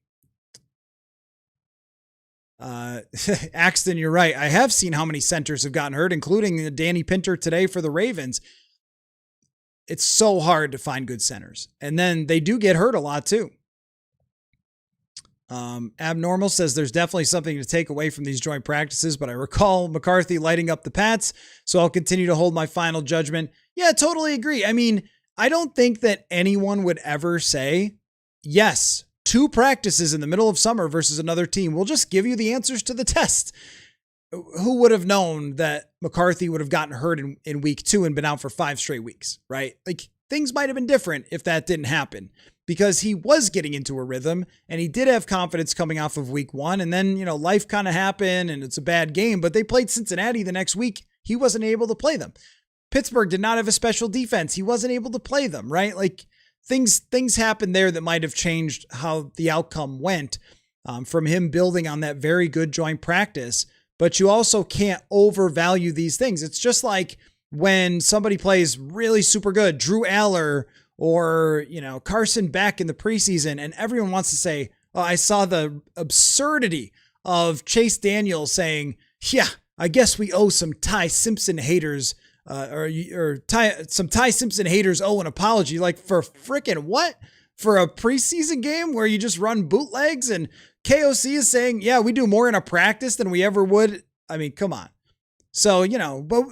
Axton, you're right. I have seen how many centers have gotten hurt, including Danny Pinter today for the Ravens. It's so hard to find good centers. And then they do get hurt a lot too. Abnormal says there's definitely something to take away from these joint practices, but I recall McCarthy lighting up the Pats, so I'll continue to hold my final judgment. Yeah, totally agree. I mean, I don't think that anyone would ever say, yes, 2 practices in the middle of summer versus another team will just give you the answers to the test. Who would have known that McCarthy would have gotten hurt in week 2 and been out for 5 straight weeks, right? Like things might have been different if that didn't happen because he was getting into a rhythm and he did have confidence coming off of week 1. And then, life kind of happened and it's a bad game, but they played Cincinnati the next week. He wasn't able to play them. Pittsburgh did not have a special defense. He wasn't able to play them, right? Like things happened there that might have changed how the outcome went from him building on that very good joint practice. But you also can't overvalue these things. It's just like when somebody plays really super good, Drew Aller or, Carson Beck in the preseason, and everyone wants to say, oh, I saw the absurdity of Chase Daniel saying, yeah, I guess we owe some Ty Simpson haters some Ty Simpson haters owe an apology. Like, for freaking what? For a preseason game where you just run bootlegs, and KOC is saying, yeah, we do more in a practice than we ever would. I mean, come on. So, but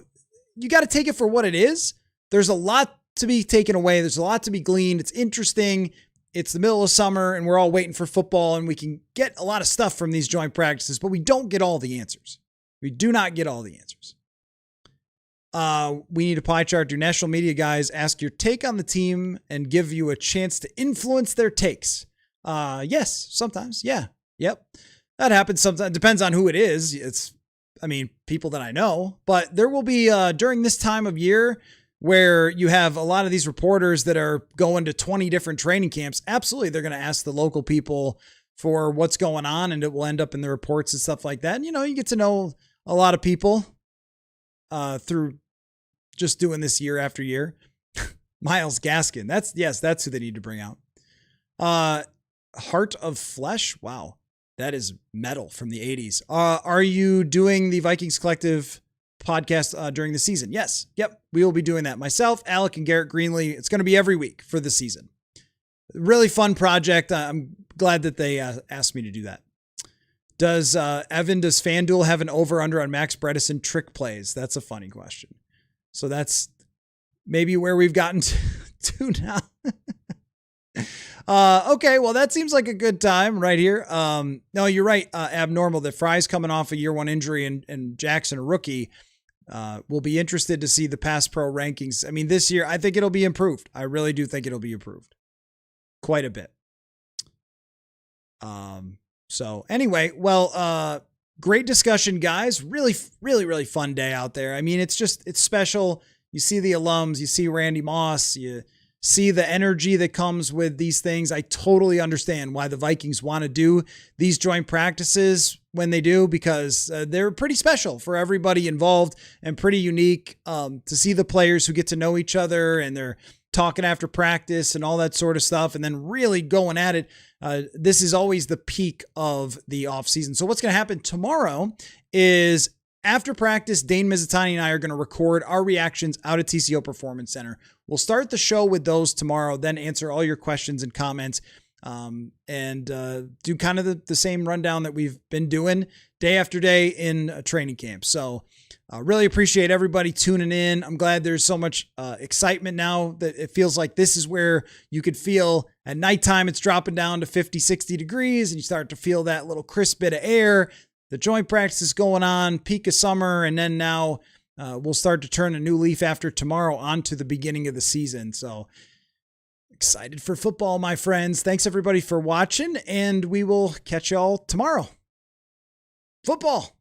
you got to take it for what it is. There's a lot to be taken away. There's a lot to be gleaned. It's interesting. It's the middle of summer and we're all waiting for football, and we can get a lot of stuff from these joint practices, but we don't get all the answers. We do not get all the answers. We need a pie chart. Do national media guys ask your take on the team and give you a chance to influence their takes? Yes, sometimes. Yeah. Yep. That happens sometimes. Depends on who it is. People that I know, but there will be, during this time of year where you have a lot of these reporters that are going to 20 different training camps. Absolutely. They're going to ask the local people for what's going on, and it will end up in the reports and stuff like that. And, you get to know a lot of people, through just doing this year after year. Myles Gaskin. That's who they need to bring out. Heart of Flesh. Wow. That is metal from the 80s. Are you doing the Vikings Collective podcast during the season? Yes. Yep. We will be doing that. Myself, Alec, and Garrett Greenlee. It's going to be every week for the season. Really fun project. I'm glad that they asked me to do that. Does FanDuel have an over-under on Max Bredesen trick plays? That's a funny question. So that's maybe where we've gotten to now. Okay, well, that seems like a good time right here. No, you're right, Abnormal, that Fry's coming off a year one injury and Jackson a rookie. We'll be interested to see the pass pro rankings. I mean, this year, I think it'll be improved. I really do think it'll be improved quite a bit. So anyway, well, great discussion, guys. Really, really, really fun day out there. I mean, it's special. You see the alums, you see Randy Moss, you see the energy that comes with these things. I totally understand why the Vikings want to do these joint practices when they do, because they're pretty special for everybody involved and pretty unique, to see the players who get to know each other and they're talking after practice and all that sort of stuff, and then really going at it. This is always the peak of the offseason. So what's going to happen tomorrow is, after practice, Dane Mizutani and I are going to record our reactions out at TCO Performance Center. We'll start the show with those tomorrow, then answer all your questions and comments, and do kind of the same rundown that we've been doing day after day in training camp. So really appreciate everybody tuning in. I'm glad there's so much excitement now that it feels like this is where you could feel at nighttime it's dropping down to 50, 60 degrees, and you start to feel that little crisp bit of air. The joint practice is going on, peak of summer, and then now we'll start to turn a new leaf after tomorrow onto the beginning of the season. So excited for football, my friends. Thanks everybody for watching, and we will catch y'all tomorrow. Football.